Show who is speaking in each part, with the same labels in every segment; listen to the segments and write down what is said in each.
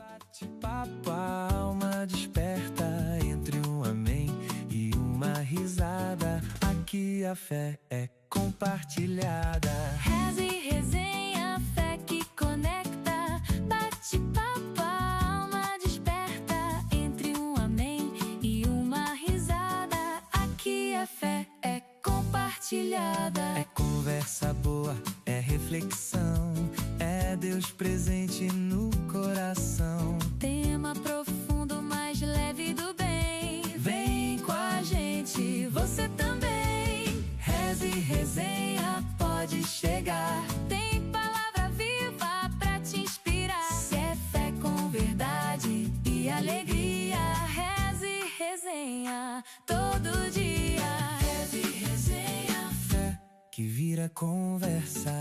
Speaker 1: Bate-papo, a alma desperta entre um amém e uma risada. Aqui a fé é compartilhada.
Speaker 2: Reza e resenha, fé que conecta. Bate-papo, a alma desperta entre um amém e uma risada. Aqui a fé é compartilhada.
Speaker 1: É conversa boa, é reflexão, é Deus presente no coração.
Speaker 2: Tema profundo, mais leve do bem.
Speaker 1: Vem com a gente,
Speaker 2: Você também.
Speaker 1: reza e resenha pode chegar.
Speaker 2: Tem palavra viva pra te inspirar.
Speaker 1: Se é fé com verdade
Speaker 2: E alegria, reza e resenha todo dia.
Speaker 1: reza e resenha, fé que vira conversa.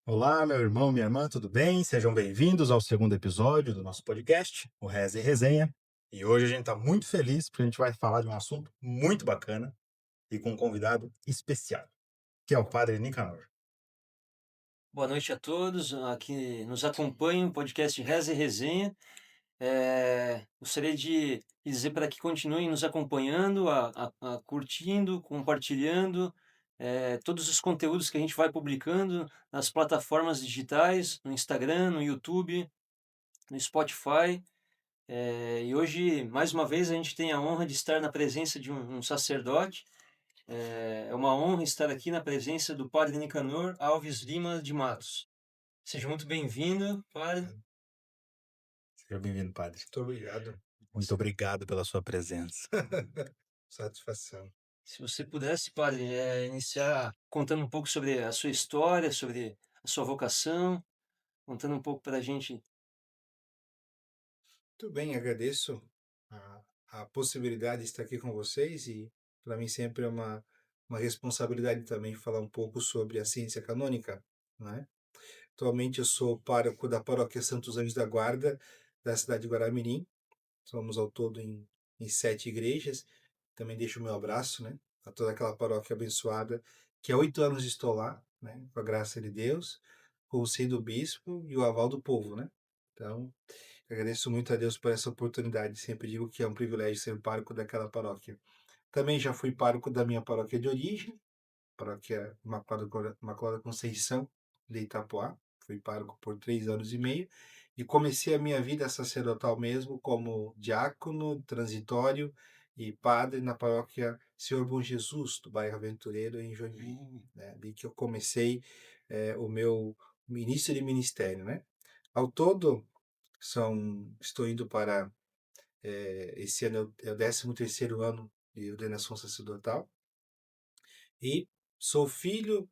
Speaker 3: Olá, meu irmão, minha irmã, tudo bem? Sejam bem-vindos ao segundo episódio do nosso podcast, o Reza e Resenha. E hoje a gente está muito feliz porque a gente vai falar de um assunto muito bacana e com um convidado especial, que é o Padre Nicanor.
Speaker 4: Boa noite a todos que nos acompanham no podcast Reza e Resenha. Gostaria de dizer para que continuem nos acompanhando, curtindo, compartilhando todos os conteúdos que a gente vai publicando nas plataformas digitais, no Instagram, no YouTube, no Spotify. E hoje, mais uma vez, a gente tem a honra de estar na presença de um sacerdote. É uma honra estar aqui na presença do Padre Nicanor Alves Lima de Matos. Seja muito bem-vindo, Padre.
Speaker 3: Seja bem-vindo, Padre.
Speaker 5: Muito obrigado.
Speaker 3: Muito obrigado pela sua presença.
Speaker 5: Satisfação.
Speaker 4: Se você pudesse, Padre, iniciar contando um pouco sobre a sua história, sobre a sua vocação, contando um pouco para a gente.
Speaker 5: Muito bem, agradeço a possibilidade de estar aqui com vocês e para mim sempre é uma responsabilidade também falar um pouco sobre a ciência canônica, né? Atualmente eu sou pároco da paróquia Santos Anjos da Guarda, da cidade de Guaramirim. Somos ao todo em 7 igrejas. Também deixo o meu abraço, né, a toda aquela paróquia abençoada, que há 8 anos estou lá, né, com a graça de Deus, com o sim do bispo e o aval do povo, né? Então, agradeço muito a Deus por essa oportunidade. Sempre digo que é um privilégio ser pároco daquela paróquia. Também já fui pároco da minha paróquia de origem, paróquia Imaculada Conceição de Itapoá. Fui pároco por 3 anos e meio e comecei a minha vida sacerdotal mesmo como diácono, transitório e padre na paróquia Senhor Bom Jesus, do bairro Aventureiro, em Joinville. Né? Ali que eu comecei o meu início de ministério, né? Ao todo, estou indo para, esse ano é o 13º ano de ordenação sacerdotal, e sou filho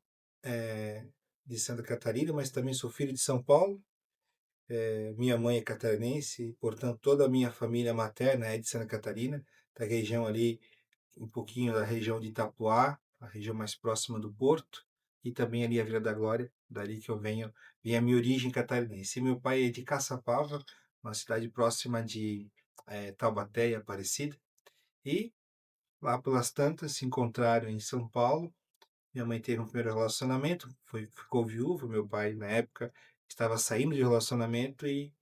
Speaker 5: de Santa Catarina, mas também sou filho de São Paulo. Minha mãe é catarinense, portanto toda a minha família materna é de Santa Catarina, da região ali, um pouquinho da região de Itapoá, a região mais próxima do Porto, e também ali a Vila da Glória, dali que eu venho, a minha origem catarinense. E meu pai é de Caçapava, uma cidade próxima de Taubaté e Aparecida, e lá pelas tantas se encontraram em São Paulo. Minha mãe teve um primeiro relacionamento, ficou viúva, meu pai na época estava saindo de relacionamento e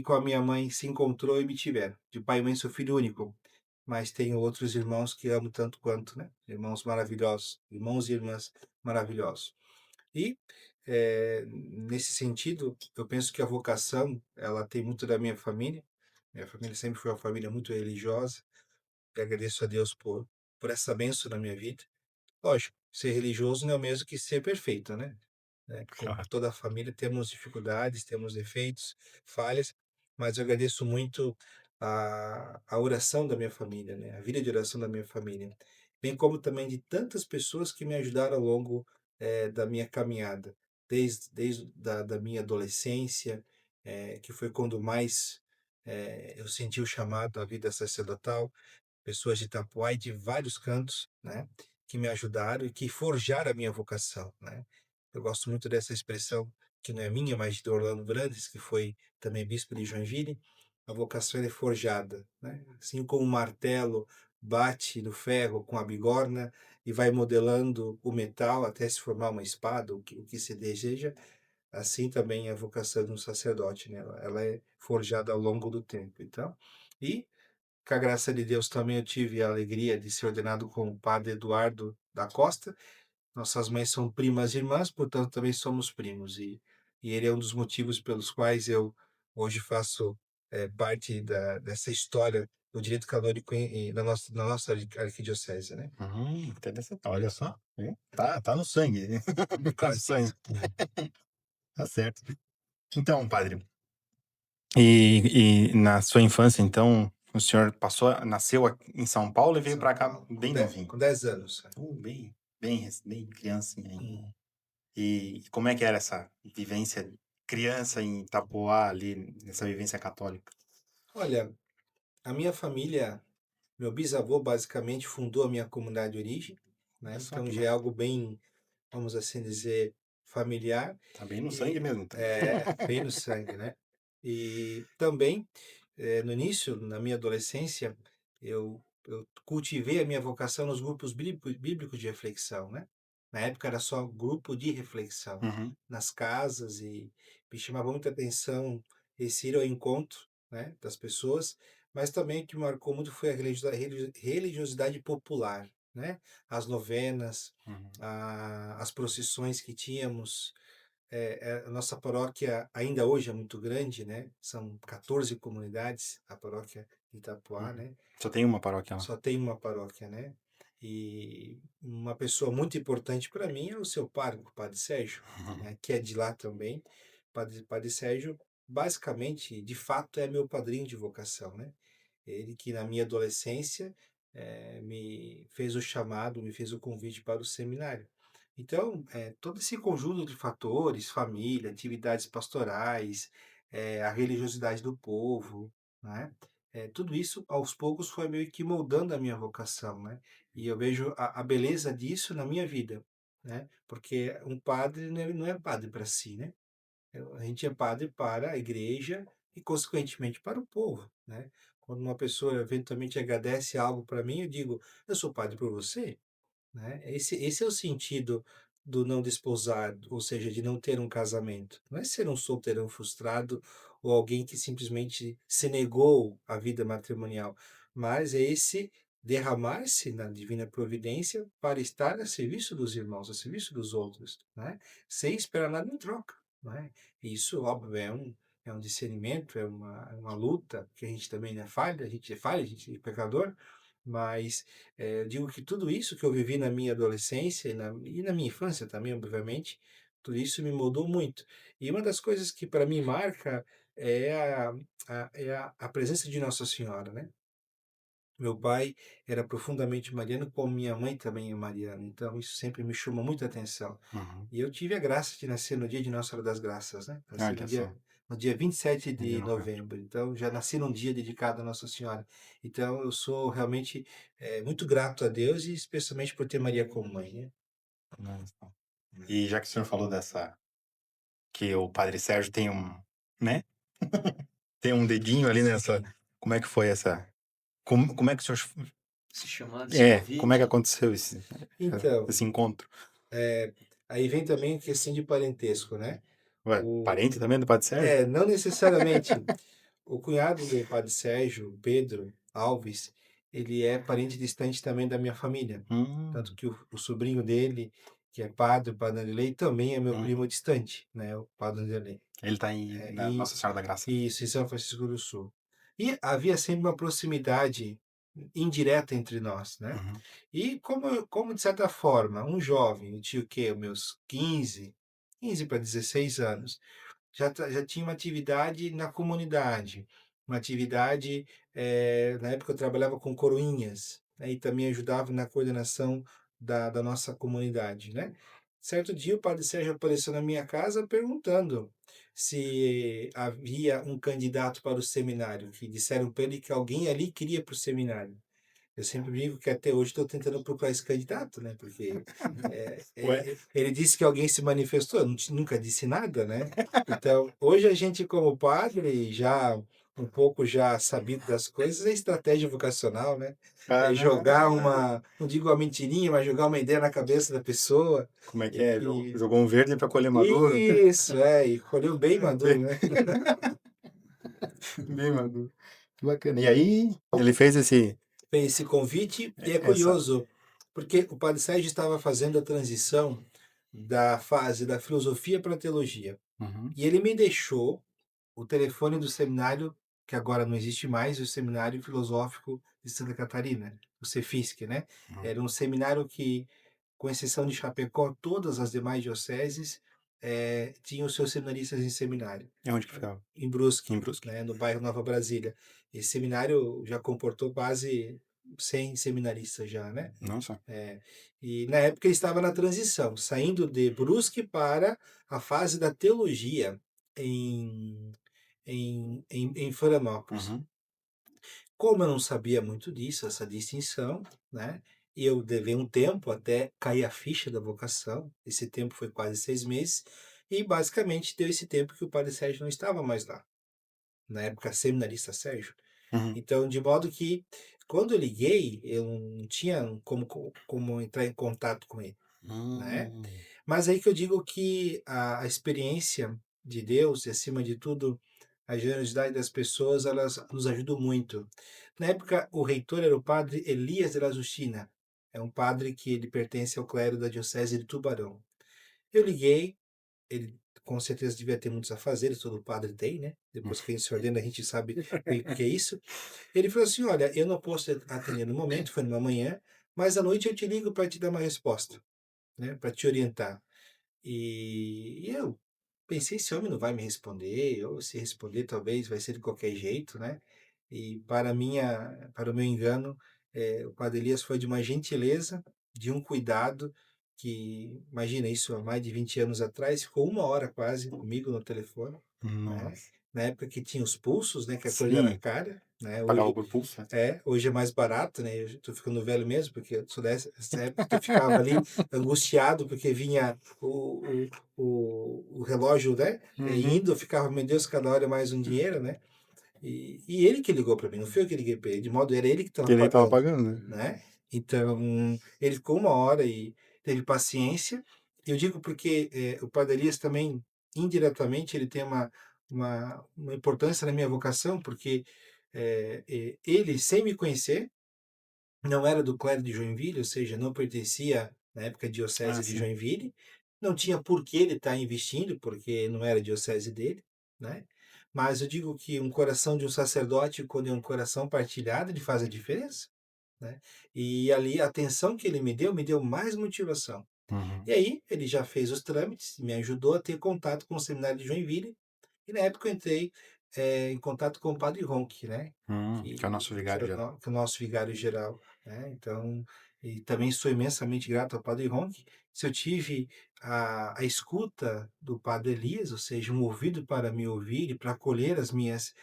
Speaker 5: com a minha mãe se encontrou e me tiveram. De pai e mãe sou filho único, mas tenho outros irmãos que amo tanto quanto, né? Irmãos maravilhosos, irmãos e irmãs maravilhosos. E nesse sentido, eu penso que a vocação, ela tem muito da minha família. Minha família sempre foi uma família muito religiosa. E agradeço a Deus por essa bênção na minha vida. Lógico, ser religioso não é o mesmo que ser perfeito, né? Como
Speaker 3: Claro.
Speaker 5: toda a família, temos dificuldades, temos defeitos, falhas, mas eu agradeço muito a oração da minha família, né? A vida de oração da minha família, bem como também de tantas pessoas que me ajudaram ao longo da minha caminhada, desde da minha adolescência, que foi quando mais eu senti o chamado à vida sacerdotal, pessoas de Itapuá e de vários cantos, né, que me ajudaram e que forjaram a minha vocação, né. Eu gosto muito dessa expressão, que não é minha, mas de Orlando Brandes, que foi também bispo de Joinville. A vocação é forjada, né, assim como o martelo bate no ferro com a bigorna e vai modelando o metal até se formar uma espada, o que se deseja. assim também é a vocação de um sacerdote, né? Ela é forjada ao longo do tempo. Então, e com a graça de Deus também eu tive a alegria de ser ordenado como Padre Eduardo da Costa. Nossas mães são primas irmãs, portanto também somos primos. E ele é um dos motivos pelos quais eu hoje faço parte dessa história do direito canônico na nossa arquidiocese, né?
Speaker 3: Interessante. Olha só. Tá no sangue. Tá no sangue. Tá certo. Então, padre, e na sua infância, então, o senhor nasceu em São Paulo e veio para cá bem novinho?
Speaker 5: Com 10 anos.
Speaker 3: Bem criancinha ainda.
Speaker 5: Hum.
Speaker 3: E como é que era essa vivência criança em Itapoá ali, essa vivência católica?
Speaker 5: Olha, a minha família, meu bisavô basicamente fundou a minha comunidade de origem, né?
Speaker 3: Olha só
Speaker 5: Então
Speaker 3: que
Speaker 5: já é
Speaker 3: massa.
Speaker 5: algo bem, vamos assim dizer, familiar.
Speaker 3: Tá bem no
Speaker 5: E
Speaker 3: sangue mesmo, então.
Speaker 5: bem no sangue, né? E também, no início, na minha adolescência, eu cultivei a minha vocação nos grupos bíblicos de reflexão, né? Na época era só grupo de reflexão,
Speaker 3: Uhum.
Speaker 5: nas casas, e me chamava muita atenção esse ir ao encontro, né, das pessoas, mas também o que marcou muito foi a religiosidade popular, né? As novenas,
Speaker 3: Uhum.
Speaker 5: as procissões que tínhamos, a nossa paróquia ainda hoje é muito grande, né? São 14 comunidades, a paróquia de Itapoá,
Speaker 3: Uhum.
Speaker 5: né?
Speaker 3: Só tem uma paróquia lá.
Speaker 5: Só tem uma paróquia, né? E uma pessoa muito importante para mim é o seu pároco, o Padre Sérgio, né? Que é de lá também. Padre Sérgio, basicamente, de fato, é meu padrinho de vocação, né? Ele que na minha adolescência me fez o chamado, me fez o convite para o seminário. Então, todo esse conjunto de fatores, família, atividades pastorais, a religiosidade do povo, né? Tudo isso, aos poucos, foi meio que moldando a minha vocação, né? E eu vejo a beleza disso na minha vida, né? Porque um padre não é padre para si, né? A gente é padre para a igreja e, consequentemente, para o povo, né? Quando uma pessoa eventualmente agradece algo para mim, eu digo, eu sou padre por você, né? Esse é o sentido do não desposado, ou seja, de não ter um casamento. Não é ser um solteirão frustrado ou alguém que simplesmente se negou à vida matrimonial, mas é esse derramar-se na divina providência para estar a serviço dos irmãos, a serviço dos outros, né? Sem esperar nada em troca, né? Isso, óbvio, é um discernimento, é uma luta, que a gente também é falha, a gente é pecador, mas eu digo que tudo isso que eu vivi na minha adolescência e na minha infância também, obviamente, tudo isso me moldou muito. E uma das coisas que para mim marca é a presença de Nossa Senhora, né? Meu pai era profundamente mariano, como minha mãe também é mariana, então isso sempre me chamou muita atenção.
Speaker 3: Uhum.
Speaker 5: E eu tive a graça de nascer no dia de Nossa Senhora das Graças, né? Nasci no
Speaker 3: Olha só.
Speaker 5: dia 27
Speaker 3: De
Speaker 5: de
Speaker 3: novembro.
Speaker 5: novembro, então já nasci num dia dedicado a Nossa Senhora. Então eu sou realmente muito grato a Deus e especialmente por ter Maria como mãe, né?
Speaker 3: Olha só. E já que o senhor falou que o Padre Sérgio tem né? Tem um dedinho ali nessa.
Speaker 5: Sim.
Speaker 3: Como é que foi essa? Como é que o senhor.
Speaker 4: Esse chamado, esse
Speaker 3: Como é que
Speaker 4: convite.
Speaker 3: aconteceu esse
Speaker 5: Então,
Speaker 3: encontro?
Speaker 5: aí vem também a questão de parentesco, né?
Speaker 3: Ué,
Speaker 5: O,
Speaker 3: parente também do Padre Sérgio?
Speaker 5: não necessariamente. O cunhado do Padre Sérgio, Pedro Alves, ele é parente distante também da minha família. Tanto
Speaker 3: Hum,
Speaker 5: que o sobrinho dele, que é padre, o Padre Anderlei, também é meu
Speaker 3: hum.
Speaker 5: primo distante, né? O Padre Anderlei.
Speaker 3: Ele tá aí na
Speaker 5: E
Speaker 3: Nossa Senhora da Graça.
Speaker 5: isso, em São Francisco do Sul. E havia sempre uma proximidade indireta entre nós, né?
Speaker 3: Uhum.
Speaker 5: E como de certa forma, um jovem, eu tinha o quê? Meus 15 para 16 anos, já tinha uma atividade na comunidade, uma atividade, na época eu trabalhava com coroinhas, né, e também ajudava na coordenação da nossa comunidade, né? Certo dia o Padre Sérgio apareceu na minha casa perguntando se havia um candidato para o seminário, que disseram para ele que alguém ali queria para o seminário. Eu sempre digo que até hoje estou tentando procurar esse candidato, né? Porque
Speaker 3: Ué?
Speaker 5: ele disse que alguém se manifestou, eu nunca disse nada, né? Então, hoje a gente, como padre, já um pouco já sabido das coisas, é estratégia vocacional, né? É
Speaker 3: Ah,
Speaker 5: jogar uma, não digo uma mentirinha, mas jogar uma ideia na cabeça da pessoa
Speaker 3: como é que
Speaker 5: e
Speaker 3: é?
Speaker 5: que...
Speaker 3: Jogou um verde para colher maduro?
Speaker 5: Isso, e colheu bem maduro,
Speaker 3: Bem,
Speaker 5: né?
Speaker 3: bem maduro. Que bacana. E aí, ele fez
Speaker 5: Fez esse convite e é
Speaker 3: essa.
Speaker 5: curioso, porque o Padre Sérgio estava fazendo a transição da fase da filosofia para a teologia.
Speaker 3: Uhum,
Speaker 5: E ele me deixou o telefone do seminário, que agora não existe mais, o Seminário Filosófico de Santa Catarina, o Cefisc, né?
Speaker 3: uhum.
Speaker 5: Era um seminário que, com exceção de Chapecó, todas as demais dioceses tinham os seus seminaristas em seminário,
Speaker 3: E onde que ficava?
Speaker 5: em Brusque,
Speaker 3: Em Brusque.
Speaker 5: né, no bairro Nova Brasília. Esse seminário já comportou quase 100 seminaristas já, né?
Speaker 3: Nossa.
Speaker 5: E na época ele estava na transição, saindo de Brusque para a fase da teologia em, em Florianópolis.
Speaker 3: Uhum,
Speaker 5: Como eu não sabia muito disso, essa distinção, né? E eu levei um tempo até cair a ficha da vocação. Esse tempo foi quase 6 meses. E basicamente deu esse tempo que o padre Sérgio não estava mais lá. Na época, seminarista Sérgio.
Speaker 3: uhum.
Speaker 5: Então, de modo que, quando eu liguei, eu não tinha como entrar em contato com ele, né?
Speaker 3: Hum,
Speaker 5: Mas aí que eu digo que a experiência de Deus, e acima de tudo, a generosidade das pessoas, elas nos ajudam muito. Na época, o reitor era o padre Elias de la Justina. É um padre que ele pertence ao clero da diocese de Tubarão. Eu liguei, ele com certeza devia ter muitos afazeres, todo padre tem, né? Depois que a gente se ordena, a gente sabe o que é isso. Ele falou assim: olha, eu não posso atender no momento, foi numa manhã, mas à noite eu te ligo para te dar uma resposta, né? Para te orientar. E eu pensei, esse homem não vai me responder, ou se responder, talvez vai ser de qualquer jeito, né? E para o meu engano, o Padre Elias foi de uma gentileza, de um cuidado, que, imagina isso, há mais de 20 anos atrás, ficou 1 hora quase comigo no telefone, né?
Speaker 3: nossa.
Speaker 5: Na época que tinha os pulsos, né? Que a coisa era
Speaker 3: Sim,
Speaker 5: cara, né?
Speaker 3: pagava
Speaker 5: Hoje,
Speaker 3: por pulso, né?
Speaker 5: hoje é mais barato, né? Eu tô ficando velho mesmo, porque eu sou dessa época que eu ficava ali angustiado, porque vinha o relógio, né?
Speaker 3: Uhum.
Speaker 5: Indo, eu ficava, meu Deus, cada hora é mais um dinheiro, né? E ele que ligou para mim, não foi eu que liguei para ele, de modo era ele que estava
Speaker 3: Que ele tava
Speaker 5: pagando,
Speaker 3: pagando, né?
Speaker 5: né? Então, ele ficou 1 hora e teve paciência. Eu digo porque o Padre Elias também, indiretamente, ele tem uma importância na minha vocação, porque ele, sem me conhecer, não era do clero de Joinville, ou seja, não pertencia, na época, à
Speaker 3: Ah,
Speaker 5: diocese de
Speaker 3: sim.
Speaker 5: Joinville, não tinha por que ele estar investindo, porque não era a diocese dele, né? Mas eu digo que um coração de um sacerdote, quando é um coração partilhado, ele faz a diferença, né? E ali a atenção que ele me deu mais motivação.
Speaker 3: Uhum.
Speaker 5: E aí ele já fez os trâmites, me ajudou a ter contato com o seminário de Joinville, e na época eu entrei em contato com o Padre Ronque, né?
Speaker 3: Que é o nosso vigário geral.
Speaker 5: Que é o nosso vigário geral, né? Então, e também sou imensamente grato ao Padre Ronque. Se eu tive a escuta do Padre Elias, ou seja, um ouvido para me ouvir e para acolher as minhas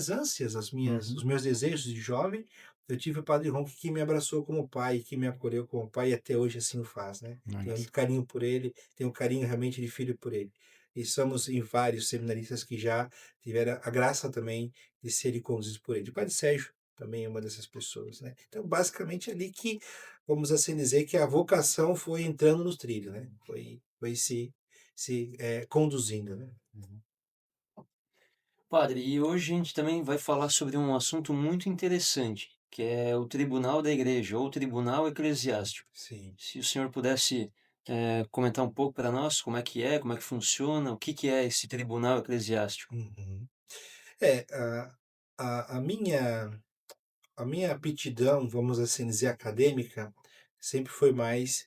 Speaker 5: ânsias, os
Speaker 3: Uhum.
Speaker 5: meus desejos de jovem, eu tive o Padre Ronque que me abraçou como pai, que me acolheu como pai, e até hoje assim o faz, né?
Speaker 3: Olha
Speaker 5: Tenho um
Speaker 3: só.
Speaker 5: carinho por ele, tenho um carinho realmente de filho por ele. E somos em vários seminaristas que já tiveram a graça também de serem conduzidos por ele. O Padre Sérgio também é uma dessas pessoas, né? Então, basicamente, é ali que, vamos assim dizer, que a vocação foi entrando nos trilhos, né? Foi se conduzindo, né?
Speaker 3: Uhum.
Speaker 4: Padre, e hoje a gente também vai falar sobre um assunto muito interessante, que é o Tribunal da Igreja, ou Tribunal Eclesiástico.
Speaker 5: Sim.
Speaker 4: Se o senhor pudesse comentar um pouco para nós como é que funciona, o que que é esse Tribunal Eclesiástico.
Speaker 5: Uhum. É, a minha aptidão, vamos assim dizer, acadêmica, sempre foi mais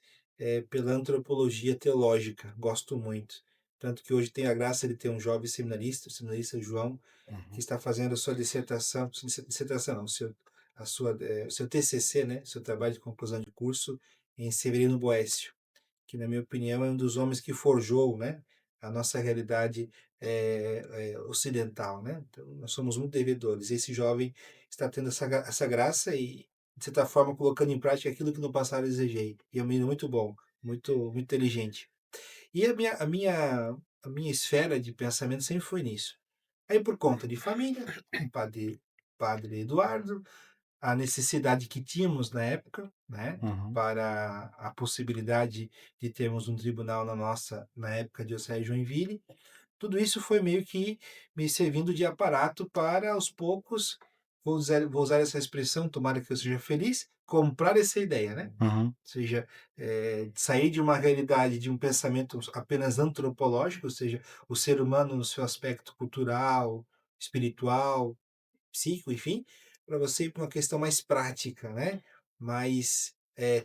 Speaker 5: pela antropologia teológica. Gosto muito. Tanto que hoje tenho a graça de ter um jovem seminarista, o seminarista João, que
Speaker 3: Uhum.
Speaker 5: está fazendo a sua dissertação não, o seu TCC, né, seu trabalho de conclusão de curso em Severino Boécio, que na minha opinião é um dos homens que forjou, né, a nossa realidade ocidental, né? Então, nós somos muito devedores. Esse jovem está tendo essa graça e, de certa forma, colocando em prática aquilo que no passado desejei. E é um menino muito bom, muito inteligente. E a minha esfera de pensamento sempre foi nisso. Aí, por conta de família, padre Eduardo, a necessidade que tínhamos na época, né,
Speaker 3: Uhum.
Speaker 5: para a possibilidade de termos um tribunal na época, diocese de Joinville, tudo isso foi meio que me servindo de aparato para, aos poucos, vou usar essa expressão, tomara que eu seja feliz, comprar essa ideia, né?
Speaker 3: Uhum.
Speaker 5: Ou seja, sair de uma realidade, de um pensamento apenas antropológico, ou seja, o ser humano no seu aspecto cultural, espiritual, psíquico, enfim, para você ir para uma questão mais prática, né? Mais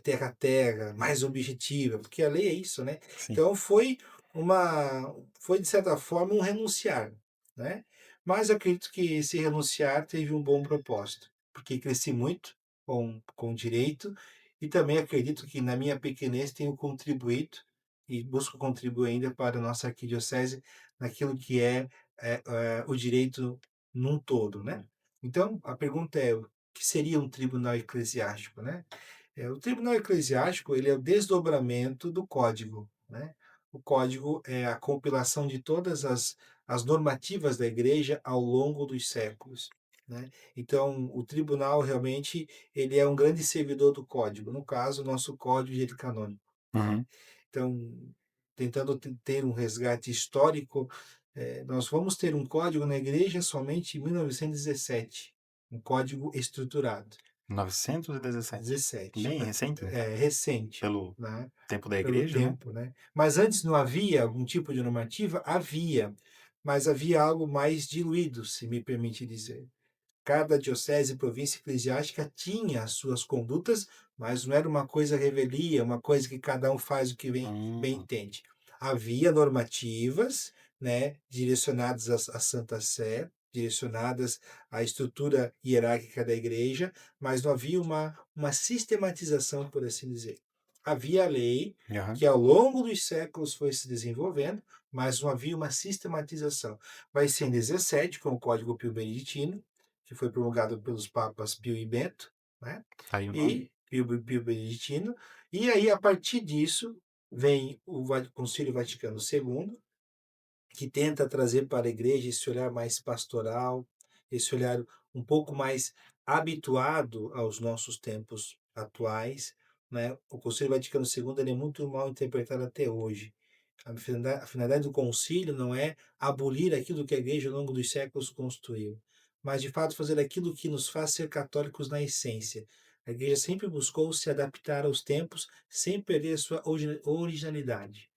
Speaker 5: terra a terra, mais objetiva, porque a lei é isso, né?
Speaker 3: Sim.
Speaker 5: Então foi de certa forma um renunciar, né? Mas eu acredito que esse renunciar teve um bom propósito, porque cresci muito com direito e também acredito que na minha pequenez tenho contribuído e busco contribuir ainda para a nossa arquidiocese naquilo que o direito num todo, né? Então, a pergunta é: o que seria um tribunal eclesiástico, né? O tribunal eclesiástico, ele é o desdobramento do código, né? O código é a compilação de todas as normativas da igreja ao longo dos séculos, né? Então, o tribunal realmente ele é um grande servidor do código, no caso, o nosso código de direito canônico, né?
Speaker 3: Uhum.
Speaker 5: Então, tentando ter um resgate histórico, nós vamos ter um código na igreja somente em 1917, um código estruturado.
Speaker 3: 917.
Speaker 5: 17.
Speaker 3: Bem recente, então.
Speaker 5: É recente,
Speaker 3: Pelo
Speaker 5: né?
Speaker 3: tempo da
Speaker 5: Pelo
Speaker 3: igreja, né?
Speaker 5: tempo, né? Mas antes não havia algum tipo de normativa? Havia, mas havia algo mais diluído, se me permite dizer. Cada diocese e província eclesiástica tinha as suas condutas, mas não era uma coisa revelia, uma coisa que cada um faz o que bem
Speaker 3: Hum.
Speaker 5: entende. Havia normativas, né, direcionadas à Santa Sé, direcionadas à estrutura hierárquica da igreja, mas não havia uma sistematização, por assim dizer. Havia a lei,
Speaker 3: Aham.
Speaker 5: que ao longo dos séculos foi se desenvolvendo, mas não havia uma sistematização. Vai ser em 17, com o Código Pio Beneditino, que foi promulgado pelos papas Pio e Bento, né?
Speaker 3: Tá aí o nome.
Speaker 5: E Pio Beneditino. E aí, a partir disso, vem o Concílio Vaticano II, que tenta trazer para a igreja esse olhar mais pastoral, esse olhar um pouco mais habituado aos nossos tempos atuais, né? O Concílio Vaticano II ele é muito mal interpretado até hoje. A finalidade do concílio não é abolir aquilo que a igreja ao longo dos séculos construiu, mas de fato fazer aquilo que nos faz ser católicos na essência. A igreja sempre buscou se adaptar aos tempos sem perder a sua originalidade.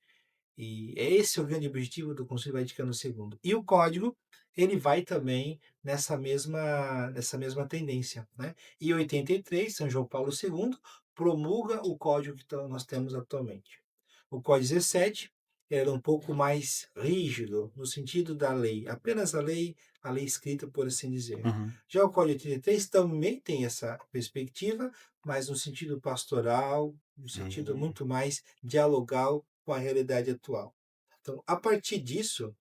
Speaker 5: E esse é o grande objetivo do Concílio Vaticano II. E o código, ele vai também nessa mesma tendência, né? E em 83, São João Paulo II promulga o código que nós temos atualmente. O Código 17 era um pouco mais rígido no sentido da lei, apenas a lei escrita, por assim dizer.
Speaker 3: Uhum.
Speaker 5: Já o Código 83 também tem essa perspectiva, mas no sentido pastoral, no sentido muito mais dialogal com a realidade atual. Então, a partir disso,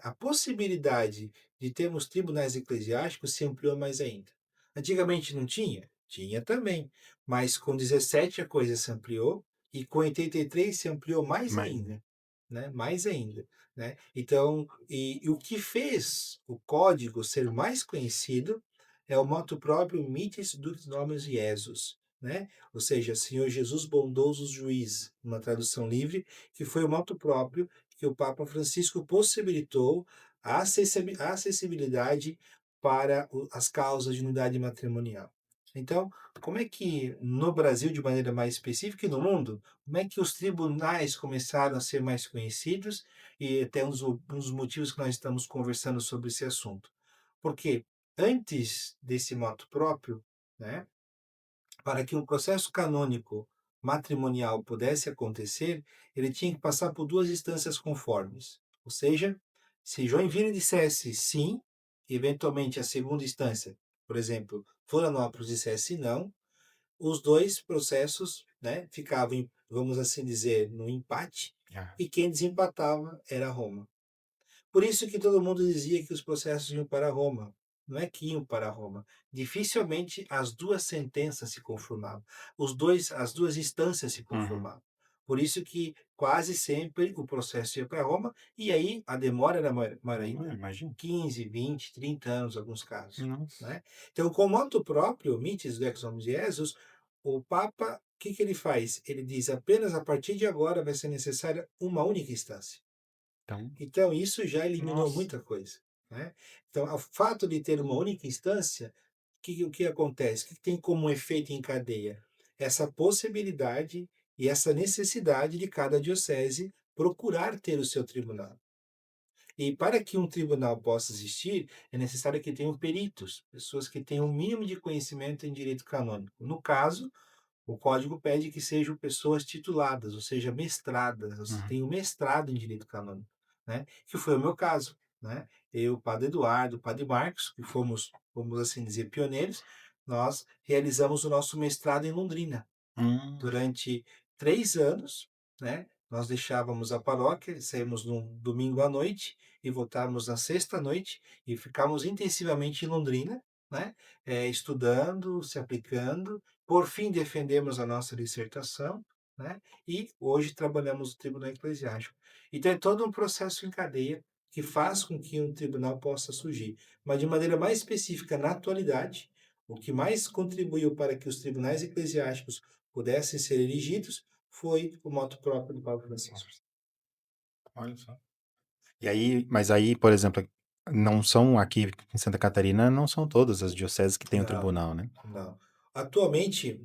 Speaker 5: a possibilidade de termos tribunais eclesiásticos se ampliou mais ainda. Antigamente não tinha? Tinha também, mas com 17 a coisa se ampliou e com 83 se ampliou mais
Speaker 3: Mas,
Speaker 5: ainda, né? Mais ainda, né? Então, e o que fez o código ser mais conhecido é o moto próprio Mitis Dux Nomen Iesus, né? Ou seja, Senhor Jesus bondoso juiz, uma tradução livre, que foi o moto próprio que o Papa Francisco possibilitou a acessibilidade para as causas de unidade matrimonial. Então, como é que no Brasil, de maneira mais específica, e no mundo, como é que os tribunais começaram a ser mais conhecidos? E até um dos motivos que nós estamos conversando sobre esse assunto. Porque antes desse motu próprio, né, para que um processo canônico matrimonial pudesse acontecer, ele tinha que passar por duas instâncias conformes. Ou seja, se Joinville dissesse sim, e eventualmente a segunda instância, por exemplo, Florianópolis dissesse não, os dois processos, né, ficavam, vamos assim dizer, no empate,
Speaker 3: ah,
Speaker 5: e quem desempatava era Roma. Por isso que todo mundo dizia que os processos iam para Roma. Não é que iam para Roma. Dificilmente as duas sentenças se conformavam. As duas instâncias se
Speaker 3: uhum.
Speaker 5: conformavam. Por isso que quase sempre o processo ia para Roma, e aí a demora era maior ainda,
Speaker 3: Imagina.
Speaker 5: 15, 20, 30 anos, alguns casos.
Speaker 3: Nossa.
Speaker 5: Né? Então, com o motu próprio, Mitis Lex Homo Jesus, o Papa, o que ele faz? Ele diz apenas a partir de agora vai ser necessária uma única instância.
Speaker 3: Então,
Speaker 5: Então, isso já eliminou
Speaker 3: nossa.
Speaker 5: muita coisa. Né? Então, o fato de ter uma única instância, o que acontece? O que tem como efeito em cadeia? Essa possibilidade e essa necessidade de cada diocese procurar ter o seu tribunal. E para que um tribunal possa existir, é necessário que tenham peritos, pessoas que tenham o mínimo de conhecimento em direito canônico. No caso, o código pede que sejam pessoas tituladas, ou seja, mestradas, tenham mestrado em direito canônico, né? Que foi o meu caso, né? Eu, o Padre Eduardo, o Padre Marcos, que fomos, vamos assim dizer, pioneiros, nós realizamos o nosso mestrado em Londrina. Durante 3 anos, né? Nós deixávamos a paróquia, saímos no domingo à noite e voltávamos na sexta à noite e ficávamos intensivamente em Londrina, né? Estudando, se aplicando. Por fim, defendemos a nossa dissertação, né? E hoje trabalhamos no Tribunal Eclesiástico. Então, é todo um processo em cadeia que faz com que um tribunal possa surgir. Mas, de maneira mais específica, na atualidade, o que mais contribuiu para que os tribunais eclesiásticos pudessem ser erigidos foi o motu próprio do Papa Francisco.
Speaker 3: Olha só. E aí, mas aí, por exemplo, não são aqui em Santa Catarina, não são todas as dioceses que têm o
Speaker 5: Não,
Speaker 3: tribunal, né?
Speaker 5: não. Atualmente,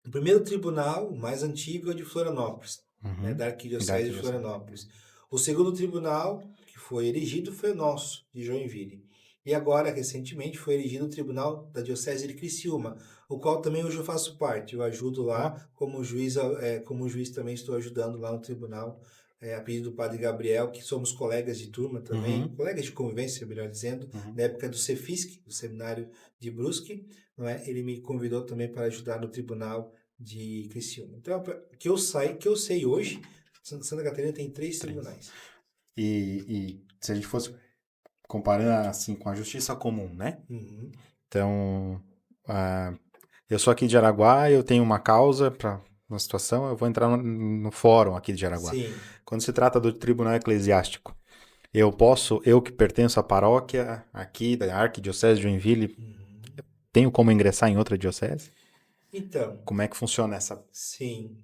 Speaker 5: o primeiro tribunal, o mais antigo, é o de Florianópolis, né,
Speaker 3: Uhum.
Speaker 5: da
Speaker 3: Da
Speaker 5: Arquidiocese de
Speaker 3: arquidiocese.
Speaker 5: Florianópolis. O segundo tribunal que foi erigido foi o nosso, de Joinville. E agora, recentemente, foi erigido o Tribunal da Diocese de Criciúma, o qual também hoje eu faço parte. Eu ajudo lá como juiz também estou ajudando lá no tribunal, a pedido do Padre Gabriel, que somos colegas de turma também, colegas de convivência, melhor dizendo, na época do Cefisc, do Seminário de Brusque, não é? Ele me convidou também para ajudar no tribunal de Criciúma. Então, que eu sei hoje, Santa Catarina tem 3 tribunais.
Speaker 3: E se a gente fosse comparando assim com a justiça comum, né?
Speaker 5: Uhum.
Speaker 3: Então, eu sou aqui de Araguá, eu tenho uma causa para uma situação, eu vou entrar no fórum aqui de Araguá.
Speaker 5: Sim.
Speaker 3: Quando se trata do tribunal eclesiástico, eu que pertenço à paróquia aqui da Arquidiocese de Joinville, tenho como ingressar em outra diocese?
Speaker 5: Então,
Speaker 3: Como é que funciona essa?
Speaker 5: sim.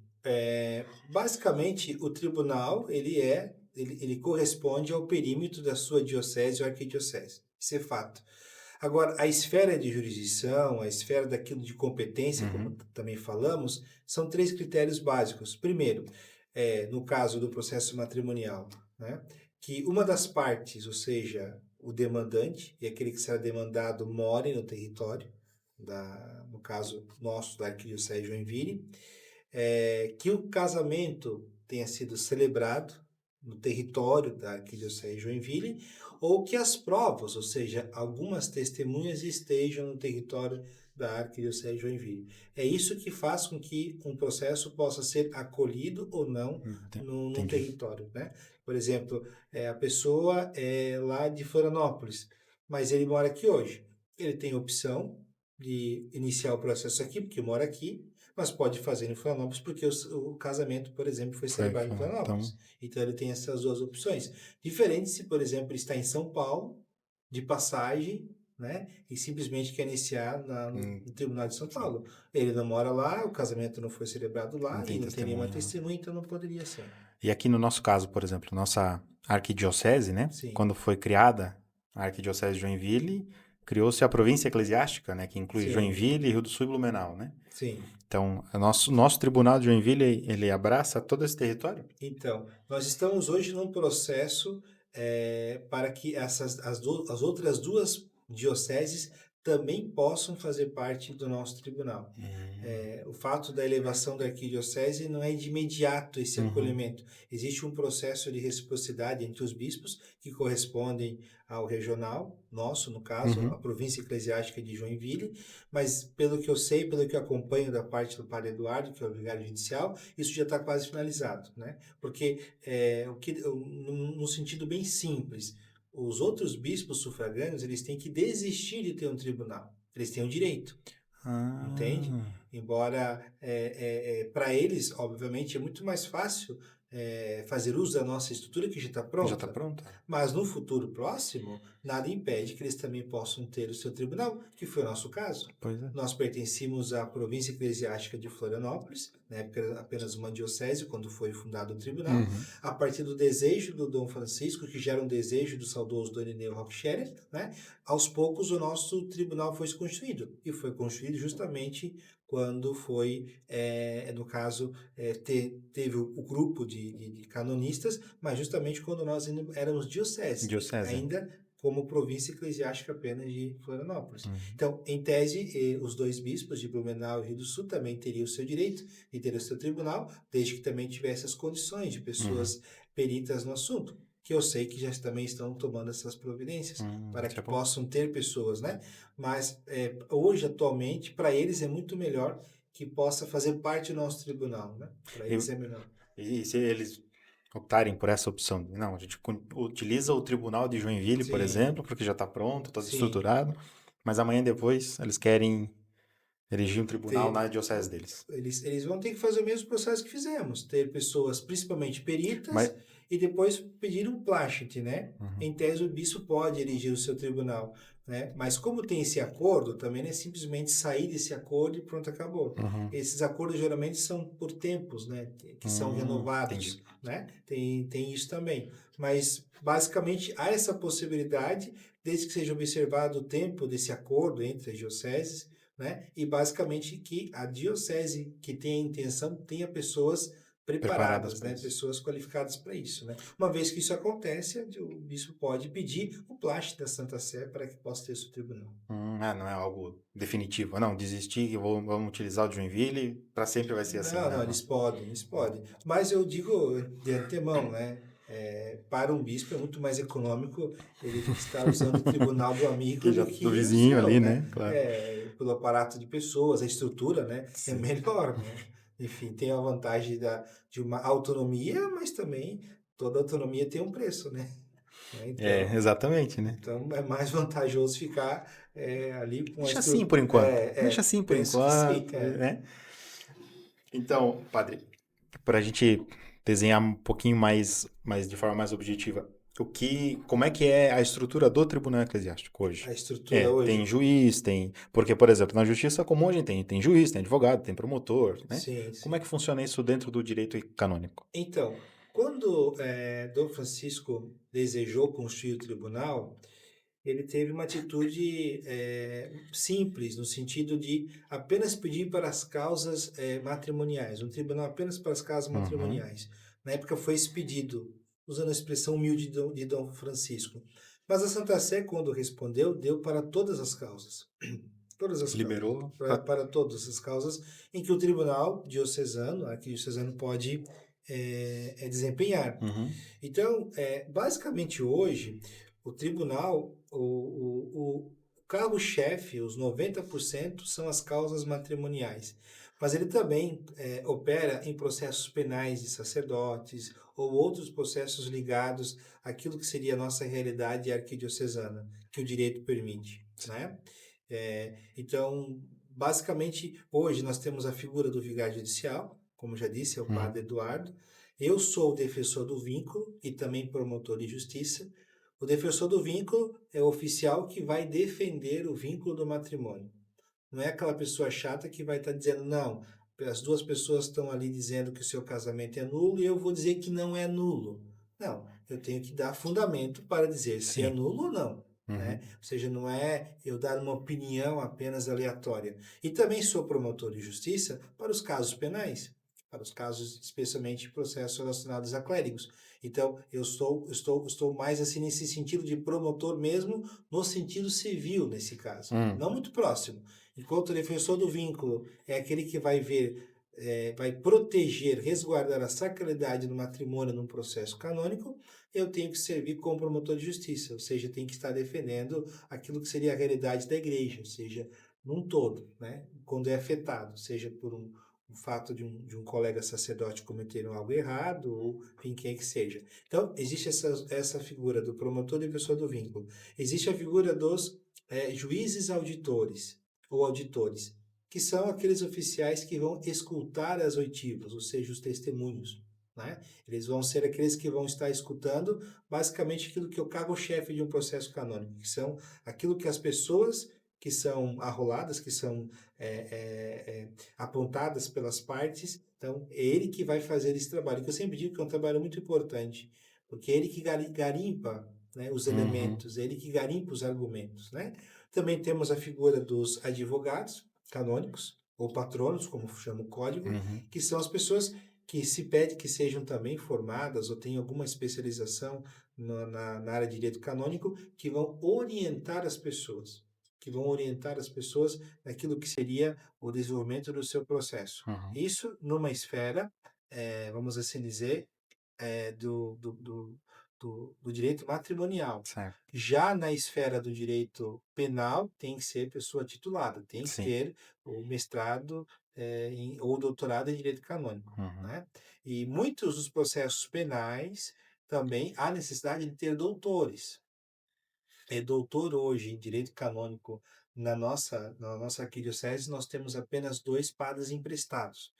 Speaker 5: Basicamente, o tribunal, ele corresponde ao perímetro da sua diocese ou arquidiocese. Isso é fato. Agora, a esfera de jurisdição, a esfera daquilo de competência, como também falamos, são 3 critérios básicos. Primeiro, no caso do processo matrimonial, né, que uma das partes, ou seja, o demandante e aquele que será demandado, more no território, no caso nosso, da Arquidiocese de Joinville, que o casamento tenha sido celebrado no território da Arquidiocese de Joinville, ou que as provas, ou seja, algumas testemunhas estejam no território da Arquidiocese de Joinville. É isso que faz com que um processo possa ser acolhido ou não num território, né? Por exemplo, a pessoa é lá de Florianópolis, mas ele mora aqui hoje. Ele tem a opção de iniciar o processo aqui, porque mora aqui, mas pode fazer em Florianópolis, porque o casamento, por exemplo, foi celebrado em Florianópolis. Então, ele tem essas 2 opções. Diferente se, por exemplo, ele está em São Paulo, de passagem, né, e simplesmente quer iniciar no Tribunal de São Paulo. Ele não mora lá, o casamento não foi celebrado lá, e não tem nenhuma testemunha, então não poderia ser.
Speaker 3: E aqui no nosso caso, por exemplo, nossa arquidiocese, né?
Speaker 5: Sim.
Speaker 3: Quando foi criada a Arquidiocese de Joinville, criou-se a província eclesiástica, né? Que inclui
Speaker 5: Sim.
Speaker 3: Joinville, Rio do Sul e Blumenau, né?
Speaker 5: Sim.
Speaker 3: Então, nosso tribunal de Joinville, ele abraça todo esse território?
Speaker 5: Então, nós estamos hoje num processo para que as outras 2 dioceses também possam fazer parte do nosso tribunal. O fato da elevação da arquidiocese não é de imediato esse acolhimento. Existe um processo de reciprocidade entre os bispos que correspondem ao regional, nosso, no caso, a província eclesiástica de Joinville, mas pelo que eu sei, pelo que eu acompanho da parte do Padre Eduardo, que é o vigário judicial, isso já está quase finalizado, né? Porque, no sentido bem simples, os outros bispos sufragâneos, eles têm que desistir de ter um tribunal. Eles têm o direito, entende? embora para eles, obviamente, é muito mais fácil fazer uso da nossa estrutura que já está
Speaker 3: Já está
Speaker 5: pronta.
Speaker 3: pronto?
Speaker 5: Mas no futuro próximo, nada impede que eles também possam ter o seu tribunal, que foi o nosso caso.
Speaker 3: Pois é.
Speaker 5: Nós pertencíamos à província eclesiástica de Florianópolis, na época era apenas uma diocese, quando foi fundado o tribunal.
Speaker 3: Uhum.
Speaker 5: A partir do desejo do Dom Francisco, que já era um desejo do saudoso Dom Irineu Roque Scherer, né? Aos poucos o nosso tribunal foi construído. E foi construído justamente quando foi, no caso, teve o grupo de canonistas, mas justamente quando nós ainda éramos diocese,
Speaker 3: Diocese.
Speaker 5: ainda como província eclesiástica apenas de Florianópolis.
Speaker 3: Uhum.
Speaker 5: Então, em tese, os dois bispos de Blumenau e Rio do Sul também teriam o seu direito de ter o seu tribunal, desde que também tivesse as condições de pessoas peritas no assunto, que eu sei que já também estão tomando essas providências para
Speaker 3: isso
Speaker 5: que
Speaker 3: é bom.
Speaker 5: possam ter pessoas, né? Mas hoje, atualmente, para eles é muito melhor que possa fazer parte do nosso tribunal, né? Para eles é melhor.
Speaker 3: E se eles optarem por essa opção, não, a gente utiliza o Tribunal de Joinville, por
Speaker 5: Sim.
Speaker 3: exemplo, porque já está pronto, está
Speaker 5: Sim.
Speaker 3: estruturado, mas amanhã depois eles querem erigir um tribunal na diocese deles.
Speaker 5: Eles vão ter que fazer o mesmo processo que fizemos, ter pessoas principalmente peritas
Speaker 3: Mas-
Speaker 5: e depois pedir um plácite, né?
Speaker 3: Uhum.
Speaker 5: Em tese o bispo pode erigir o seu tribunal, né? Mas como tem esse acordo, também não é simplesmente sair desse acordo e pronto, acabou.
Speaker 3: Uhum.
Speaker 5: Esses acordos geralmente são por tempos, né? Que são renovados,
Speaker 3: entendi.
Speaker 5: né? Tem isso também. Mas basicamente há essa possibilidade, desde que seja observado o tempo desse acordo entre as dioceses, né? E basicamente que a diocese que tem a intenção tenha pessoas preparadas,
Speaker 3: pra
Speaker 5: né?
Speaker 3: isso.
Speaker 5: Pessoas qualificadas para isso, né? Uma vez que isso acontece, o bispo pode pedir o plácito da Santa Sé para que possa ter seu tribunal.
Speaker 3: Não é algo definitivo. Não, desistir, vamos utilizar o de Joinville, para sempre vai ser assim.
Speaker 5: Não, eles podem. Mas eu digo de antemão, né? Para um bispo é muito mais econômico ele estar usando o tribunal do amigo
Speaker 3: Que já-
Speaker 5: do que
Speaker 3: do
Speaker 5: o
Speaker 3: vizinho
Speaker 5: seu,
Speaker 3: ali, né? Claro.
Speaker 5: Pelo aparato de pessoas, a estrutura, né? É
Speaker 3: Sim.
Speaker 5: melhor, né? Enfim, tem a vantagem de uma autonomia, mas também toda autonomia tem um preço, né? Então,
Speaker 3: Exatamente, né?
Speaker 5: então é mais vantajoso ficar ali com
Speaker 3: Deixa
Speaker 5: a
Speaker 3: assim por enquanto. Deixa assim por
Speaker 5: penso que sim,
Speaker 3: enquanto, né? Então, padre, para a gente desenhar um pouquinho mais de forma mais objetiva, como é que é a estrutura do Tribunal Eclesiástico hoje?
Speaker 5: A estrutura hoje.
Speaker 3: Tem juiz, porque, por exemplo, na justiça comum a gente tem juiz, tem advogado, tem promotor, né?
Speaker 5: Sim.
Speaker 3: Como é que funciona isso dentro do direito canônico?
Speaker 5: Então, quando Dom Francisco desejou construir o tribunal, ele teve uma atitude simples, no sentido de apenas pedir para as causas matrimoniais, um tribunal apenas para as causas matrimoniais. Na época foi esse pedido, usando a expressão humilde de Dom Francisco. Mas a Santa Sé, quando respondeu, deu para todas as causas. Todas as
Speaker 3: Liberou
Speaker 5: causas. Para todas as causas em que o tribunal diocesano, arquidiocesano, pode desempenhar. Então, basicamente hoje, o tribunal, o cargo-chefe, os 90% são as causas matrimoniais. Mas ele também opera em processos penais de sacerdotes ou outros processos ligados àquilo que seria a nossa realidade arquidiocesana, que o direito permite, né? Então, basicamente, hoje nós temos a figura do vigário judicial, como já disse, é o padre Eduardo. Eu sou o defensor do vínculo e também promotor de justiça. O defensor do vínculo é o oficial que vai defender o vínculo do matrimônio. Não é aquela pessoa chata que vai estar dizendo, não, as duas pessoas estão ali dizendo que o seu casamento é nulo e eu vou dizer que não é nulo. Não, eu tenho que dar fundamento para dizer se é nulo ou não. Né? Ou seja, não é eu dar uma opinião apenas aleatória. E também sou promotor de justiça para os casos penais, para os casos, especialmente processos relacionados a clérigos. Então, eu estou mais assim nesse sentido de promotor mesmo, no sentido civil, nesse caso. Não muito próximo. Enquanto o defensor do vínculo é aquele que vai ver, vai proteger, resguardar a sacralidade do matrimônio num processo canônico, eu tenho que servir como promotor de justiça, ou seja, tenho que estar defendendo aquilo que seria a realidade da igreja, ou seja, num todo, né? Quando é afetado, seja por um fato de um colega sacerdote cometer algo errado, ou enfim, quem que seja. Então, existe essa figura do promotor e defensor do vínculo. Existe a figura dos juízes auditores, ou auditores. que são aqueles oficiais que vão escutar as oitivas, ou seja, os testemunhos. Né? Eles vão ser aqueles que vão estar escutando basicamente aquilo que é o cargo-chefe de um processo canônico, que são aquilo que as pessoas que são arroladas, que são é, é, é, apontadas pelas partes, então é ele que vai fazer esse trabalho, que eu sempre digo que é um trabalho muito importante, porque é ele que garimpa, né, os
Speaker 3: Uhum.
Speaker 5: elementos, é ele que garimpa os argumentos. Né? Também temos a figura dos advogados canônicos, ou patronos, como chama o código,
Speaker 3: Uhum.
Speaker 5: que são as pessoas que se pede que sejam também formadas ou tenham alguma especialização na área de direito canônico, que vão orientar as pessoas, naquilo que seria o desenvolvimento do seu processo.
Speaker 3: Uhum.
Speaker 5: Isso numa esfera, vamos assim dizer, do direito matrimonial.
Speaker 3: Certo.
Speaker 5: Já na esfera do direito penal, tem que ser pessoa titulada, tem que
Speaker 3: Sim.
Speaker 5: ter o mestrado ou doutorado em direito canônico.
Speaker 3: Uhum.
Speaker 5: Né? E muitos dos processos penais também há necessidade de ter doutores. É doutor hoje em direito canônico na nossa arquidiocese, nós temos apenas 2 padres emprestados,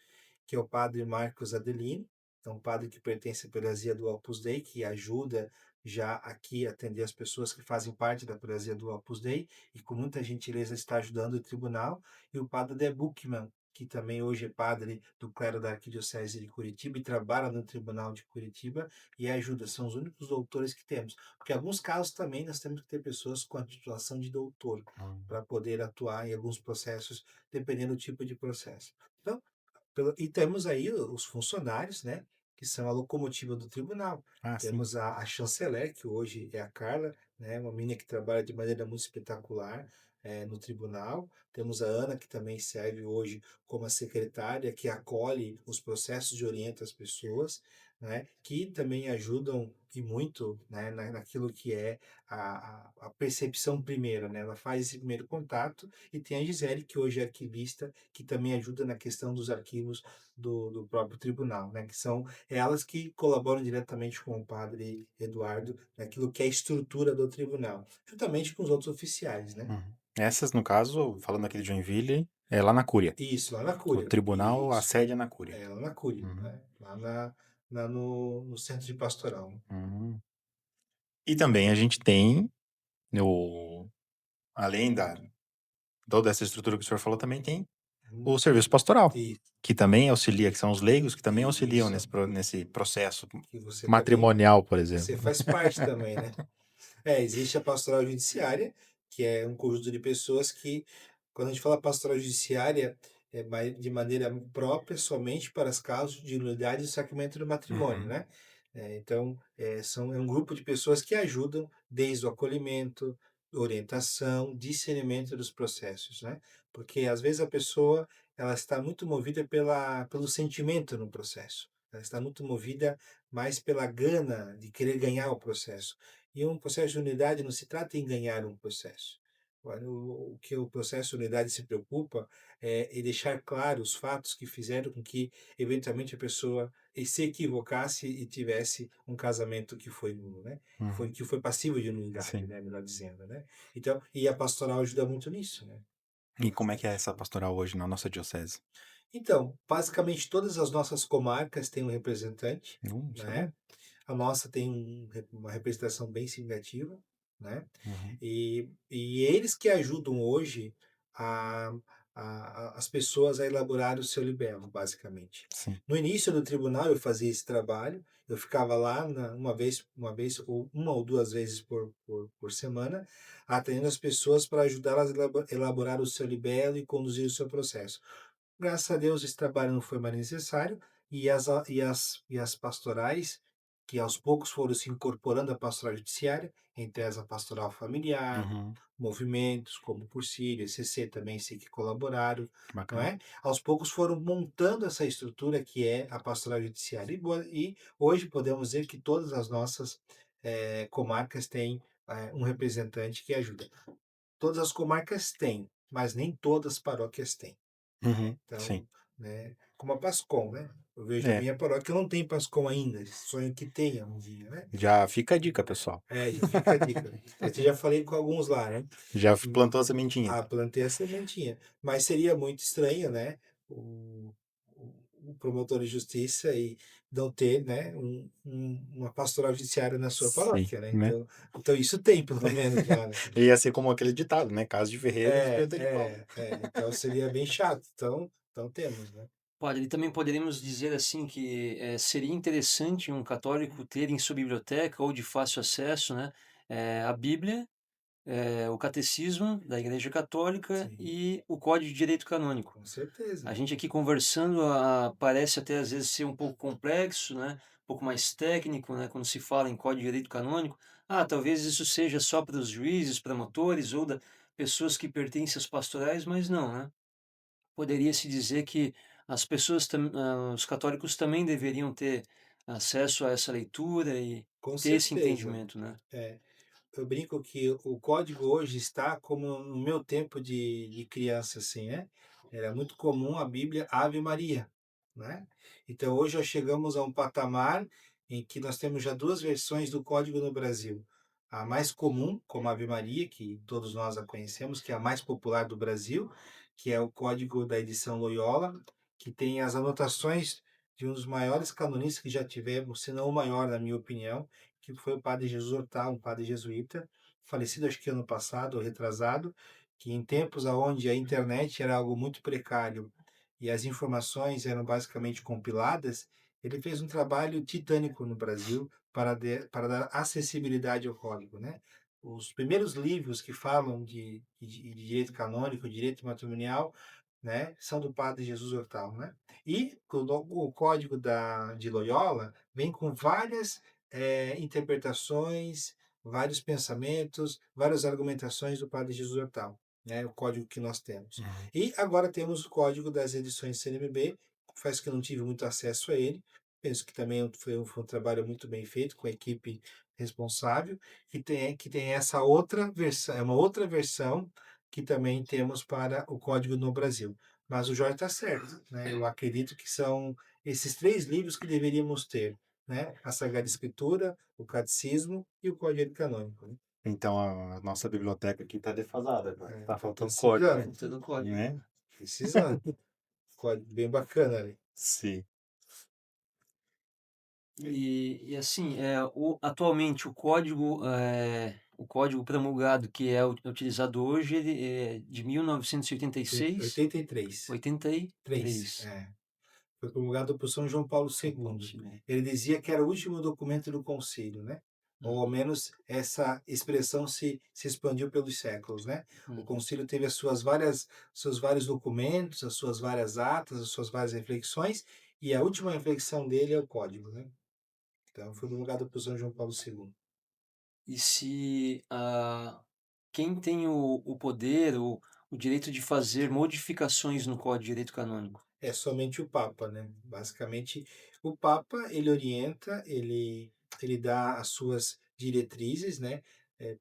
Speaker 5: que é o padre Marcos Adelino, é um padre que pertence à Prelazia do Opus Dei, que ajuda já aqui a atender as pessoas que fazem parte da Prelazia do Opus Dei, e com muita gentileza está ajudando o tribunal, e o padre De Buchmann, que também hoje é padre do clero da Arquidiocese de Curitiba e trabalha no Tribunal de Curitiba e ajuda. São os únicos doutores que temos. Porque em alguns casos também nós temos que ter pessoas com a titulação de doutor
Speaker 3: Uhum.
Speaker 5: para poder atuar em alguns processos, dependendo do tipo de processo. Então, e temos aí os funcionários, né, que são a locomotiva do tribunal.
Speaker 3: Ah, sim.
Speaker 5: Temos a chanceler, que hoje é a Carla, né, uma menina que trabalha de maneira muito espetacular no tribunal. Temos a Ana, que também serve hoje como a secretária, que acolhe os processos e orienta as pessoas, né, que também ajudam e muito, né, naquilo que é a percepção primeira. Né, ela faz esse primeiro contato, e tem a Gisele, que hoje é arquivista, que também ajuda na questão dos arquivos do próprio tribunal, né? Que são elas que colaboram diretamente com o padre Eduardo naquilo que é a estrutura do tribunal, juntamente com os outros oficiais, né?
Speaker 3: Uhum. Essas, no caso, falando aqui de Joinville, é lá na Cúria.
Speaker 5: Isso, lá na
Speaker 3: O
Speaker 5: Cúria.
Speaker 3: tribunal, a
Speaker 5: Isso,
Speaker 3: sede é na Cúria.
Speaker 5: lá na Cúria,
Speaker 3: Uhum.
Speaker 5: né? Lá no centro de pastoral. Né?
Speaker 3: Uhum. E também a gente tem, além da toda essa estrutura que o senhor falou, também tem o serviço pastoral,
Speaker 5: E
Speaker 3: que também auxilia, que são os leigos que também auxiliam
Speaker 5: isso,
Speaker 3: nesse processo
Speaker 5: que você também,
Speaker 3: matrimonial, por
Speaker 5: você
Speaker 3: exemplo.
Speaker 5: faz parte também, né? Existe a pastoral judiciária, que é um conjunto de pessoas que, quando a gente fala pastoral judiciária, de maneira própria somente para as causas de nulidade do sacramento do matrimônio,
Speaker 3: Uhum.
Speaker 5: né? Então, é um grupo de pessoas que ajudam desde o acolhimento, orientação, discernimento dos processos, né? Porque às vezes a pessoa ela está muito movida pelo sentimento no processo. Ela está muito movida mais pela gana de querer ganhar o processo. E um processo de unidade não se trata em ganhar um processo. O que o processo de unidade se preocupa é em deixar claro os fatos que fizeram com que, eventualmente, a pessoa se equivocasse e tivesse um casamento que foi nulo, né?
Speaker 3: Uhum.
Speaker 5: Que foi passivo de nulidade,
Speaker 3: Sim.
Speaker 5: né? Melhor dizendo, né? Então, e a pastoral ajuda muito nisso, né?
Speaker 3: E como é que é essa pastoral hoje na nossa diocese?
Speaker 5: Então, basicamente todas as nossas comarcas têm um representante,
Speaker 3: Isso é bom.
Speaker 5: né? A nossa tem uma representação bem significativa, né?
Speaker 3: Uhum.
Speaker 5: E eles que ajudam hoje a, as pessoas a elaborar o seu libelo, basicamente.
Speaker 3: Sim.
Speaker 5: No início do tribunal eu fazia esse trabalho, eu ficava lá ou uma ou duas vezes por semana, atendendo as pessoas para ajudá-las a elaborar o seu libelo e conduzir o seu processo. Graças a Deus esse trabalho não foi mais necessário, e as pastorais, que aos poucos foram se incorporando à pastoral judiciária, entre elas a pastoral familiar,
Speaker 3: Uhum.
Speaker 5: movimentos como o Cursilho, ECC também sei que colaboraram,
Speaker 3: Que
Speaker 5: não
Speaker 3: bacana.
Speaker 5: é? Aos poucos foram montando essa estrutura que é a pastoral judiciária. E hoje podemos dizer que todas as nossas comarcas têm um representante que ajuda. Todas as comarcas têm, mas nem todas as paróquias têm.
Speaker 3: Uhum. Sim.
Speaker 5: Então, né, como a PASCOM, né? Eu vejo a
Speaker 3: É,
Speaker 5: minha paróquia não tem Pascom ainda, sonho que tenha um dia, né?
Speaker 3: já fica a dica, pessoal.
Speaker 5: Já fica a dica. Eu já falei com alguns lá, né?
Speaker 3: Já
Speaker 5: Hum,
Speaker 3: plantou a sementinha.
Speaker 5: plantei a sementinha. Mas seria muito estranho, né? O promotor de justiça e não ter, né, uma pastoral judiciária na sua
Speaker 3: Sim,
Speaker 5: paróquia, né?
Speaker 3: né?
Speaker 5: Então isso tem, pelo menos, lá, né?
Speaker 3: Ia ser como aquele ditado, né? Casa de ferreiro, espeta de pau.
Speaker 5: Então seria bem chato. Então temos, né?
Speaker 4: Padre, e também poderíamos dizer assim que seria interessante um católico ter em sua biblioteca ou de fácil acesso, né, a Bíblia, o Catecismo da Igreja Católica
Speaker 5: Sim,
Speaker 4: e o Código de Direito Canônico.
Speaker 5: com certeza.
Speaker 4: A gente aqui conversando parece até às vezes ser um pouco complexo, né, um pouco mais técnico, né, quando se fala em Código de Direito Canônico. Talvez isso seja só para os juízes, promotores ou pessoas que pertencem às pastorais, mas não, né? Poderia se dizer que os católicos também deveriam ter acesso a essa leitura e
Speaker 5: Com
Speaker 4: ter esse
Speaker 5: certeza.
Speaker 4: entendimento, né?
Speaker 5: É. Eu brinco que o código hoje está como no meu tempo de criança, assim, né? Era muito comum a Bíblia Ave Maria, né? Então hoje nós chegamos a um patamar em que nós temos já duas versões do código no Brasil. A mais comum, como a Ave Maria, que todos nós a conhecemos, que é a mais popular do Brasil, que é o código da edição Loyola, que tem as anotações de um dos maiores canonistas que já tivemos, se não o maior, na minha opinião, que foi o padre Jesus Hortal, um padre jesuíta, falecido acho que ano passado, ou retrasado, que em tempos onde a internet era algo muito precário e as informações eram basicamente compiladas, ele fez um trabalho titânico no Brasil para dar acessibilidade ao código, né? Os primeiros livros que falam de direito canônico, direito matrimonial, né, são do padre Jesus Hortal, né? E o código de Loyola vem com várias interpretações, vários pensamentos, várias argumentações do padre Jesus Hortal, né? O código que nós temos.
Speaker 3: Uhum.
Speaker 5: E agora temos o código das edições CNBB, faz que eu não tive muito acesso a ele. Penso que também foi um trabalho muito bem feito com a equipe responsável, que tem essa outra versão, é uma outra versão que também temos para o código no Brasil. Mas o Jorge está certo, né? Eu acredito que são esses três livros que deveríamos ter, né? A Sagrada Escritura, o Catecismo e o Código Canônico, né?
Speaker 3: Então a nossa biblioteca aqui tá defasada, cara. Tá
Speaker 5: Tá
Speaker 3: faltando
Speaker 5: precisando,
Speaker 3: código,
Speaker 4: Todo código.
Speaker 3: né?
Speaker 5: precisando. Código bem bacana ali.
Speaker 3: Sim.
Speaker 4: E assim, atualmente o código promulgado que é utilizado hoje, ele é de 1986,
Speaker 5: 83. 3.
Speaker 4: 83.
Speaker 5: Foi promulgado por São João Paulo II. Ele dizia que era o último documento do concílio, né? Ou ao menos essa expressão se expandiu pelos séculos, né? O concílio teve seus vários documentos, as suas várias atas, as suas várias reflexões, e a última reflexão dele é o código, né? Então foi promulgado por São João Paulo II.
Speaker 4: E se quem tem o poder, o direito de fazer modificações no Código de Direito Canônico?
Speaker 5: É somente o Papa, né? Basicamente, o Papa, ele orienta, ele dá as suas diretrizes, né?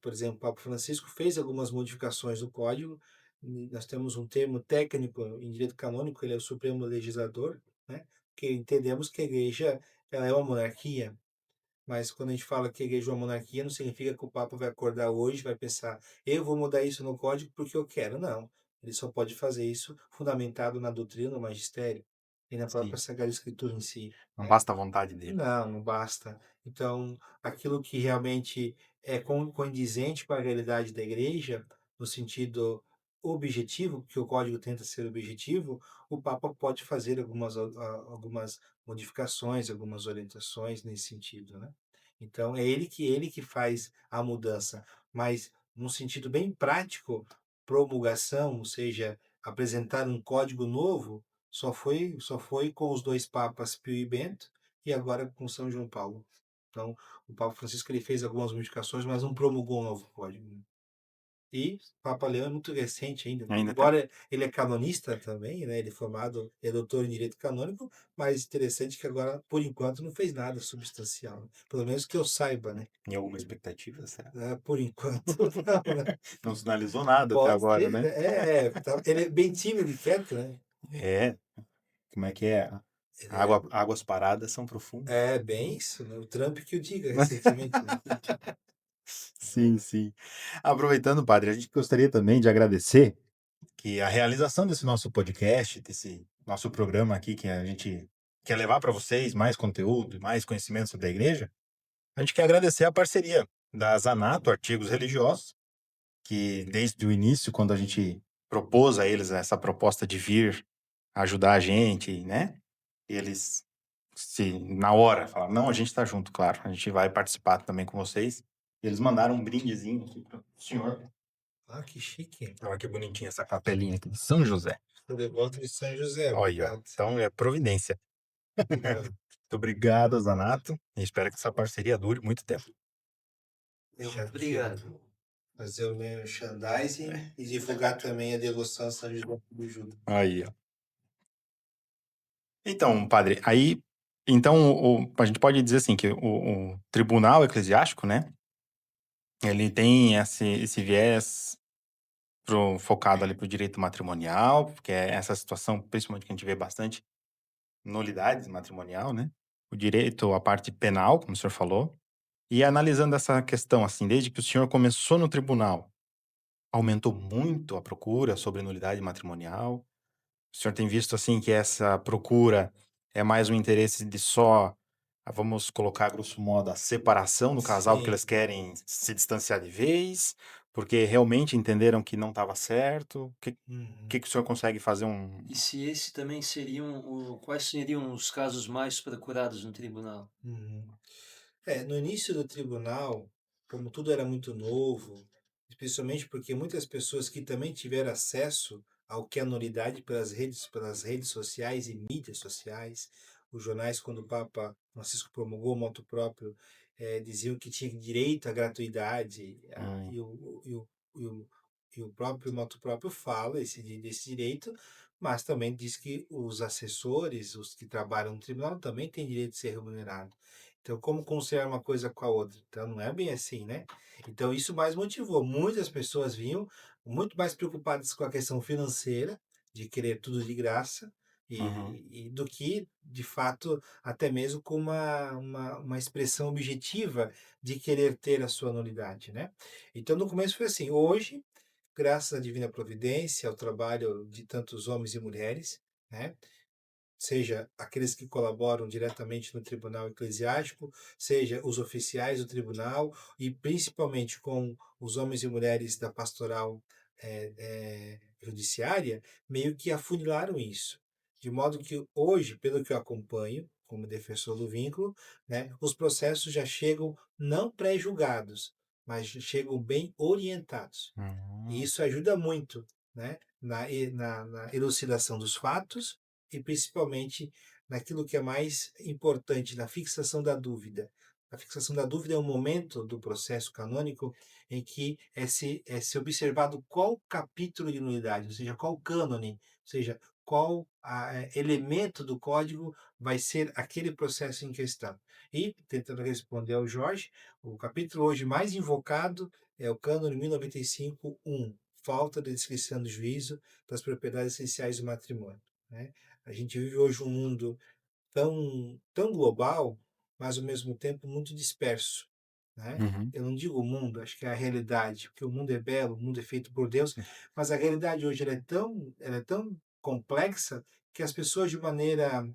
Speaker 5: Por exemplo, o Papa Francisco fez algumas modificações do código. Nós temos um termo técnico em direito canônico, ele é o Supremo Legislador, né? Que entendemos que a Igreja ela é uma monarquia, mas quando a gente fala que a igreja é uma monarquia, não significa que o Papa vai acordar hoje, vai pensar, eu vou mudar isso no código porque eu quero. Não. Ele só pode fazer isso fundamentado na doutrina, no magistério e na própria
Speaker 3: Sim.
Speaker 5: Sagrada Escritura em si.
Speaker 3: Não basta a vontade dele.
Speaker 5: Não basta. Então, aquilo que realmente é condizente com a realidade da igreja, no sentido objetivo, porque o código tenta ser objetivo, o Papa pode fazer algumas modificações, algumas orientações nesse sentido, né? Então, é ele que faz a mudança, mas num sentido bem prático, promulgação, ou seja, apresentar um código novo, só foi com os dois papas Pio e Bento e agora com São João Paulo. Então, o Papa Francisco ele fez algumas modificações, mas não promulgou um novo código, né? E o Papa Leão é muito recente ainda,
Speaker 3: Ainda tá.
Speaker 5: embora ele é canonista também, né? Ele é formado, é doutor em direito canônico, mas interessante que agora, por enquanto, não fez nada substancial, né? Pelo menos que eu saiba, né?
Speaker 3: Tem alguma expectativa, será?
Speaker 5: Por enquanto, não, né?
Speaker 3: Não sinalizou nada até
Speaker 5: Pode
Speaker 3: agora,
Speaker 5: ser,
Speaker 3: né?
Speaker 5: né? Ele é bem tímido e quieto, né?
Speaker 3: É. Como é que é? Águas paradas são profundas.
Speaker 5: É bem isso, né? O Trump que o diga recentemente, né?
Speaker 3: Sim, sim. Aproveitando, padre, a gente gostaria também de agradecer que a realização desse nosso podcast, desse nosso programa aqui, que a gente quer levar para vocês mais conteúdo e mais conhecimento sobre a igreja, a gente quer agradecer a parceria da Zanato Artigos Religiosos, que desde o início, quando a gente propôs a eles essa proposta de vir ajudar a gente, né? Eles na hora falaram, não, a gente está junto, claro, a gente vai participar também com vocês. E eles mandaram um brindezinho aqui para o senhor.
Speaker 5: Ah, que chique.
Speaker 3: Olha que bonitinha essa capelinha aqui de São José.
Speaker 5: O devoto de São José,
Speaker 3: Olha,
Speaker 5: obrigado.
Speaker 3: então é providência.
Speaker 5: Obrigado.
Speaker 3: Muito obrigado, Zanato. E espero que essa parceria dure muito tempo.
Speaker 4: Obrigado.
Speaker 5: Fazer o merchandising e divulgar também a devoção a São José do Judas.
Speaker 3: Aí, ó. Então, padre, aí, então a gente pode dizer assim que o tribunal eclesiástico, né, ele tem esse viés focado ali para o direito matrimonial, porque é essa situação, principalmente que a gente vê bastante, nulidade matrimonial, né? O direito à parte penal, como o senhor falou, e analisando essa questão, assim, desde que o senhor começou no tribunal, aumentou muito a procura sobre nulidade matrimonial? O senhor tem visto, assim, que essa procura é mais um interesse de só, vamos colocar, grosso modo, a separação do casal, porque
Speaker 5: Sim.
Speaker 3: eles querem se distanciar de vez, porque realmente entenderam que não estava certo? O que o senhor consegue fazer
Speaker 4: E se esse também seriam, quais seriam os casos mais procurados no tribunal?
Speaker 5: No início do tribunal, como tudo era muito novo, especialmente porque muitas pessoas que também tiveram acesso ao que é a nulidade pelas redes sociais e mídias sociais, os jornais, quando o Papa Francisco promulgou o motu próprio, diziam que tinha direito à gratuidade, e o próprio motu próprio fala desse direito, mas também diz que os assessores, os que trabalham no tribunal, também têm direito de ser remunerados. Então, como conciliar uma coisa com a outra? Então, não é bem assim, né? Então, isso mais motivou. Muitas pessoas vinham muito mais preocupadas com a questão financeira, de querer tudo de graça, e do que, de fato, até mesmo com uma expressão objetiva de querer ter a sua nulidade, né? Então, no começo foi assim. Hoje, graças à divina providência, ao trabalho de tantos homens e mulheres, né? Seja aqueles que colaboram diretamente no tribunal eclesiástico, seja os oficiais do tribunal e principalmente com os homens e mulheres da pastoral judiciária, meio que afunilaram isso. De modo que hoje, pelo que eu acompanho, como defensor do vínculo, né, os processos já chegam não pré-julgados, mas chegam bem orientados. E isso ajuda muito, né, na elucidação dos fatos e principalmente naquilo que é mais importante, na fixação da dúvida. A fixação da dúvida é um momento do processo canônico em que é se observado qual capítulo de nulidade, ou seja, qual cânone, ou seja, qual elemento do código vai ser aquele processo em questão. E, tentando responder ao Jorge, o capítulo hoje mais invocado é o cânone 1095.1, falta de descrição do juízo das propriedades essenciais do matrimônio, né? A gente vive hoje um mundo tão global, mas ao mesmo tempo muito disperso, né? Eu não digo o mundo, acho que é a realidade, porque o mundo é belo, o mundo é feito por Deus, mas a realidade hoje ela é tão complexa que as pessoas de maneira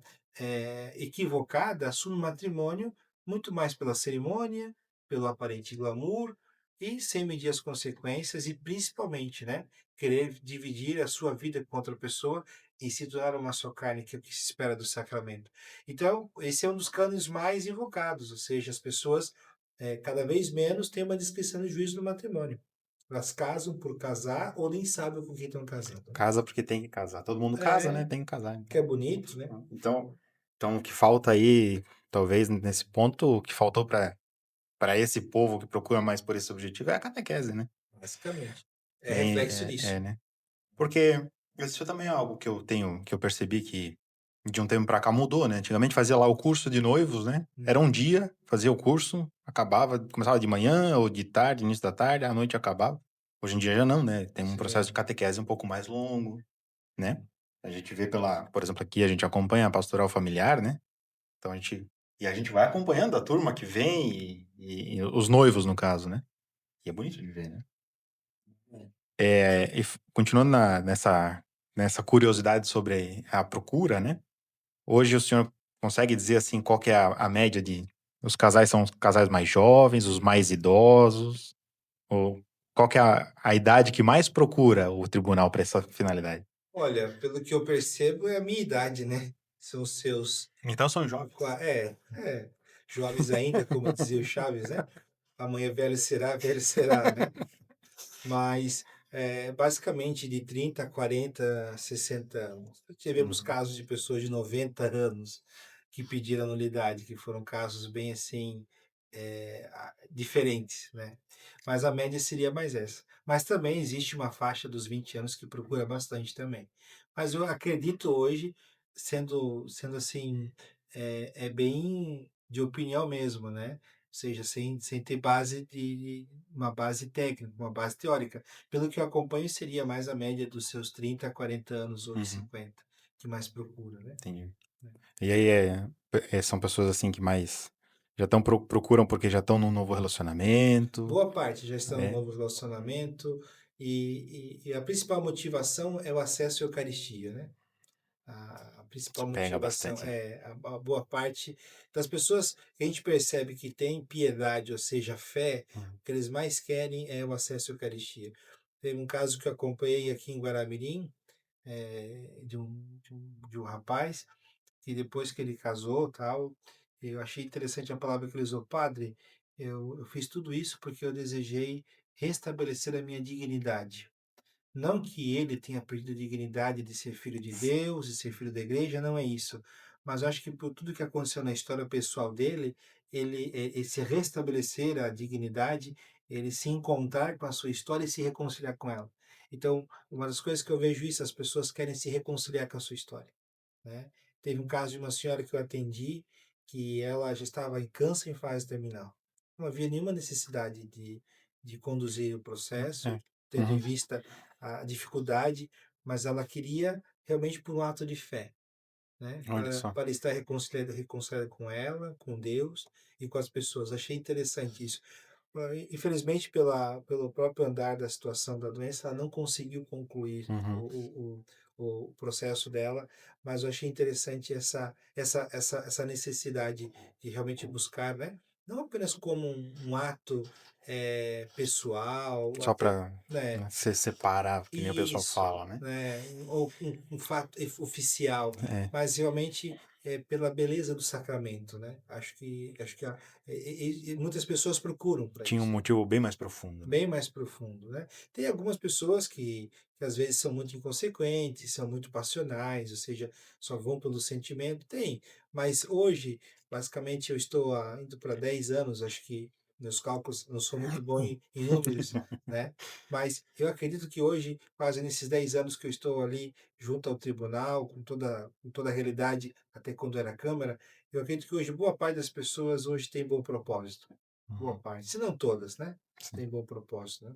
Speaker 5: equivocada assumem o matrimônio muito mais pela cerimônia, pelo aparente glamour e sem medir as consequências e principalmente, né, querer dividir a sua vida com outra pessoa e se tornar uma só carne, que é o que se espera do sacramento. Então, esse é um dos cânones mais invocados, ou seja, as pessoas cada vez menos têm uma descrição do juízo do matrimônio. Elas casam por casar ou nem sabem com quem estão casando.
Speaker 3: Casa porque tem que casar. Todo mundo casa, né? Tem que casar.
Speaker 5: Que é bonito, né?
Speaker 3: Então, o que falta aí, talvez nesse ponto, o que faltou para esse povo que procura mais por esse objetivo é a catequese, né?
Speaker 5: Basicamente. É reflexo disso.
Speaker 3: Né? Porque isso também é algo que eu percebi que de um tempo para cá mudou, né? Antigamente fazia lá o curso de noivos, né? Era um dia, fazia o curso, acabava, começava de manhã ou de tarde, início da tarde, à noite acabava. Hoje em dia já não, né? Tem um processo de catequese um pouco mais longo, né? A gente vê por exemplo, aqui a gente acompanha a pastoral familiar, né? Então a gente vai acompanhando a turma que vem e os noivos, no caso, né? E é bonito de ver, né? Continuando nessa curiosidade sobre a procura, né? Hoje o senhor consegue dizer assim qual que é a média de os casais são os casais mais jovens, os mais idosos, ou qual que é a idade que mais procura o tribunal para essa finalidade?
Speaker 5: Olha, pelo que eu percebo, é a minha idade, né? São os seus
Speaker 3: Então são jovens.
Speaker 5: jovens ainda, como dizia o Chaves, né? Amanhã velho será, né? Mas basicamente de 30 a 40, 60 anos. Tivemos
Speaker 3: Uhum.
Speaker 5: casos de pessoas de 90 anos que pediram nulidade, que foram casos bem assim, diferentes, né? Mas a média seria mais essa. Mas também existe uma faixa dos 20 anos que procura bastante também. Mas eu acredito hoje, sendo assim, é bem de opinião mesmo, né? Ou seja, sem ter uma base técnica, uma base teórica. Pelo que eu acompanho, seria mais a média dos seus 30 a 40 anos, hoje
Speaker 3: Uhum.
Speaker 5: 50, que mais procura, né?
Speaker 3: Entendi. E aí são pessoas assim que mais já estão procuram porque já estão num novo relacionamento.
Speaker 5: Boa parte já estão no
Speaker 3: É,
Speaker 5: novo relacionamento e a principal motivação é o acesso à Eucaristia, né? A
Speaker 3: que
Speaker 5: principal
Speaker 3: pega
Speaker 5: motivação
Speaker 3: bastante.
Speaker 5: é a boa parte das pessoas que a gente percebe que tem piedade, ou seja, fé,
Speaker 3: Uhum.
Speaker 5: o que eles mais querem é o acesso à Eucaristia. Teve um caso que eu acompanhei aqui em Guaramirim, de um rapaz que depois que ele casou, tal, eu achei interessante a palavra que ele usou, padre, eu fiz tudo isso porque eu desejei restabelecer a minha dignidade. Não que ele tenha perdido a dignidade de ser filho de Deus, de ser filho da igreja, não é isso. Mas eu acho que por tudo que aconteceu na história pessoal dele, ele se restabelecer a dignidade, ele se encontrar com a sua história e se reconciliar com ela. Então, uma das coisas que eu vejo isso, as pessoas querem se reconciliar com a sua história, né? Teve um caso de uma senhora que eu atendi, que ela já estava em câncer em fase terminal. Não havia nenhuma necessidade de conduzir o processo,
Speaker 3: É.
Speaker 5: tendo em
Speaker 3: Uhum.
Speaker 5: vista a dificuldade, mas ela queria realmente por um ato de fé, né?
Speaker 3: Olha só.
Speaker 5: Para estar reconciliada com ela, com Deus e com as pessoas. Achei interessante isso. Infelizmente, pelo próprio andar da situação da doença, ela não conseguiu concluir
Speaker 3: Uhum.
Speaker 5: o processo dela, mas eu achei interessante essa necessidade de realmente buscar, né? Não apenas como um ato pessoal,
Speaker 3: Só
Speaker 5: até,
Speaker 3: para
Speaker 5: né?
Speaker 3: se separar, que nem o pessoal
Speaker 5: Isso,
Speaker 3: fala, né?
Speaker 5: né? Ou um fato oficial,
Speaker 3: É.
Speaker 5: mas realmente pela beleza do sacramento, né? Acho que e muitas pessoas procuram para
Speaker 3: Tinha um
Speaker 5: isso,
Speaker 3: motivo bem mais profundo, né?
Speaker 5: bem mais profundo, né? Tem algumas pessoas que às vezes são muito inconsequentes, são muito passionais, ou seja, só vão pelo sentimento. Tem, mas hoje, basicamente, eu estou indo para 10 anos, acho que meus cálculos não sou muito bom em números, né? Mas eu acredito que hoje, quase nesses 10 anos que eu estou ali junto ao tribunal, com toda a realidade, até quando era Câmara, eu acredito que hoje boa parte das pessoas hoje tem bom propósito. Boa
Speaker 3: Uhum.
Speaker 5: parte, se não todas, né?
Speaker 3: Sim.
Speaker 5: Tem bom propósito, né?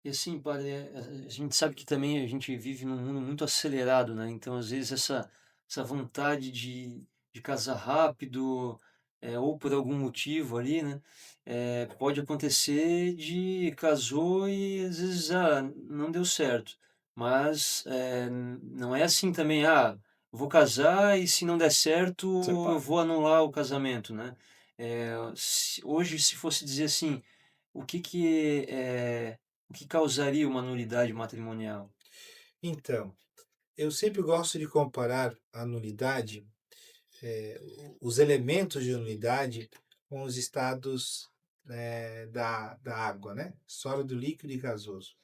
Speaker 4: E assim, padre, a gente sabe que também a gente vive num mundo muito acelerado, né? Então, às vezes, essa vontade de casar rápido, ou por algum motivo ali, né? Pode acontecer de casou e às vezes não deu certo. Mas não é assim também, vou casar e se não der certo, eu
Speaker 3: Separa.
Speaker 4: vou anular o casamento, né? Hoje, se fosse dizer assim, o que que o que causaria uma nulidade matrimonial?
Speaker 5: Então, eu sempre gosto de comparar a nulidade, os elementos de nulidade, com os estados da água, né? Sólido, líquido e gasoso.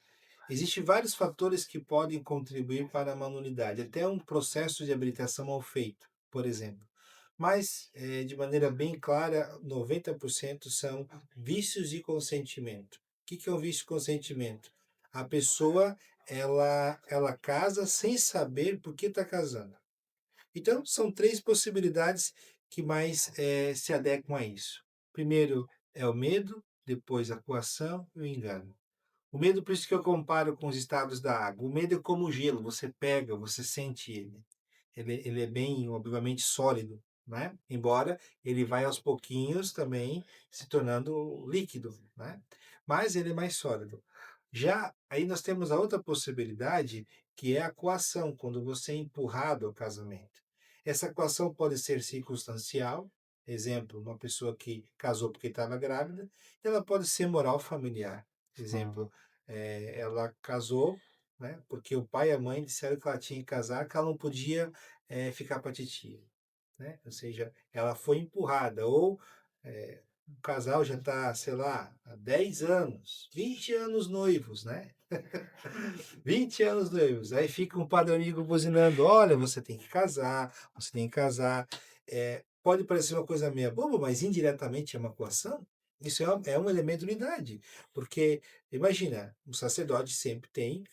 Speaker 5: Existem vários fatores que podem contribuir para a nulidade, até um processo de habilitação mal feito, por exemplo. Mas, de maneira bem clara, 90% são vícios de consentimento. O que é um vício de consentimento? A pessoa ela casa sem saber por que está casando. Então, são três possibilidades que mais se adequam a isso. Primeiro é o medo, depois a coação e o engano. O medo, por isso que eu comparo com os estados da água. O medo é como o gelo, você pega, você sente ele. Ele é bem, obviamente, sólido, né? Embora ele vai aos pouquinhos também se tornando líquido, né? Mas ele é mais sólido. Já aí nós temos a outra possibilidade, que é a coação, quando você é empurrado ao casamento. Essa coação pode ser circunstancial, exemplo, uma pessoa que casou porque estava grávida, ela pode ser moral familiar.
Speaker 3: Uhum.
Speaker 5: Exemplo, ela casou, né, porque o pai e a mãe disseram que ela tinha que casar, que ela não podia ficar para a titia, né? Ou seja, ela foi empurrada, ou o casal já está, sei lá, há 10 anos, 20 anos noivos, né? 20 anos noivos. Aí fica um padre amigo buzinando: olha, você tem que casar, você tem que casar. Pode parecer uma coisa meio boba, mas indiretamente é uma coação. Isso é um elemento de unidade. Porque, imagina, um sacerdote sempre tem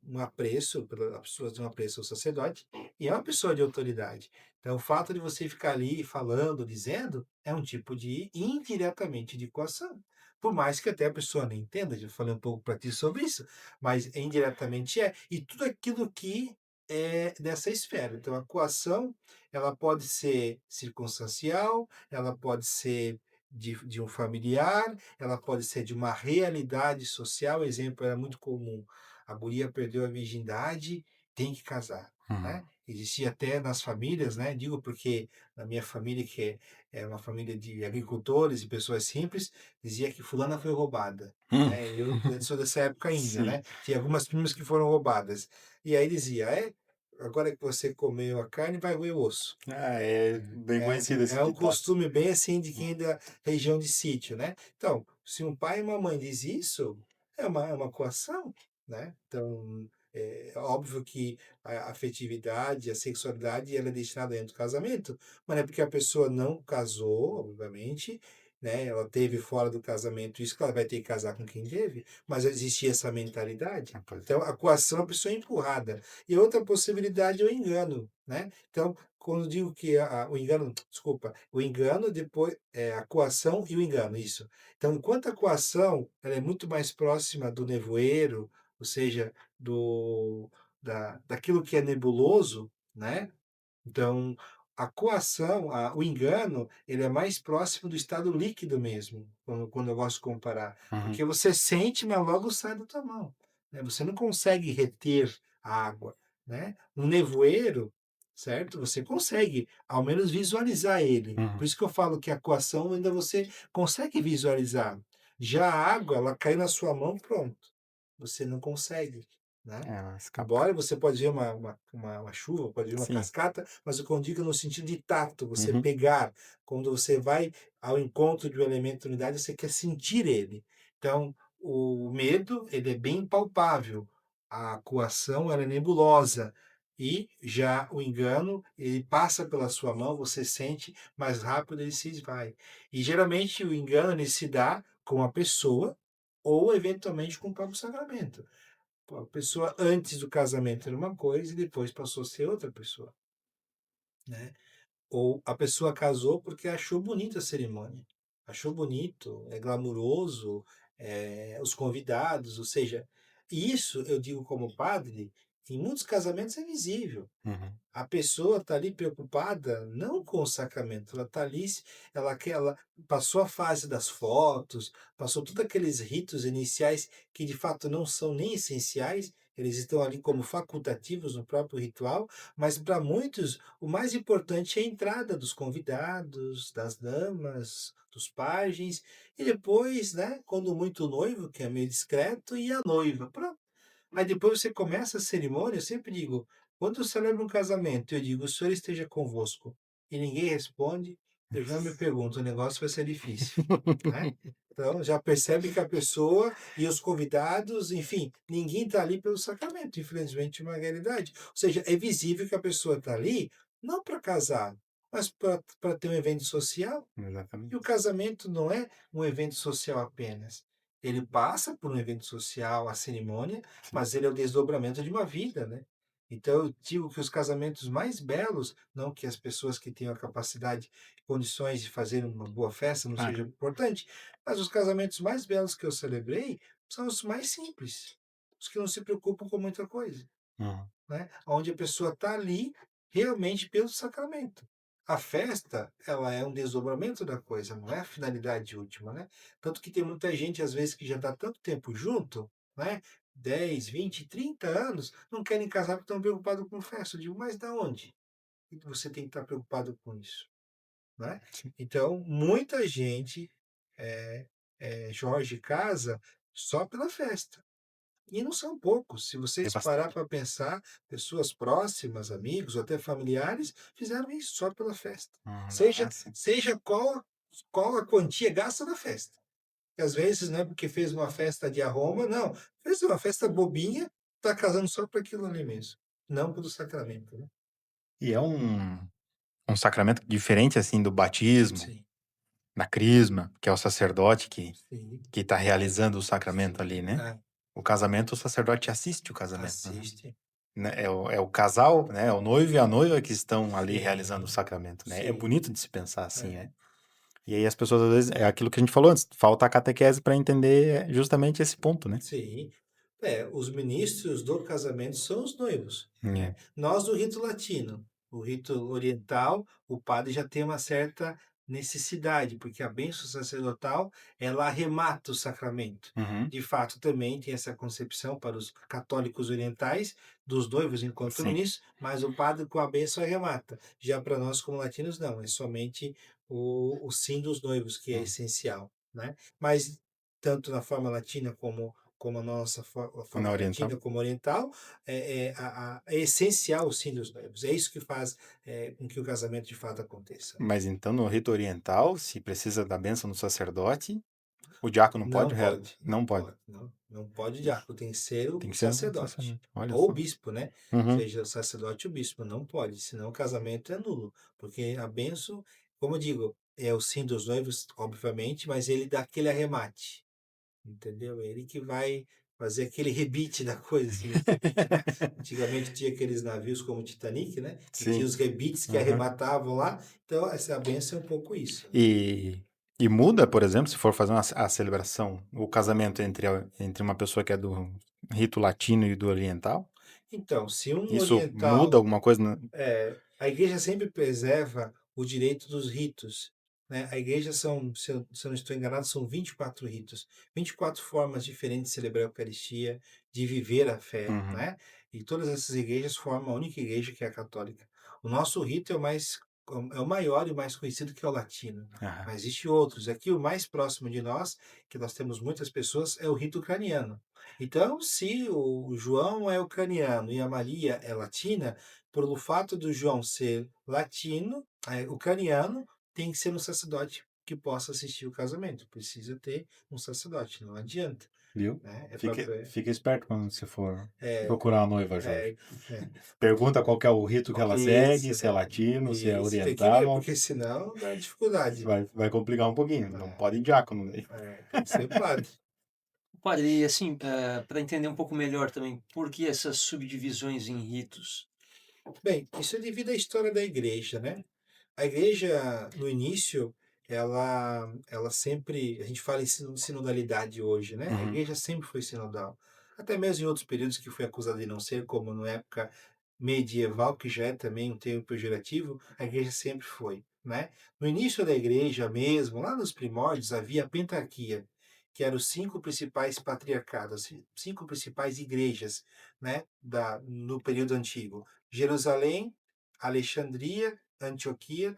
Speaker 5: um apreço, as pessoas têm um apreço ao sacerdote, e é uma pessoa de autoridade. Então, o fato de você ficar ali falando, dizendo, é um tipo de, indiretamente, de coação. Por mais que até a pessoa não entenda, já falei um pouco para ti sobre isso, mas indiretamente é. E tudo aquilo que é dessa esfera. Então, a coação, ela pode ser circunstancial, ela pode ser de um familiar, ela pode ser de uma realidade social. Exemplo, era muito comum. A guria perdeu a virgindade, tem que casar,
Speaker 3: Uhum.
Speaker 5: né? Existia até nas famílias, né? Digo porque na minha família, que é uma família de agricultores e pessoas simples, dizia que fulana foi roubada,
Speaker 3: Hum.
Speaker 5: né? Eu sou dessa época ainda,
Speaker 3: Sim.
Speaker 5: né? Tinha algumas primas que foram roubadas. E aí dizia: agora que você comeu a carne, vai roer o osso.
Speaker 3: Ah, é bem
Speaker 5: É,
Speaker 3: conhecido esse
Speaker 5: é um
Speaker 3: ditado.
Speaker 5: costume bem assim de quem é da região de sítio, né? Então, se um pai e uma mãe diz isso, é uma coação, né? Então, é óbvio que a afetividade, a sexualidade, ela é destinada dentro do casamento, mas não é porque a pessoa não casou, obviamente, né? Ela teve fora do casamento, isso que ela vai ter que casar com quem teve, mas existia essa mentalidade.
Speaker 3: Ah, pois é.
Speaker 5: Então, a coação, a pessoa é empurrada. E outra possibilidade é o engano, né? Então, quando digo que o engano, desculpa, o engano depois é a coação e o engano, isso. Então, enquanto a coação ela é muito mais próxima do nevoeiro, ou seja, daquilo que é nebuloso, né? Então, a coação, o engano, ele é mais próximo do estado líquido mesmo, quando eu gosto de comparar.
Speaker 3: Uhum.
Speaker 5: Porque você sente, mas logo sai da tua mão, né? Você não consegue reter a água, né? Um nevoeiro, certo? Você consegue, ao menos, visualizar ele.
Speaker 3: Uhum.
Speaker 5: Por isso que eu falo que a coação ainda você consegue visualizar. Já a água, ela cai na sua mão, pronto. Você não consegue, né?
Speaker 3: É, ela escapa.
Speaker 5: Embora você pode ver uma chuva, pode ver uma
Speaker 3: Sim.
Speaker 5: cascata, mas o que eu digo é no sentido de tato, você
Speaker 3: Uhum.
Speaker 5: pegar. Quando você vai ao encontro de um elemento de unidade, você quer sentir ele. Então, o medo, ele é bem palpável. A coação, ela é nebulosa. E já o engano, ele passa pela sua mão, você sente, mais rápido ele se esvai. E geralmente o engano, ele se dá com a pessoa ou eventualmente com o próprio sacramento. A pessoa antes do casamento era uma coisa e depois passou a ser outra pessoa, né? Ou a pessoa casou porque achou bonita a cerimônia, achou bonito, é glamuroso, os convidados, ou seja, isso eu digo como padre, em muitos casamentos é visível.
Speaker 3: Uhum.
Speaker 5: A pessoa está ali preocupada não com o sacramento, ela está ali, ela passou a fase das fotos, passou todos aqueles ritos iniciais que de fato não são nem essenciais, eles estão ali como facultativos no próprio ritual, mas para muitos o mais importante é a entrada dos convidados, das damas, dos pajens, e depois, né, quando muito o noivo, que é meio discreto, e a noiva. Pronto. Aí depois você começa a cerimônia, eu sempre digo, quando eu celebro um casamento, eu digo, o Senhor esteja convosco, e ninguém responde, eu já me pergunto, o negócio vai ser difícil, né? Então, já percebe que a pessoa e os convidados, enfim, ninguém está ali pelo sacramento, infelizmente é uma realidade. Ou seja, é visível que a pessoa está ali não para casar, mas para ter um evento social, e o
Speaker 3: Exatamente.
Speaker 5: casamento não é um evento social apenas. Ele passa por um evento social, a cerimônia,
Speaker 3: Sim.
Speaker 5: mas ele é o desdobramento de uma vida, né? Então, eu digo que os casamentos mais belos, não que as pessoas que tenham a capacidade, condições de fazer uma boa festa não
Speaker 3: Claro.
Speaker 5: seja importante, mas os casamentos mais belos que eu celebrei são os mais simples, os que não se preocupam com muita coisa,
Speaker 3: Uhum.
Speaker 5: né? Onde a pessoa está ali realmente pelo sacramento. A festa, ela é um desdobramento da coisa, não é a finalidade última, né? Tanto que tem muita gente, às vezes, que já está tanto tempo junto, né? 10, 20, 30 anos, não querem casar porque estão preocupados com festa. Eu digo, mas da onde? E você tem que estar preocupado com isso, né?
Speaker 3: Sim.
Speaker 5: Então, muita gente, Jorge, casa só pela festa. E não são poucos. Se
Speaker 3: É
Speaker 5: vocês parar
Speaker 3: bastante.
Speaker 5: para pensar, pessoas próximas, amigos ou até familiares, fizeram isso só pela festa. Seja,
Speaker 3: Sim.
Speaker 5: seja qual a quantia gasta na festa. E às vezes, não é porque fez uma festa de arroma, não. Fez uma festa bobinha, está casando só para aquilo ali mesmo. Não pelo sacramento, né?
Speaker 3: E é um sacramento diferente, assim, do batismo,
Speaker 5: Sim,
Speaker 3: da crisma, que é o sacerdote
Speaker 5: sim,
Speaker 3: que está realizando o sacramento ali,
Speaker 5: sim.
Speaker 3: né? O casamento, o sacerdote assiste o casamento, né?
Speaker 5: Assiste.
Speaker 3: É o casal, né? É o noivo e a noiva que estão ali realizando o
Speaker 5: Sim,
Speaker 3: sacramento, né? É
Speaker 5: sim.
Speaker 3: bonito de se pensar assim,
Speaker 5: É.
Speaker 3: né? E aí as pessoas, às vezes, é aquilo que a gente falou antes, falta a catequese para entender justamente esse ponto, né?
Speaker 5: Sim. Os ministros do casamento são os noivos,
Speaker 3: É.
Speaker 5: né? Nós do rito latino, o rito oriental, o padre já tem uma certa necessidade, porque a bênção sacerdotal, ela arremata o sacramento.
Speaker 3: Uhum.
Speaker 5: De fato, também tem essa concepção para os católicos orientais dos noivos enquanto
Speaker 3: Sim.
Speaker 5: ministros, mas o padre com a bênção arremata. Já para nós como latinos, não, é somente o sim dos noivos que é
Speaker 3: Hum.
Speaker 5: essencial, né? Mas tanto na forma latina como a nossa a
Speaker 3: Na
Speaker 5: forma
Speaker 3: oriental.
Speaker 5: latina, como oriental, é essencial o sim dos noivos. É isso que faz com que o casamento de fato aconteça.
Speaker 3: Mas então no rito oriental, se precisa da bênção do sacerdote, o diácono
Speaker 5: Não
Speaker 3: pode?
Speaker 5: pode, não
Speaker 3: Não pode.
Speaker 5: pode, não pode
Speaker 3: Ixi,
Speaker 5: diácono, tem que ser
Speaker 3: tem
Speaker 5: o
Speaker 3: que ser um
Speaker 5: sacerdote.
Speaker 3: sacerdote. Olha
Speaker 5: Ou o
Speaker 3: só.
Speaker 5: bispo, né?
Speaker 3: Uhum.
Speaker 5: Seja o sacerdote ou o bispo, não pode, senão o casamento é nulo. Porque a bênção, como eu digo, é o sim dos noivos, obviamente, mas ele dá aquele arremate. Entendeu? É ele que vai fazer aquele rebite da coisa, assim, o rebite, né? Antigamente tinha aqueles navios como o Titanic, né? Que tinha
Speaker 3: Sim.
Speaker 5: os rebites que
Speaker 3: Uhum.
Speaker 5: arrematavam lá. Então, essa benção é um pouco isso, né?
Speaker 3: E muda, por exemplo, se for fazer a celebração, o casamento entre uma pessoa que é do rito latino e do oriental,
Speaker 5: Então, se um
Speaker 3: isso muda
Speaker 5: oriental
Speaker 3: alguma coisa?
Speaker 5: a igreja sempre preserva o direito dos ritos, né? A igreja são, se eu não estou enganado, são 24 ritos, 24 formas diferentes de celebrar a Eucaristia, de viver a fé,
Speaker 3: Uhum.
Speaker 5: né? E todas essas igrejas formam a única igreja que é a católica. O nosso rito é o maior e o mais conhecido, que é o latino.
Speaker 3: Aham.
Speaker 5: Mas existem outros. Aqui o mais próximo de nós, que nós temos muitas pessoas, é o rito ucraniano. Então, se o João é ucraniano e a Maria é latina, pelo fato do João ser latino, ucraniano, tem que ser um sacerdote que possa assistir o casamento. Precisa ter um sacerdote, não adianta,
Speaker 3: Viu?
Speaker 5: né?
Speaker 3: Fica esperto quando você for
Speaker 5: É,
Speaker 3: procurar a noiva, Jorge.
Speaker 5: é, é,
Speaker 3: Pergunta qual que é o rito que ela segue,
Speaker 5: isso,
Speaker 3: se é latino, se é
Speaker 5: tem que ver,
Speaker 3: oriental.
Speaker 5: porque senão dá dificuldade.
Speaker 3: Vai complicar um pouquinho. Não pode ir diácono daí.
Speaker 5: Tem que ser padre.
Speaker 4: Padre, e assim, para entender um pouco melhor também, por que essas subdivisões em ritos?
Speaker 5: Bem, isso é devido à história da igreja, né? A igreja, no início, ela sempre, a gente fala em sinodalidade hoje, né? A
Speaker 3: Uhum.
Speaker 5: igreja sempre foi sinodal. Até mesmo em outros períodos que foi acusada de não ser, como na época medieval, que já é também um termo pejorativo, a igreja sempre foi, né? No início da igreja mesmo, lá nos primórdios, havia a pentarquia, que eram os 5 principais patriarcados, 5 principais igrejas, né? No período antigo. Jerusalém, Alexandria, Antioquia,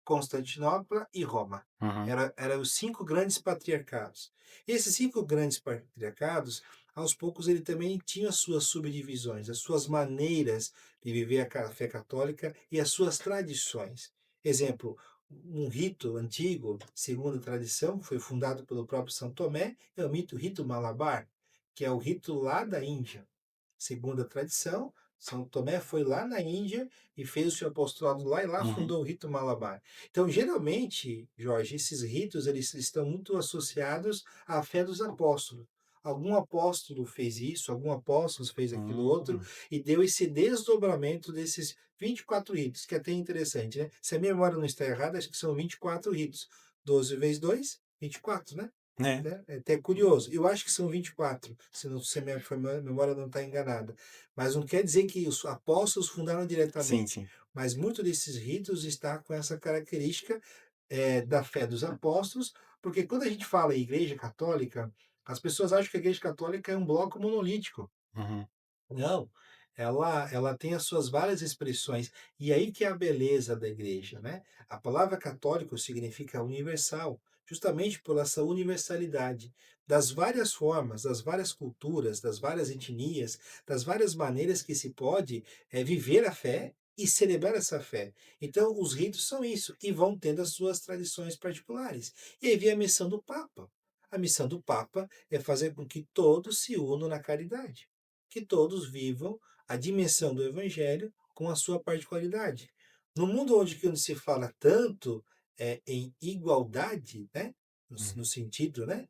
Speaker 5: Constantinopla e Roma.
Speaker 3: Uhum.
Speaker 5: Eram os 5 grandes patriarcados. Esses 5 grandes patriarcados, aos poucos, ele também tinha as suas subdivisões, as suas maneiras de viver a fé católica e as suas tradições. Exemplo, um rito antigo, segundo a tradição, foi fundado pelo próprio São Tomé, é o rito Malabar, que é o rito lá da Índia. Segundo a tradição, São Tomé foi lá na Índia e fez o seu apostolado lá e lá
Speaker 3: Uhum.
Speaker 5: fundou o rito Malabar. Então, geralmente, Jorge, esses ritos eles estão muito associados à fé dos apóstolos. Algum apóstolo fez isso, algum apóstolo fez aquilo outro, e deu esse desdobramento desses 24 ritos, que é até interessante, né? Se a minha memória não está errada, acho que são 24 ritos. 12 vezes 2, 24, né?
Speaker 3: né?
Speaker 5: né? É até curioso. Eu acho que são 24, se minha memória não está enganada. Mas não quer dizer que os apóstolos fundaram
Speaker 3: Sim,
Speaker 5: diretamente.
Speaker 3: sim.
Speaker 5: Mas muito desses ritos está com essa característica da fé dos apóstolos, porque quando a gente fala em Igreja Católica, as pessoas acham que a Igreja Católica é um bloco monolítico.
Speaker 3: Uhum.
Speaker 5: Não, ela tem as suas várias expressões, e aí que é a beleza da igreja, né. A palavra católico significa universal, justamente por essa universalidade, das várias formas, das várias culturas, das várias etnias, das várias maneiras que se pode, viver a fé e celebrar essa fé. Então os ritos são isso, e vão tendo as suas tradições particulares. E aí vem a missão do Papa. A missão do Papa é fazer com que todos se unam na caridade, que todos vivam a dimensão do evangelho com a sua particularidade. No mundo onde se fala tanto em igualdade, né,
Speaker 3: Uhum.
Speaker 5: no sentido, né,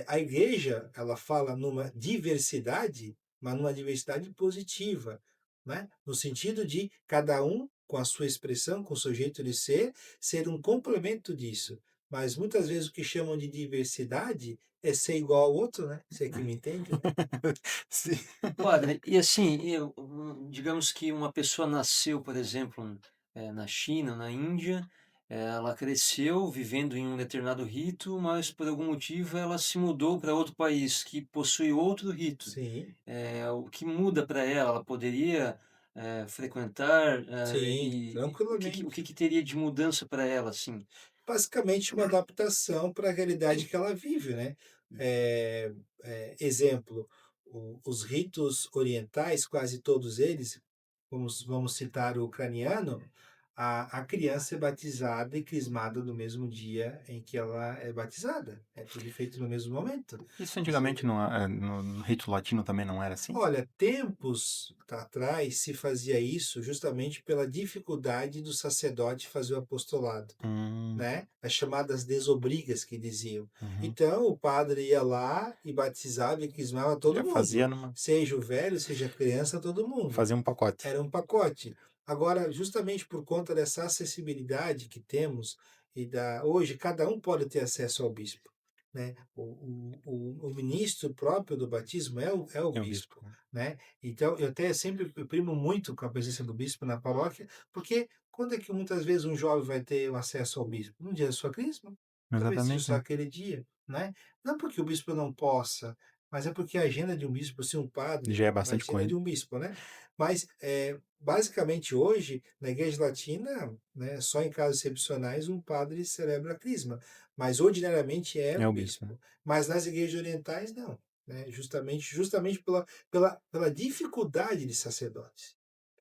Speaker 5: a igreja ela fala numa diversidade, mas numa diversidade positiva, né, no sentido de cada um com a sua expressão, com o seu jeito de ser um complemento disso. Mas muitas vezes o que chamam de diversidade é ser igual ao outro, né? Você que me entende, né?
Speaker 3: Sim.
Speaker 4: Padre, e assim, digamos que uma pessoa nasceu, por exemplo, na China, na Índia, ela cresceu vivendo em um determinado rito, mas por algum motivo ela se mudou para outro país que possui outro rito.
Speaker 5: Sim,
Speaker 4: O que muda para ela? Ela poderia frequentar,
Speaker 5: sim,
Speaker 4: e o que
Speaker 5: tranquilamente.
Speaker 4: que teria de mudança para ela, assim?
Speaker 5: Basicamente uma adaptação para a realidade que ela vive, né. Exemplo, os ritos orientais, quase todos eles, vamos citar o ucraniano, a criança é batizada e crismada no mesmo dia em que ela é batizada, é tudo feito no mesmo momento.
Speaker 3: Isso
Speaker 5: Ou
Speaker 3: antigamente
Speaker 5: seja,
Speaker 3: no rito latino também não era assim?
Speaker 5: olha, tempos atrás se fazia isso justamente pela dificuldade do sacerdote fazer o apostolado,
Speaker 3: Hum,
Speaker 5: né, as chamadas desobrigas que diziam.
Speaker 3: uhum.
Speaker 5: Então o padre ia lá e batizava e crismava todo
Speaker 3: Já fazia
Speaker 5: mundo,
Speaker 3: numa
Speaker 5: seja o velho, seja a criança, todo mundo.
Speaker 3: fazia um pacote.
Speaker 5: Era um pacote. Agora, justamente por conta dessa acessibilidade que temos hoje cada um pode ter acesso ao bispo, né? O ministro próprio do batismo é o
Speaker 3: É o bispo,
Speaker 5: bispo,
Speaker 3: né.
Speaker 5: né? Então, eu até sempre eu primo muito com a presença do bispo na paróquia, porque quando é que muitas vezes um jovem vai ter o acesso ao bispo? No dia da sua crisma? Talvez seja
Speaker 3: Exatamente,
Speaker 5: só
Speaker 3: né.
Speaker 5: aquele dia, né? Não porque o bispo não possa, mas é porque a agenda de um bispo, se um padre,
Speaker 3: Já é
Speaker 5: a
Speaker 3: bastante
Speaker 5: agenda de
Speaker 3: corrido.
Speaker 5: um bispo, né? Mas, basicamente hoje, na Igreja Latina, né, só em casos excepcionais um padre celebra a crisma, mas ordinariamente é
Speaker 3: É
Speaker 5: o
Speaker 3: o bispo, né.
Speaker 5: bispo. Mas nas igrejas orientais não, né, justamente pela dificuldade de sacerdotes.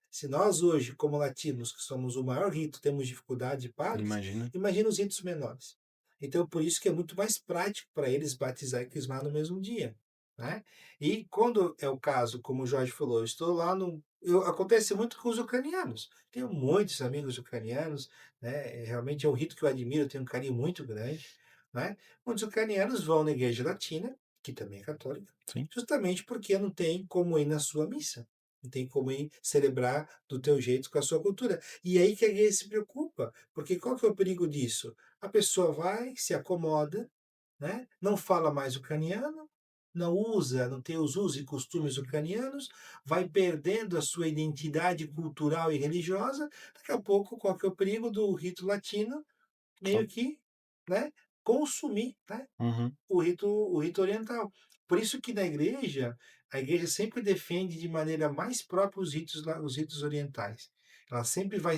Speaker 5: Se nós hoje, como latinos, que somos o maior rito, temos dificuldade de padres,
Speaker 3: Imagina.
Speaker 5: imagina os ritos menores. Então, por isso que é muito mais prático para eles batizar e crismar no mesmo dia, né? E quando é o caso, como o Jorge falou, eu estou lá no acontece muito com os ucranianos. Tenho muitos amigos ucranianos, né? Realmente é um rito que eu admiro, tenho um carinho muito grande, né? Muitos ucranianos vão na igreja latina, que também é católica,
Speaker 3: Sim.
Speaker 5: justamente porque não tem como ir na sua missa. Não tem como ir celebrar do teu jeito, com a sua cultura. E aí que a igreja se preocupa, porque qual que é o perigo disso? A pessoa vai, se acomoda, né? Não fala mais ucraniano, não tem os usos e costumes ucranianos, vai perdendo a sua identidade cultural e religiosa. Daqui a pouco, qual que é o perigo do rito latino?
Speaker 3: Só
Speaker 5: Meio que, né, consumir, né,
Speaker 3: uhum.
Speaker 5: o rito oriental. Por isso que na igreja, a igreja sempre defende de maneira mais própria os ritos orientais. Ela sempre vai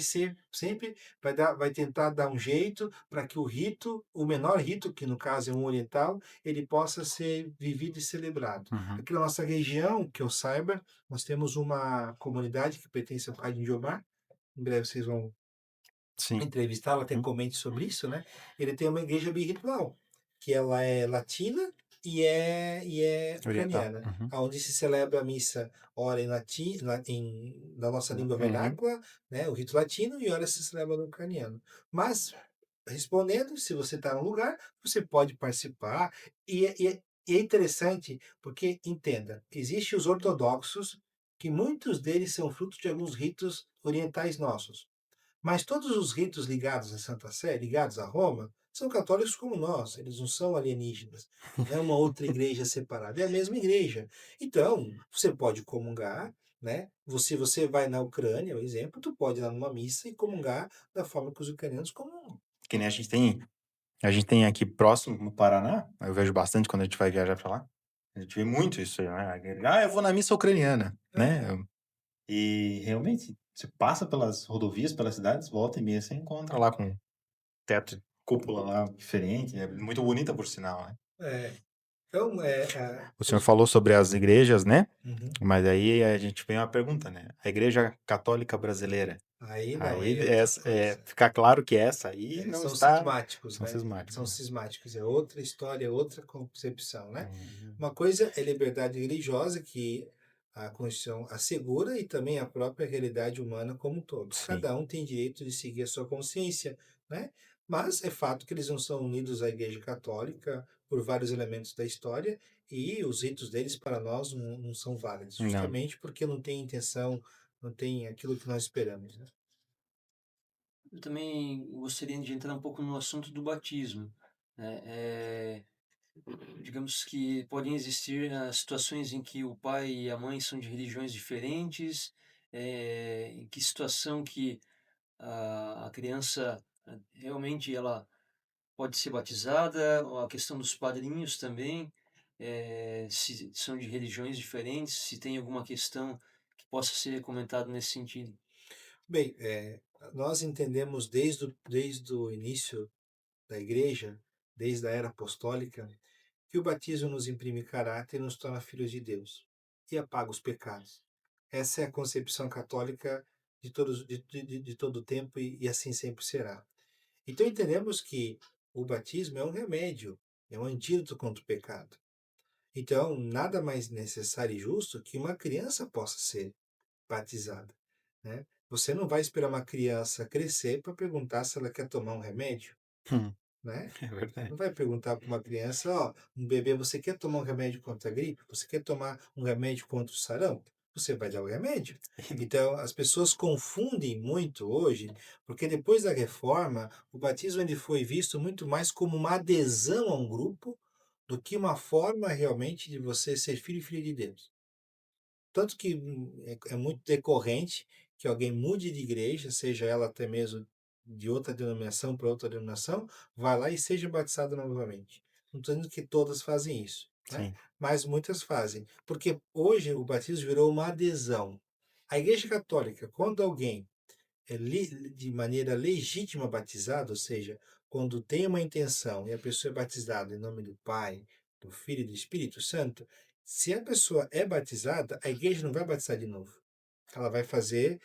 Speaker 5: tentar dar um jeito para que o menor rito, que no caso é um oriental, ele possa ser vivido e celebrado.
Speaker 3: Uhum.
Speaker 5: Aqui na nossa região, que eu saiba, nós temos uma comunidade que pertence ao Padre Jomar, em breve vocês vão
Speaker 3: Sim.
Speaker 5: entrevistá-lo, até
Speaker 3: Uhum.
Speaker 5: comente sobre isso, né? Ele tem uma igreja birritual, que ela é latina e é
Speaker 3: Oriental.
Speaker 5: ucraniana,
Speaker 3: Uhum.
Speaker 5: aonde se celebra a missa ora em latim, na nossa língua
Speaker 3: Uhum.
Speaker 5: vernácula, né, o rito latino, e ora se celebra no ucraniano. Mas, respondendo, se você está no lugar, você pode participar, e é interessante, porque, entenda, existem os ortodoxos, que muitos deles são frutos de alguns ritos orientais nossos. Mas todos os ritos ligados à Santa Sé, ligados a Roma, são católicos como nós, eles não são alienígenas, não é uma outra igreja separada, é a mesma igreja. Então, você pode comungar, né? Você vai na Ucrânia, por exemplo, tu pode ir lá numa missa e comungar da forma que os ucranianos comungam.
Speaker 3: Que nem a gente tem aqui próximo no Paraná, eu vejo bastante quando a gente vai viajar pra lá. A gente vê muito isso aí, né? Ah, eu vou na missa ucraniana, né?
Speaker 5: É,
Speaker 3: E realmente, você passa pelas rodovias, pelas cidades, volta e meia, você encontra lá com teto, cúpula lá diferente, é muito bonita por sinal, né?
Speaker 5: é. Então,
Speaker 3: O senhor falou sobre as igrejas, né?
Speaker 5: Uhum.
Speaker 3: Mas aí a gente vem uma pergunta, né? A Igreja Católica Brasileira,
Speaker 5: Aí não, aí
Speaker 3: aí
Speaker 5: é outra coisa.
Speaker 3: fica claro que essa aí
Speaker 5: É,
Speaker 3: não
Speaker 5: são
Speaker 3: está,
Speaker 5: cismáticos,
Speaker 3: são
Speaker 5: né?
Speaker 3: cismáticos,
Speaker 5: São
Speaker 3: né?
Speaker 5: cismáticos, é outra história, é outra concepção, né?
Speaker 3: Hum,
Speaker 5: Uma coisa é liberdade religiosa, que a Constituição assegura, e também a própria realidade humana como um todo.
Speaker 3: Sim,
Speaker 5: Cada um tem direito de seguir a sua consciência, né? Mas é fato que eles não são unidos à Igreja Católica por vários elementos da história, e os ritos deles para nós não são válidos,
Speaker 3: não,
Speaker 5: justamente porque não tem intenção, não tem aquilo que nós esperamos, né?
Speaker 4: Eu também gostaria de entrar um pouco no assunto do batismo, né? Digamos que podem existir situações em que o pai e a mãe são de religiões diferentes, em que situação que a criança realmente ela pode ser batizada, ou a questão dos padrinhos também, se são de religiões diferentes, se tem alguma questão que possa ser comentado nesse sentido.
Speaker 5: Bem, nós entendemos desde o início da igreja, desde a era apostólica, que o batismo nos imprime caráter e nos torna filhos de Deus e apaga os pecados. Essa é a concepção católica de todo o tempo, e assim sempre será. Então entendemos que o batismo é um remédio, é um antídoto contra o pecado. Então, nada mais necessário e justo que uma criança possa ser batizada, né? Você não vai esperar uma criança crescer para perguntar se ela quer tomar um remédio,
Speaker 3: hum,
Speaker 5: né?
Speaker 3: é verdade.
Speaker 5: Não vai perguntar para uma criança, ó, um bebê, você quer tomar um remédio contra a gripe? Você quer tomar um remédio contra o sarampo? Você vai dar o remédio. Então, as pessoas confundem muito hoje, porque depois da reforma, o batismo ele foi visto muito mais como uma adesão a um grupo do que uma forma realmente de você ser filho e filha de Deus. Tanto que é muito decorrente que alguém mude de igreja, seja ela até mesmo de outra denominação para outra denominação, vá lá e seja batizado novamente. Não estou dizendo que todas fazem isso, né?
Speaker 3: Sim,
Speaker 5: Mas muitas fazem. Porque hoje o batismo virou uma adesão. A Igreja Católica, quando alguém de maneira legítima batizado, ou seja, quando tem uma intenção e a pessoa é batizada em nome do Pai, do Filho e do Espírito Santo, se a pessoa é batizada, a igreja não vai batizar de novo. Ela vai fazer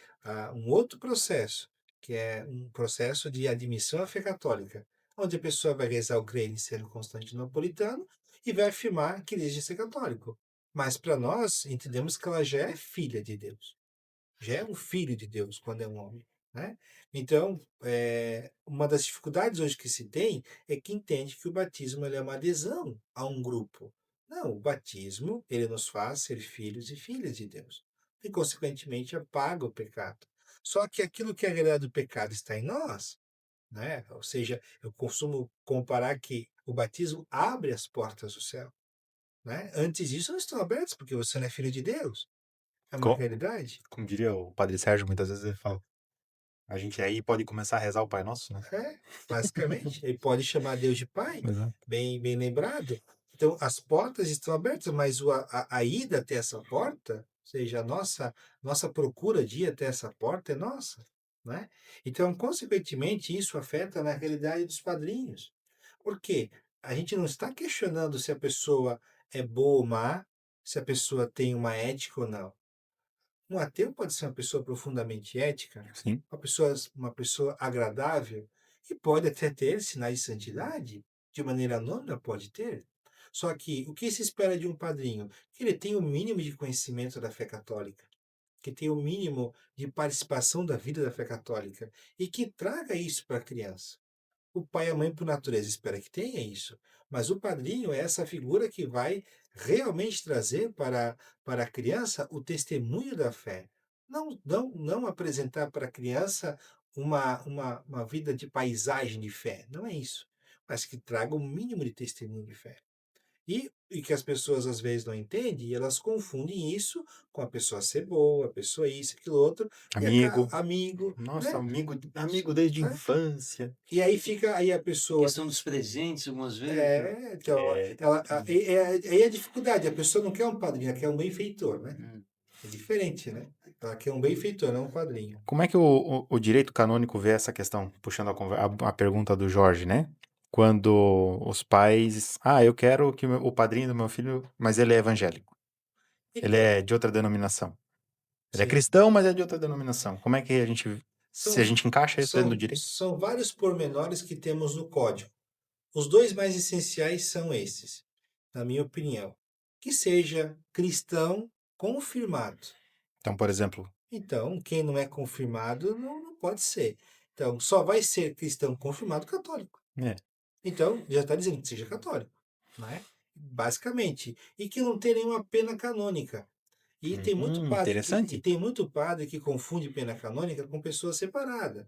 Speaker 5: um outro processo, que é um processo de admissão à fé católica, onde a pessoa vai rezar o Creio em Ser Constantinopolitano e vai afirmar que ele diz ser católico. Mas para nós, entendemos que ela já é filha de Deus, já é um filho de Deus quando é um homem, né? Então, uma das dificuldades hoje que se tem é que entende que o batismo ele é uma adesão a um grupo. Não, o batismo ele nos faz ser filhos e filhas de Deus e, consequentemente, apaga o pecado. Só que aquilo que é realidade do pecado está em nós, né? Ou seja, eu costumo comparar que o batismo abre as portas do céu, né? Antes disso, não estão abertas porque você não é filho de Deus. É uma
Speaker 3: como,
Speaker 5: realidade.
Speaker 3: como diria o Padre Sérgio, muitas vezes ele fala, a gente aí pode começar a rezar o Pai Nosso, né?
Speaker 5: É, basicamente. Ele pode chamar Deus de Pai,
Speaker 3: Exato.
Speaker 5: bem lembrado. Então, as portas estão abertas, mas a ida até essa porta, ou seja, a nossa procura de ir até essa porta é nossa, né? Então, consequentemente, isso afeta na realidade dos padrinhos. Por quê? A gente não está questionando se a pessoa é boa ou má, se a pessoa tem uma ética ou não. Um ateu pode ser uma pessoa profundamente ética,
Speaker 3: Sim,
Speaker 5: uma pessoa agradável, e pode até ter sinais de santidade, de maneira anônima pode ter. Só que o que se espera de um padrinho? Que ele tenha o mínimo de conhecimento da fé católica, que tenha o mínimo de participação da vida da fé católica e que traga isso para a criança. O pai e a mãe, por natureza, espera que tenha isso, mas o padrinho é essa figura que vai realmente trazer para a criança o testemunho da fé. Não apresentar para a criança uma vida de paisagem de fé, não é isso. mas que traga o mínimo de testemunho de fé. E que as pessoas às vezes não entendem, e elas confundem isso com a pessoa ser boa, a pessoa isso, aquilo outro,
Speaker 3: Amigo.
Speaker 5: amigo,
Speaker 3: Nossa,
Speaker 5: né?
Speaker 3: amigo desde
Speaker 5: É.
Speaker 3: infância.
Speaker 5: E aí fica aí a pessoa.
Speaker 4: Questão dos presentes, algumas vezes, né?
Speaker 5: Então,
Speaker 3: É.
Speaker 5: aí é a dificuldade, a pessoa não quer um padrinho, ela quer um benfeitor, né?
Speaker 4: Hum.
Speaker 5: É diferente, né? Ela quer um benfeitor, não um padrinho.
Speaker 3: Como é que o direito canônico vê essa questão? Puxando a pergunta do Jorge, né? Quando os pais. Ah, eu quero que o padrinho do meu filho. Mas ele é evangélico. Ele
Speaker 5: Então,
Speaker 3: é de outra denominação. Ele é
Speaker 5: sim,
Speaker 3: cristão, mas é de outra denominação. Como é que a gente. Se a
Speaker 5: são,
Speaker 3: gente encaixa isso dentro do direito?
Speaker 5: são vários pormenores que temos no código. Os dois mais essenciais são esses, na minha opinião. Que seja cristão confirmado.
Speaker 3: Então, por exemplo.
Speaker 5: Então, quem não é confirmado não pode ser. Então, só vai ser cristão confirmado católico.
Speaker 3: É.
Speaker 5: Então, já está dizendo que seja católico, né? Basicamente. E que não tem nenhuma pena canônica. E
Speaker 3: Interessante.
Speaker 5: tem muito padre que confunde pena canônica com pessoa separada.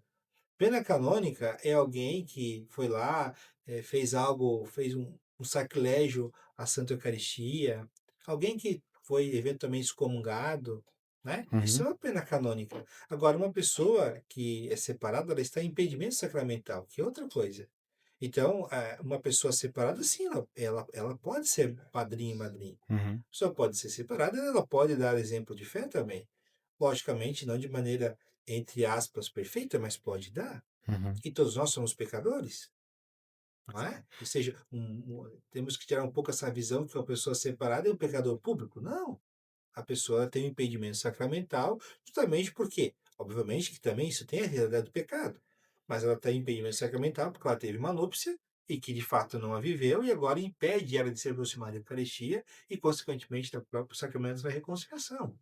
Speaker 5: Pena canônica é alguém que foi lá, fez algo, fez um sacrilégio à Santa Eucaristia, alguém que foi eventualmente excomungado, né? Isso é
Speaker 3: Uhum.
Speaker 5: uma pena canônica. Agora, uma pessoa que é separada, ela está em impedimento sacramental, que é outra coisa. Então, uma pessoa separada, sim, ela pode ser padrinho e madrinha.
Speaker 3: Uhum.
Speaker 5: A pessoa pode ser separada, ela pode dar exemplo de fé também. Logicamente, não de maneira, entre aspas, perfeita, mas pode dar.
Speaker 3: Uhum.
Speaker 5: E todos nós somos pecadores, não é? Ou seja, temos que tirar um pouco essa visão que uma pessoa separada é um pecador público. Não. A pessoa tem um impedimento sacramental, justamente porque, obviamente, que também isso tem a realidade do pecado, mas ela tem impedimento sacramental porque ela teve uma núpcia e que de fato não a viveu e agora impede ela de se aproximar da Eucaristia e, consequentemente, do próprio sacramento da reconciliação.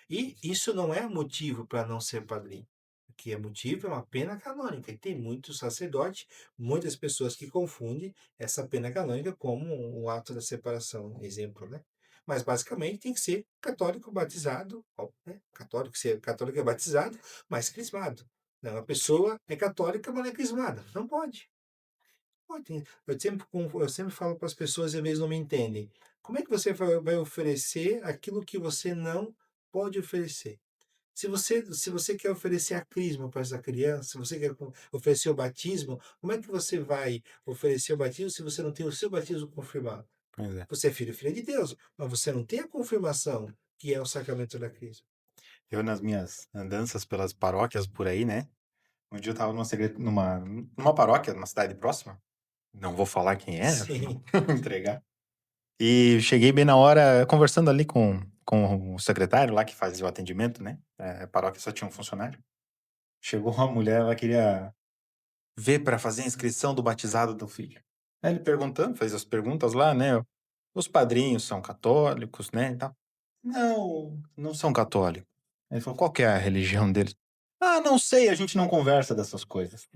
Speaker 5: E isso não é motivo para não ser padrinho. O que é motivo é uma pena canônica. E tem muito sacerdote, muitas pessoas que confundem essa pena canônica como um ato da separação, exemplo, né? Mas basicamente tem que ser católico batizado, né? Católico é batizado, mas crismado. Não, a pessoa é católica, mas não é crismada. Não pode. Pode. Eu sempre falo para as pessoas e às vezes não me entendem. Como é que você vai oferecer aquilo que você não pode oferecer? Se você quer oferecer a crisma para essa criança, se você quer oferecer o batismo, como é que você vai oferecer o batismo se você não tem o seu batismo confirmado?
Speaker 3: Pois é.
Speaker 5: Você é filho e filha de Deus, mas você não tem a confirmação que é o sacramento da crisma.
Speaker 3: Eu, nas minhas andanças pelas paróquias por aí, né? Um dia eu tava numa paróquia, numa cidade próxima. Não vou falar quem é, pra não
Speaker 5: Sim,
Speaker 3: entregar. E cheguei bem na hora, conversando ali com o secretário lá que fazia o atendimento, né? A paróquia só tinha um funcionário. Chegou uma mulher, ela queria ver para fazer a inscrição do batizado do filho. Aí ele perguntando, fez as perguntas lá, né? Os padrinhos são católicos, né? E tal. Não, não são católicos. Ele falou, qual que é a religião deles? Ah, não sei, a gente não conversa dessas coisas.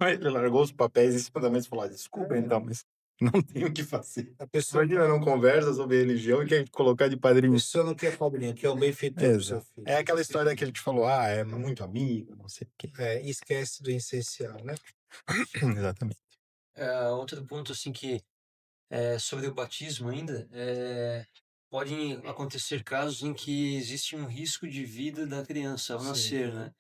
Speaker 3: Aí ele largou os papéis em cima da mesa e falou, desculpa então, mas não tenho o que fazer.
Speaker 5: a pessoa,
Speaker 3: Imagina, não conversa sobre religião e quer colocar de
Speaker 5: a
Speaker 3: padrinho.
Speaker 5: pessoa não quer padrinho, quer um benfeitor para o seu
Speaker 3: Exato.
Speaker 5: filho.
Speaker 3: É aquela história que a gente falou, ah, é muito amigo, não sei o quê.
Speaker 5: E esquece do essencial, né?
Speaker 3: Exatamente.
Speaker 4: Outro ponto, assim, que sobre o batismo ainda, podem acontecer casos em que existe um risco de vida da criança ao nascer,
Speaker 5: Sim.
Speaker 4: né?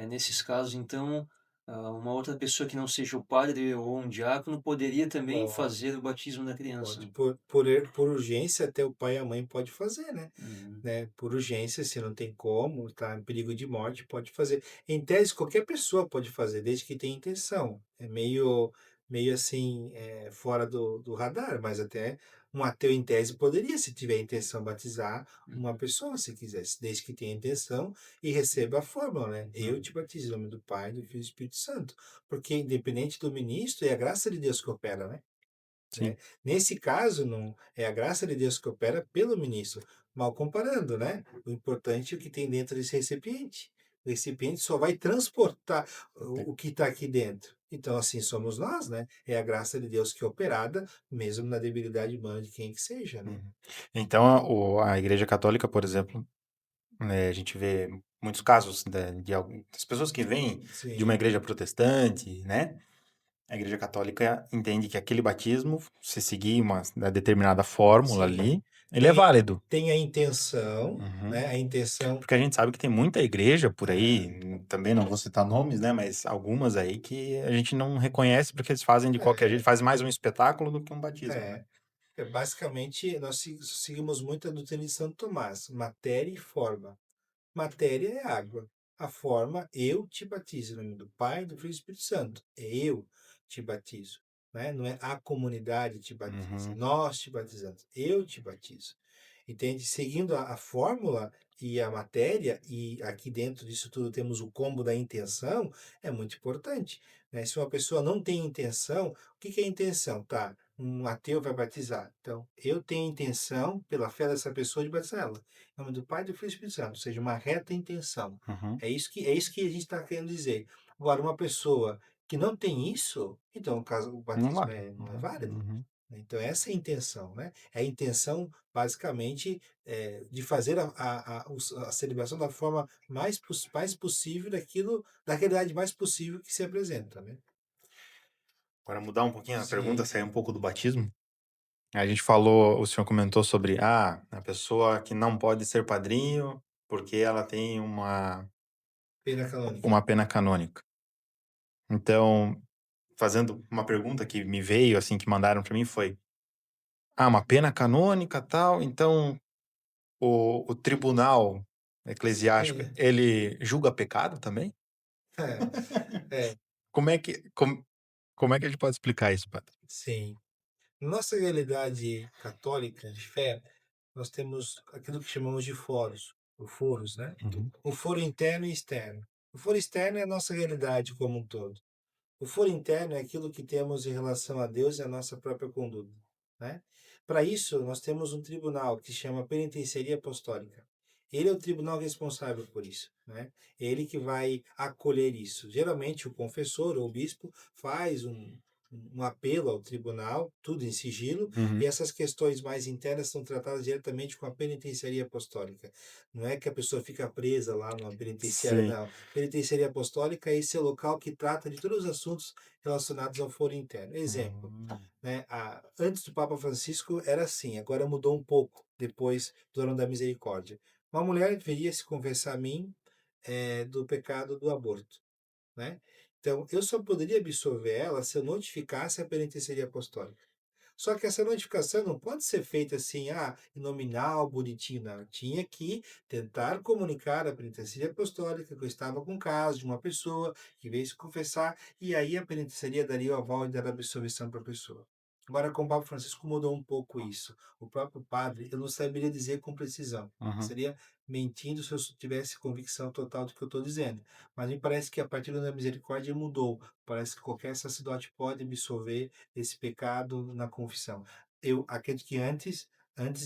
Speaker 4: Nesses casos, então, uma outra pessoa que não seja o padre ou um diácono poderia também
Speaker 5: Pode,
Speaker 4: fazer o batismo da criança,
Speaker 5: pode.
Speaker 4: né?
Speaker 5: Por urgência, até o pai e a mãe pode fazer, né?
Speaker 4: Uhum.
Speaker 5: Por urgência, se não tem como, está em perigo de morte, pode fazer. Em tese, qualquer pessoa pode fazer, desde que tenha intenção. É meio assim, fora do radar, mas até um ateu, em tese, poderia, se tiver intenção, batizar uma
Speaker 4: Uhum.
Speaker 5: pessoa, se quisesse, desde que tenha intenção e receba a fórmula, né? Eu te batizo em nome do Pai, do Filho e do Espírito Santo. Porque, independente do ministro, é a graça de Deus que opera, né?
Speaker 3: Sim.
Speaker 5: Nesse caso, não é a graça de Deus que opera pelo ministro, mal comparando, né? O importante é o que tem dentro desse recipiente. O recipiente só vai transportar o que está aqui dentro. Então, assim somos nós, né? É a graça de Deus que é operada, mesmo na debilidade humana de quem que seja, né?
Speaker 3: Uhum. Então, a Igreja Católica, por exemplo, a gente vê muitos casos das pessoas que vêm de uma
Speaker 5: Sim,
Speaker 3: igreja protestante, né? A Igreja Católica entende que aquele batismo, se seguir uma determinada fórmula
Speaker 5: Sim.
Speaker 3: ali, ele é válido.
Speaker 5: Tem a intenção,
Speaker 3: Uhum.
Speaker 5: né? A intenção.
Speaker 3: Porque a gente sabe que tem muita igreja por aí, também não vou citar nomes, né? Mas algumas aí que a gente não reconhece porque eles fazem de qualquer jeito, faz mais um espetáculo do que um batismo, né?
Speaker 5: Basicamente, nós seguimos muito a doutrina de Santo Tomás, matéria e forma. Matéria é água. A forma, eu te batizo, em nome do Pai, do Filho e do Espírito Santo. É eu te batizo, né? Não é a comunidade te batiza,
Speaker 3: Uhum.
Speaker 5: nós te batizamos, eu te batizo. Entende? Seguindo a fórmula e a matéria, e aqui dentro disso tudo temos o combo da intenção, é muito importante, né? Se uma pessoa não tem intenção, o que que é intenção? Tá, um ateu vai batizar. Então, eu tenho intenção, pela fé dessa pessoa, de batizar ela. Em nome do Pai, do Filho e do Espírito Santo, ou seja, uma reta intenção.
Speaker 3: Uhum.
Speaker 5: É isso que a gente está querendo dizer. Agora, uma pessoa que não tem isso, então o
Speaker 3: Não
Speaker 5: batismo
Speaker 3: vai.
Speaker 5: não é válido.
Speaker 3: Uhum.
Speaker 5: Então, essa é a intenção, né? É a intenção, basicamente, de fazer a celebração da forma mais possível da realidade mais possível que se apresenta, né?
Speaker 3: Agora mudar um pouquinho a pergunta,
Speaker 5: Sim,
Speaker 3: sair um pouco do batismo. A gente falou, o senhor comentou sobre a pessoa que não pode ser padrinho porque ela tem
Speaker 5: pena canônica.
Speaker 3: uma pena canônica. Então, fazendo uma pergunta que me veio, assim, que mandaram para mim foi: uma pena canônica, tal, então o tribunal eclesiástico,
Speaker 5: É,
Speaker 3: ele julga pecado também?
Speaker 5: é, é,
Speaker 3: Como é que como é que a gente pode explicar isso, padre?
Speaker 5: sim. Nossa realidade católica de fé, nós temos aquilo que chamamos de foros, né?
Speaker 3: Uhum.
Speaker 5: O foro interno e externo. O foro externo é a nossa realidade como um todo. O foro interno é aquilo que temos em relação a Deus e a nossa própria conduta, né? Para isso, nós temos um tribunal que se chama Penitenciaria Apostólica. Ele é o tribunal responsável por isso, né? Ele que vai acolher isso. Geralmente, o confessor ou o bispo faz um apelo ao tribunal, tudo em sigilo, e
Speaker 3: Uhum.
Speaker 5: essas questões mais internas são tratadas diretamente com a penitenciaria apostólica. Não é que a pessoa fica presa lá numa penitenciária,
Speaker 3: Sim.
Speaker 5: não. Penitenciaria apostólica é esse local que trata de todos os assuntos relacionados ao foro interno. Exemplo, né? Antes do Papa Francisco era assim, agora mudou um pouco depois do Ano da Misericórdia. Uma mulher deveria se confessar a mim do pecado do aborto, né? Então, eu só poderia absolver ela se eu notificasse a penitenciaria apostólica. Só que essa notificação não pode ser feita assim, nominal, bonitinho, não. Tinha que tentar comunicar à penitenciaria apostólica que eu estava com caso de uma pessoa que veio se confessar, e aí a penitenciaria daria o aval e daria absolvição para a pessoa. Agora, com o Papa Francisco mudou um pouco isso. O próprio padre, eu não saberia dizer com precisão.
Speaker 3: Uhum.
Speaker 5: Seria mentindo se eu tivesse convicção total do que eu estou dizendo. Mas me parece que a partir da misericórdia mudou. Parece que qualquer sacerdote pode absolver esse pecado na confissão. Eu acredito que antes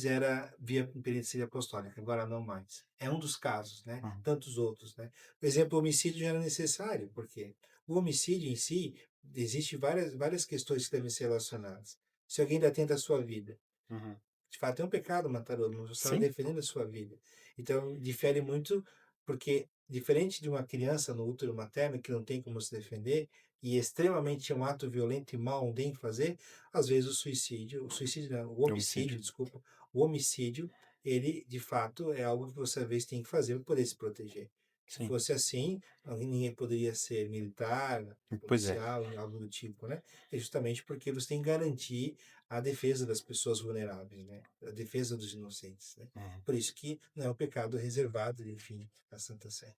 Speaker 5: era via penitenciaria apostólica, agora não mais. É um dos casos, né?
Speaker 3: Uhum.
Speaker 5: Tantos outros, né? Por exemplo, o homicídio já era necessário, porque o homicídio em si, existe várias questões que devem ser relacionadas. Se alguém ainda tenta a sua vida,
Speaker 3: Uhum.
Speaker 5: de fato é um pecado matar outro, mas você estava
Speaker 3: Sim.
Speaker 5: defendendo a sua vida. Então, difere muito, porque diferente de uma criança no útero materno que não tem como se defender, e extremamente é um ato violento e mal alguém fazer, às vezes o suicídio não, o homicídio,
Speaker 3: Homicídio.
Speaker 5: desculpa, o homicídio, ele de fato é algo que você às vezes tem que fazer para poder se proteger. Se
Speaker 3: Sim.
Speaker 5: fosse assim, ninguém poderia ser militar,
Speaker 3: Pois é.
Speaker 5: policial, algo do tipo, né? É justamente porque você tem que garantir a defesa das pessoas vulneráveis, né? A defesa dos inocentes, né?
Speaker 3: Uhum.
Speaker 5: Por isso que não é um pecado reservado, enfim, à Santa Sé.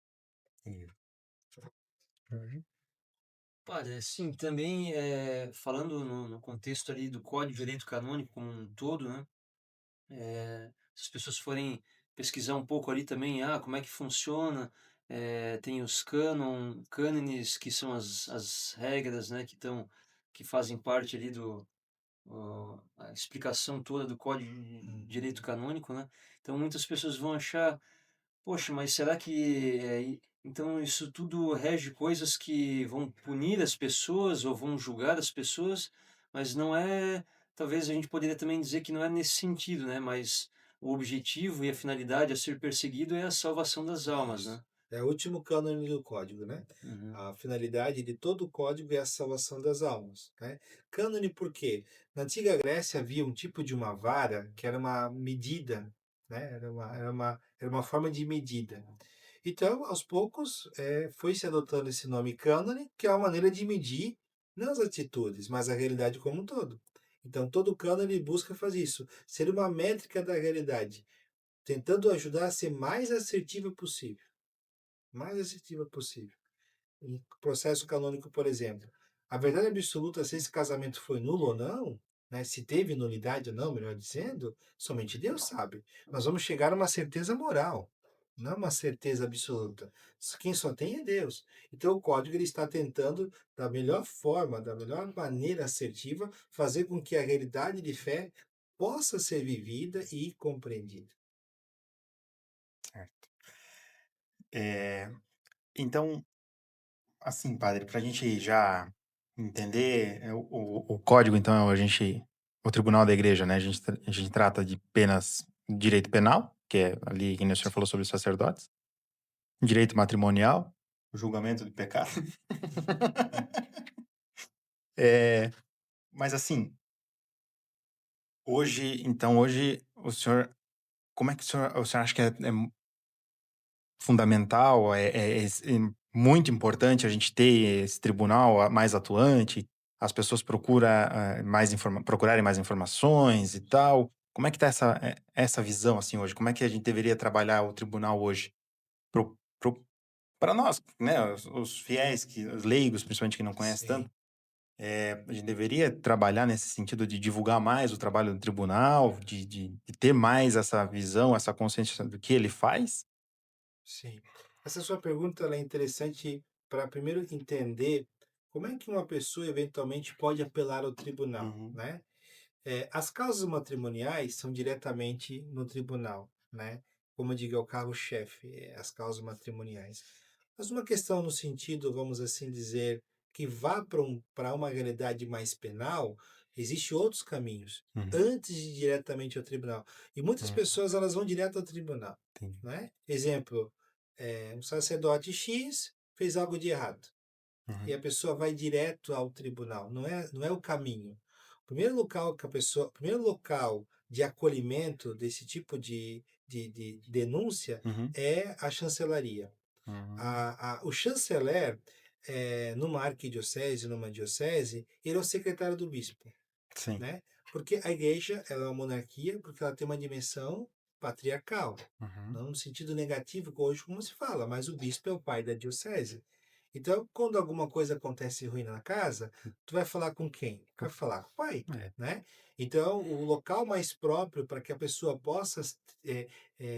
Speaker 3: Uhum.
Speaker 4: Olha, assim, também falando no contexto ali do Código de Direito Canônico como um todo, né? Se as pessoas forem pesquisar um pouco ali também, como é que funciona, tem os cânones, que são as regras, né, que fazem parte ali a explicação toda do Código de Direito Canônico, né? Então muitas pessoas vão achar, poxa, mas será que então isso tudo rege coisas que vão punir as pessoas ou vão julgar as pessoas, mas não é, talvez a gente poderia também dizer que não é nesse sentido, né? Mas o objetivo e a finalidade a ser perseguido é a salvação das almas,
Speaker 5: Isso.
Speaker 4: né?
Speaker 5: É o último cânone do código, né?
Speaker 4: Uhum.
Speaker 5: A finalidade de todo o código é a salvação das almas, né? Cânone por quê? Na antiga Grécia havia um tipo de uma vara que era uma medida, né? Era uma forma de medida. Então, aos poucos, foi se adotando esse nome cânone, que é uma maneira de medir não as atitudes, mas a realidade como um todo. Então, todo cânone busca fazer isso, ser uma métrica da realidade, tentando ajudar a ser mais assertiva possível. Mais assertiva possível. Em processo canônico, por exemplo, a verdade absoluta se esse casamento foi nulo ou não, né, se teve nulidade ou não, melhor dizendo, somente Deus sabe. Nós vamos chegar a uma certeza moral, não uma certeza absoluta. Quem só tem é Deus. Então o código ele está tentando, da melhor forma, da melhor maneira assertiva, fazer com que a realidade de fé possa ser vivida e compreendida.
Speaker 3: Certo. Então, assim, padre, para a gente já entender o código, então, o tribunal da igreja, né? A gente trata de penas, direito penal, que é ali que o senhor falou sobre os sacerdotes, direito matrimonial, o julgamento do pecado. É, mas assim, hoje, como é que o senhor acha que é fundamental, é muito importante a gente ter esse tribunal mais atuante, as pessoas procurarem mais informações e tal. Como é que está essa visão assim hoje? Como é que a gente deveria trabalhar o tribunal hoje para nós, né, os fiéis, os leigos, principalmente que não conhecem
Speaker 5: Sim.
Speaker 3: tanto, a gente deveria trabalhar nesse sentido de divulgar mais o trabalho do tribunal, de ter mais essa visão, essa consciência do que ele faz?
Speaker 5: Sim. Essa sua pergunta ela é interessante para primeiro entender como é que uma pessoa eventualmente pode apelar ao tribunal,
Speaker 3: Uhum,
Speaker 5: né? As causas matrimoniais são diretamente no tribunal, né? Como eu digo, é o carro-chefe, as causas matrimoniais. Mas uma questão no sentido, vamos assim dizer, que vá para uma realidade mais penal, existem outros caminhos
Speaker 3: uhum,
Speaker 5: antes de ir diretamente ao tribunal. E muitas
Speaker 3: uhum,
Speaker 5: pessoas elas vão direto ao tribunal,
Speaker 3: entendi.
Speaker 5: né? Exemplo, um sacerdote X fez algo de errado e
Speaker 3: Uhum,
Speaker 5: a pessoa vai direto ao tribunal. Não é o caminho. O primeiro local de acolhimento desse tipo de denúncia
Speaker 3: uhum,
Speaker 5: é a chancelaria.
Speaker 3: uhum.
Speaker 5: O chanceler, numa arquidiocese, numa diocese, ele é o secretário do bispo,
Speaker 3: Sim.
Speaker 5: né? Porque a igreja ela é uma monarquia porque ela tem uma dimensão patriarcal,
Speaker 3: Uhum,
Speaker 5: não no sentido negativo, hoje como se fala, mas o bispo é o pai da diocese. Então, quando alguma coisa acontece ruim na casa, tu vai falar com quem? Vai falar com o pai,
Speaker 3: é.
Speaker 5: né? Então, o local mais próprio para que a pessoa possa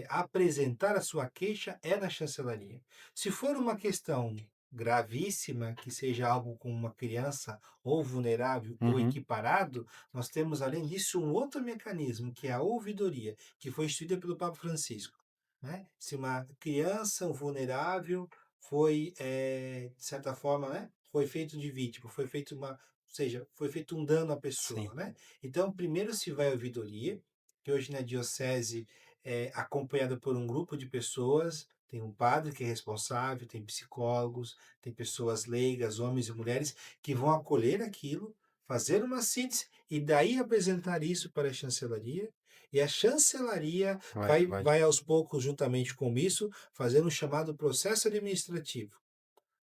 Speaker 5: apresentar a sua queixa é na chancelaria. Se for uma questão gravíssima, que seja algo com uma criança ou vulnerável ou
Speaker 3: Uhum,
Speaker 5: equiparado, nós temos, além disso, um outro mecanismo, que é a ouvidoria, que foi instituída pelo Papa Francisco. Né? Se uma criança vulnerável foi, de certa forma, né, foi feito de vítima, ou seja, foi feito um dano à pessoa,
Speaker 3: sim.
Speaker 5: né? Então, primeiro se vai à ouvidoria, que hoje na diocese é acompanhada por um grupo de pessoas, tem um padre que é responsável, tem psicólogos, tem pessoas leigas, homens e mulheres, que vão acolher aquilo, fazer uma síntese e daí apresentar isso para a chancelaria. E a chancelaria
Speaker 3: Vai.
Speaker 5: vai aos poucos, juntamente com isso, fazer um chamado processo administrativo,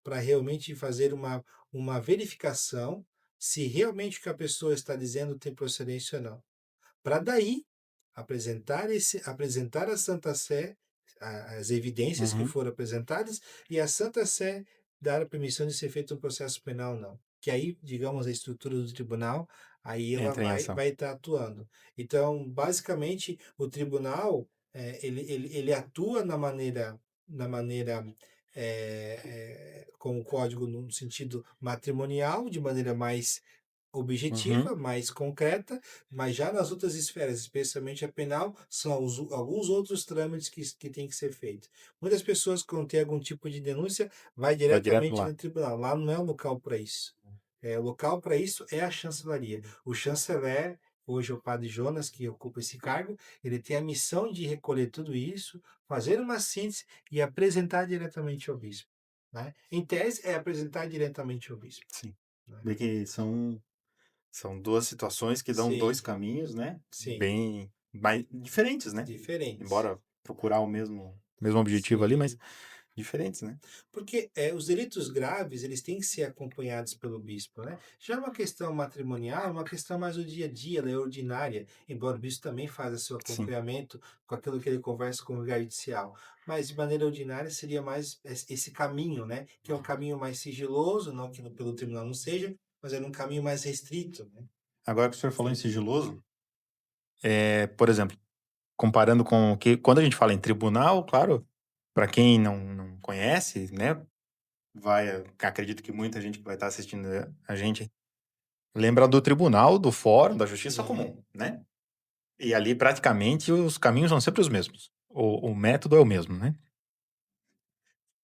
Speaker 5: para realmente fazer uma verificação se realmente o que a pessoa está dizendo tem procedência ou não. Para daí apresentar à Santa Sé as evidências que
Speaker 3: Uhum,
Speaker 5: foram apresentadas e a Santa Sé dar a permissão de ser feito um processo penal ou não. Que aí, digamos, a estrutura do tribunal, aí ela
Speaker 3: entra em
Speaker 5: vai
Speaker 3: ação.
Speaker 5: vai estar atuando. Então, basicamente, o tribunal, ele atua na maneira com o código no sentido matrimonial, de maneira mais
Speaker 3: Uhum,
Speaker 5: objetiva, mais concreta, mas já nas outras esferas, especialmente a penal, são alguns outros trâmites que têm que ser feitos. Muitas pessoas, quando têm algum tipo de denúncia, vai
Speaker 3: vai direto
Speaker 5: diretamente
Speaker 3: lá.
Speaker 5: no tribunal. Lá não é o local para isso. O local para isso é a chancelaria. O chanceler hoje é o padre Jonas que ocupa esse cargo, ele tem a missão de recolher tudo isso, fazer uma síntese e apresentar diretamente ao bispo, né? Em tese, é apresentar diretamente ao bispo,
Speaker 3: Sim.
Speaker 5: né?
Speaker 3: Vê que são duas situações que dão dois
Speaker 5: Sim,
Speaker 3: caminhos, né?
Speaker 5: sim,
Speaker 3: Bem diferentes, né?
Speaker 5: diferentes.
Speaker 3: Embora procurar o mesmo objetivo ali, mas
Speaker 5: Sim.
Speaker 3: diferentes, né?
Speaker 5: Porque os delitos graves, eles têm que ser acompanhados pelo bispo, né? Já uma questão matrimonial é uma questão mais do dia a dia, ela é ordinária, embora o bispo também faça seu
Speaker 3: Sim.
Speaker 5: acompanhamento com aquilo que ele conversa com o lugar judicial. Mas de maneira ordinária seria mais esse caminho, né? Que é um caminho mais sigiloso, não que pelo tribunal não seja, mas é um caminho mais restrito, né?
Speaker 3: Agora que o senhor falou em sigiloso, por exemplo, comparando com o que, quando a gente fala em tribunal, claro, para quem não conhece, né? Acredito que muita gente que vai estar assistindo a gente lembra do tribunal, do fórum, da justiça
Speaker 5: Sim,
Speaker 3: comum, né? E ali praticamente os caminhos são sempre os mesmos. O método é o mesmo, né?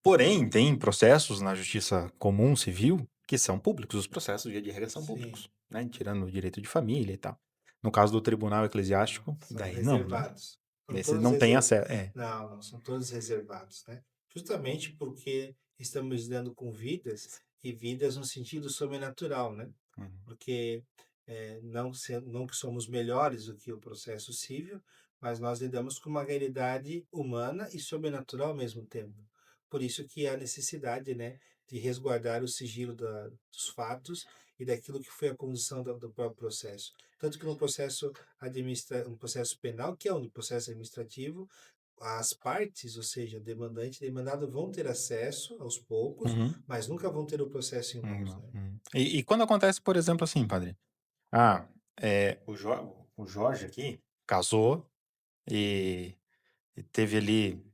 Speaker 3: Porém, tem processos na justiça comum civil que são públicos, os processos via de regra são
Speaker 5: sim.
Speaker 3: públicos, né? Tirando o direito de família e tal. No caso do tribunal eclesiástico,
Speaker 5: São
Speaker 3: daí não, né?
Speaker 5: reservados. São
Speaker 3: Esse
Speaker 5: todos
Speaker 3: não tem
Speaker 5: reservados.
Speaker 3: acesso.
Speaker 5: Não, não, são todos reservados, né? Justamente porque estamos lidando com vidas e vidas no sentido sobrenatural, né?
Speaker 3: Uhum.
Speaker 5: Porque não que somos melhores do que o processo civil, mas nós lidamos com uma realidade humana e sobrenatural ao mesmo tempo. Por isso que há necessidade, né, de resguardar o sigilo dos fatos e daquilo que foi a condução do próprio processo. Tanto que no processo um processo penal, que é um processo administrativo, as partes, ou seja, demandante e demandado, vão ter acesso aos poucos,
Speaker 3: Uhum.
Speaker 5: mas nunca vão ter o processo em mãos,
Speaker 3: Uhum.
Speaker 5: né?
Speaker 3: Uhum. E quando acontece, por exemplo, assim, padre, o Jorge aqui casou e teve ali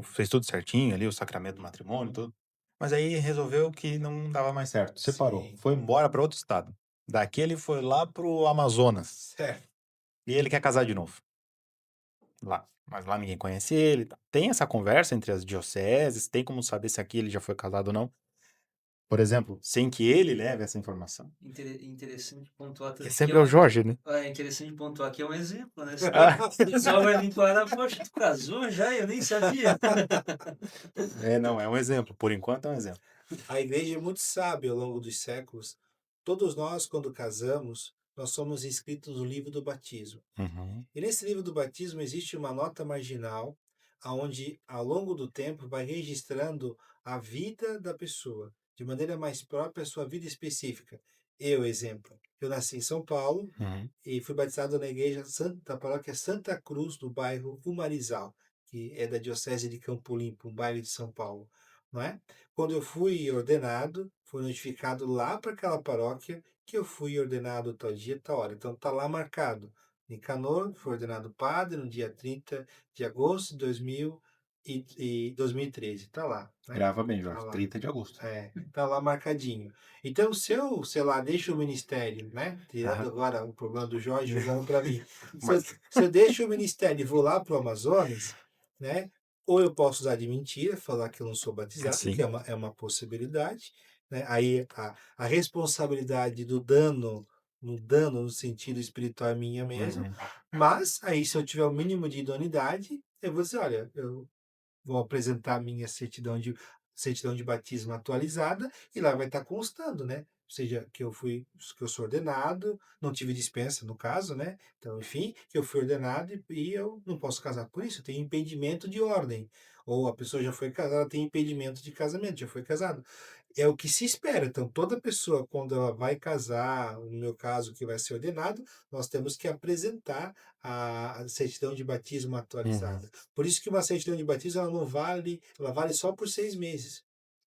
Speaker 3: fez tudo certinho ali, o sacramento do matrimônio, tudo. Mas aí resolveu que não dava mais certo, separou,
Speaker 5: Sim.
Speaker 3: foi embora para outro estado. Daqui ele foi lá pro Amazonas
Speaker 5: Certo.
Speaker 3: e ele quer casar de novo lá. Mas lá ninguém conhece ele. Tem essa conversa entre as dioceses, tem como saber se aqui ele já foi casado ou não. Por exemplo, sem que ele leve essa informação.
Speaker 4: Interessante pontuar
Speaker 3: Que
Speaker 4: também que
Speaker 3: sempre é o Jorge, né?
Speaker 4: é interessante pontuar que é um exemplo, né?
Speaker 3: Ah,
Speaker 4: O pessoal vai me enquadrar, poxa, tu casou já? Eu nem sabia.
Speaker 3: não, é um exemplo. Por enquanto é um exemplo.
Speaker 5: A igreja é muito sábia ao longo dos séculos. Todos nós, quando casamos, nós somos inscritos no livro do batismo.
Speaker 3: Uhum.
Speaker 5: E nesse livro do batismo existe uma nota marginal, onde, ao longo do tempo, vai registrando a vida da pessoa, de maneira mais própria, a sua vida específica. Eu, exemplo, eu nasci em São Paulo
Speaker 3: Uhum.
Speaker 5: e fui batizado na igreja da paróquia Santa Cruz, do bairro Umarizal, que é da Diocese de Campo Limpo, um bairro de São Paulo, não é? Quando eu fui ordenado, fui notificado lá para aquela paróquia que eu fui ordenado tal dia, tal hora. Então está lá marcado. Nicanor foi ordenado padre no dia 30 de agosto de 2013. Está lá, né?
Speaker 3: Grava bem,
Speaker 5: Está
Speaker 3: Jorge.
Speaker 5: lá.
Speaker 3: 30 de agosto.
Speaker 5: Tá lá marcadinho. Então, se eu, sei lá, deixo o ministério, né? Tirando
Speaker 3: Aham.
Speaker 5: agora o problema do Jorge jogando para mim.
Speaker 3: Mas-
Speaker 5: Se eu deixo o ministério e vou lá para o Amazonas, né? Ou eu posso usar de mentira, falar que eu não sou batizado, que
Speaker 3: Sim.
Speaker 5: é uma possibilidade, né? Aí a responsabilidade do dano, no dano no sentido espiritual é minha mesmo.
Speaker 3: Uhum.
Speaker 5: Mas aí, se eu tiver o mínimo de idoneidade, eu vou dizer, olha, eu vou apresentar a minha certidão de batismo atualizada e lá vai estar constando, né? Ou seja, que eu sou ordenado, não tive dispensa no caso, né? Então, enfim, que eu fui ordenado e eu não posso casar por isso, eu tenho impedimento de ordem. Ou a pessoa já foi casada, tem impedimento de casamento, já foi casado. É o que se espera. Então, toda pessoa, quando ela vai casar, no meu caso, que vai ser ordenado, nós temos que apresentar a certidão de batismo
Speaker 3: Uhum.
Speaker 5: atualizada. Por isso que uma certidão de batismo ela não vale, ela vale só por 6 meses,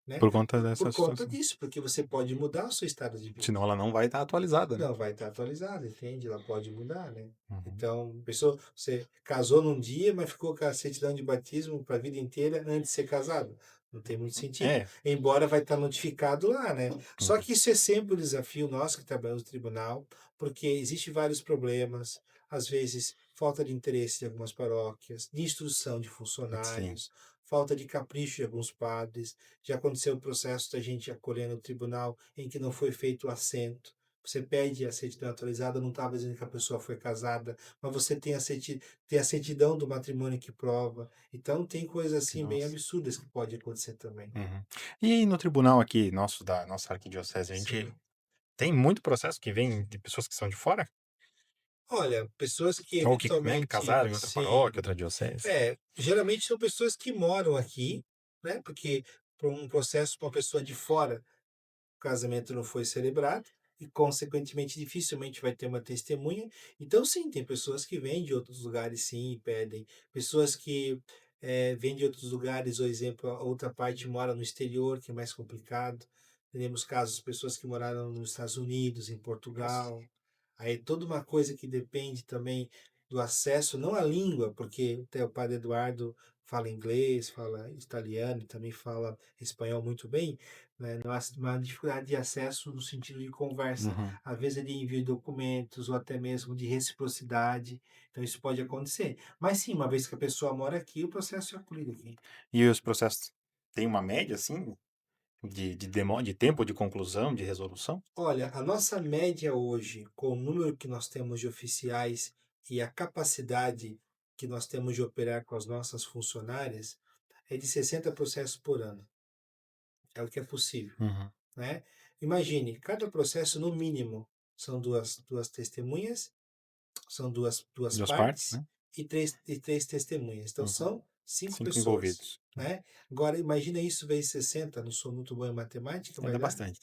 Speaker 5: né?
Speaker 3: Por conta dessa
Speaker 5: Por conta
Speaker 3: situação.
Speaker 5: disso, porque você pode mudar o seu estado de vida.
Speaker 3: Senão ela não vai estar atualizada, né?
Speaker 5: Não vai estar atualizada, entende? Ela pode mudar, né?
Speaker 3: Uhum.
Speaker 5: Então, pessoa, você casou num dia, mas ficou com a certidão de batismo para a vida inteira antes de ser casado. Não tem muito sentido.
Speaker 3: É.
Speaker 5: Embora vai estar notificado lá, né? Só
Speaker 3: Uhum.
Speaker 5: que isso é sempre um desafio nosso que trabalhamos no tribunal, porque existem vários problemas, às vezes falta de interesse de algumas paróquias, de instrução de
Speaker 3: Sim.
Speaker 5: funcionários, falta de capricho de alguns padres. Já aconteceu o processo da gente acolher no tribunal em que não foi feito o assento. Você pede a certidão atualizada, não estava dizendo que a pessoa foi casada, mas você tem a certidão do matrimônio que prova. Então tem coisas assim bem
Speaker 3: Nossa.
Speaker 5: absurdas que pode acontecer também.
Speaker 3: Uhum. E no tribunal aqui nosso, da nossa arquidiocese, a gente
Speaker 5: Sim.
Speaker 3: tem muito processo que vem de pessoas que são de fora?
Speaker 5: Olha, pessoas que
Speaker 3: Ou que, né, que
Speaker 5: eventualmente,
Speaker 3: casaram em outra
Speaker 5: sim,
Speaker 3: paróquia, outra diocese?
Speaker 5: geralmente são pessoas que moram aqui, né? Porque para um processo para uma pessoa de fora, o casamento não foi celebrado e, consequentemente, dificilmente vai ter uma testemunha. Então, sim, tem pessoas que vêm de outros lugares, sim, e pedem. Pessoas que vêm de outros lugares, por exemplo, a outra parte mora no exterior, que é mais complicado. Temos casos de pessoas que moraram nos Estados Unidos, em
Speaker 3: Nossa.
Speaker 5: Portugal. Aí toda uma coisa que depende também do acesso, não à língua, porque até o padre Eduardo fala inglês, fala italiano e também fala espanhol muito bem, né? Uma dificuldade de acesso no sentido de conversa,
Speaker 3: Uhum.
Speaker 5: às vezes é de envio de documentos ou até mesmo de reciprocidade, então isso pode acontecer. Mas sim, uma vez que a pessoa mora aqui, o processo é acolhido aqui.
Speaker 3: E os processos têm uma média, assim, de tempo de conclusão, de resolução?
Speaker 5: Olha, a nossa média hoje, com o número que nós temos de oficiais e a capacidade que nós temos de operar com as nossas funcionárias, é de 60 processos por ano. É o que é possível,
Speaker 3: Uhum.
Speaker 5: né? Imagine, cada processo, no mínimo, são duas testemunhas, são duas
Speaker 3: Duas partes,
Speaker 5: partes
Speaker 3: né?
Speaker 5: e três testemunhas. Então,
Speaker 3: Uhum.
Speaker 5: são cinco
Speaker 3: 5
Speaker 5: pessoas,
Speaker 3: envolvidos.
Speaker 5: né? Agora, imagina isso vezes 60, não sou muito bom em matemática,
Speaker 3: Ainda bastante.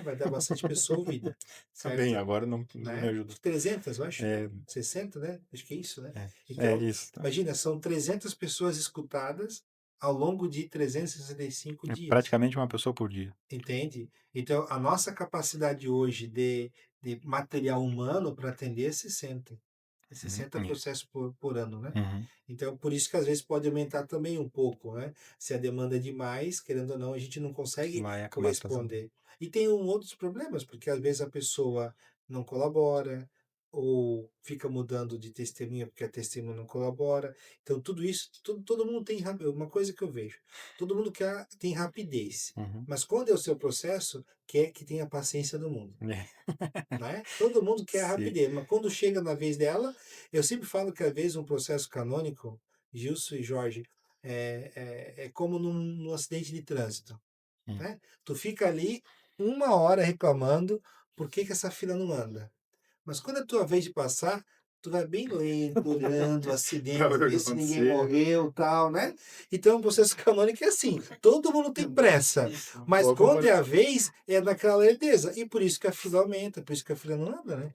Speaker 5: vai dar bastante pessoa ouvida,
Speaker 3: Também,
Speaker 5: certo?
Speaker 3: agora não me
Speaker 5: Né?
Speaker 3: ajuda.
Speaker 5: 300, eu acho.
Speaker 3: É,
Speaker 5: 60, né? Acho que é isso, né?
Speaker 3: é, é
Speaker 5: Então,
Speaker 3: isso, tá?
Speaker 5: imagina, são 300 pessoas escutadas ao longo de 365
Speaker 3: É
Speaker 5: dias.
Speaker 3: praticamente uma pessoa por dia.
Speaker 5: Entende? Então, a nossa capacidade hoje de material humano para atender é 60. É
Speaker 3: Uhum.
Speaker 5: 60 processos por ano, né?
Speaker 3: Uhum.
Speaker 5: Então, por isso que às vezes pode aumentar também um pouco, né? Se a demanda é demais, querendo ou não, a gente não consegue
Speaker 3: Vai acabar atrasando.
Speaker 5: corresponder. E tem outros problemas, porque às vezes a pessoa não colabora, ou fica mudando de testemunha porque a testemunha não colabora. Então, tudo isso, todo mundo tem. Uma coisa que eu vejo: todo mundo tem rapidez.
Speaker 3: Uhum.
Speaker 5: Mas quando é o seu processo, quer que tenha a paciência do mundo,
Speaker 3: É.
Speaker 5: né? Todo mundo quer a
Speaker 3: Sim.
Speaker 5: rapidez, mas quando chega na vez dela, eu sempre falo que às vezes um processo canônico, Gilson e Jorge, é como num acidente de trânsito,
Speaker 3: Hum.
Speaker 5: né? Tu fica ali 1 hora reclamando por que essa fila não anda. Mas quando é a tua vez de passar, tu vai bem lento, olhando o
Speaker 3: Pra
Speaker 5: acidente,
Speaker 3: ver o que
Speaker 5: ver se ninguém
Speaker 3: aconteceu.
Speaker 5: morreu, tal, né? Então, o processo canônico é assim, todo mundo tem pressa, mas
Speaker 3: Boa
Speaker 5: quando é a
Speaker 3: comparação.
Speaker 5: vez, é naquela lerdeza. E por isso que a fila aumenta, por isso que a fila não anda, né?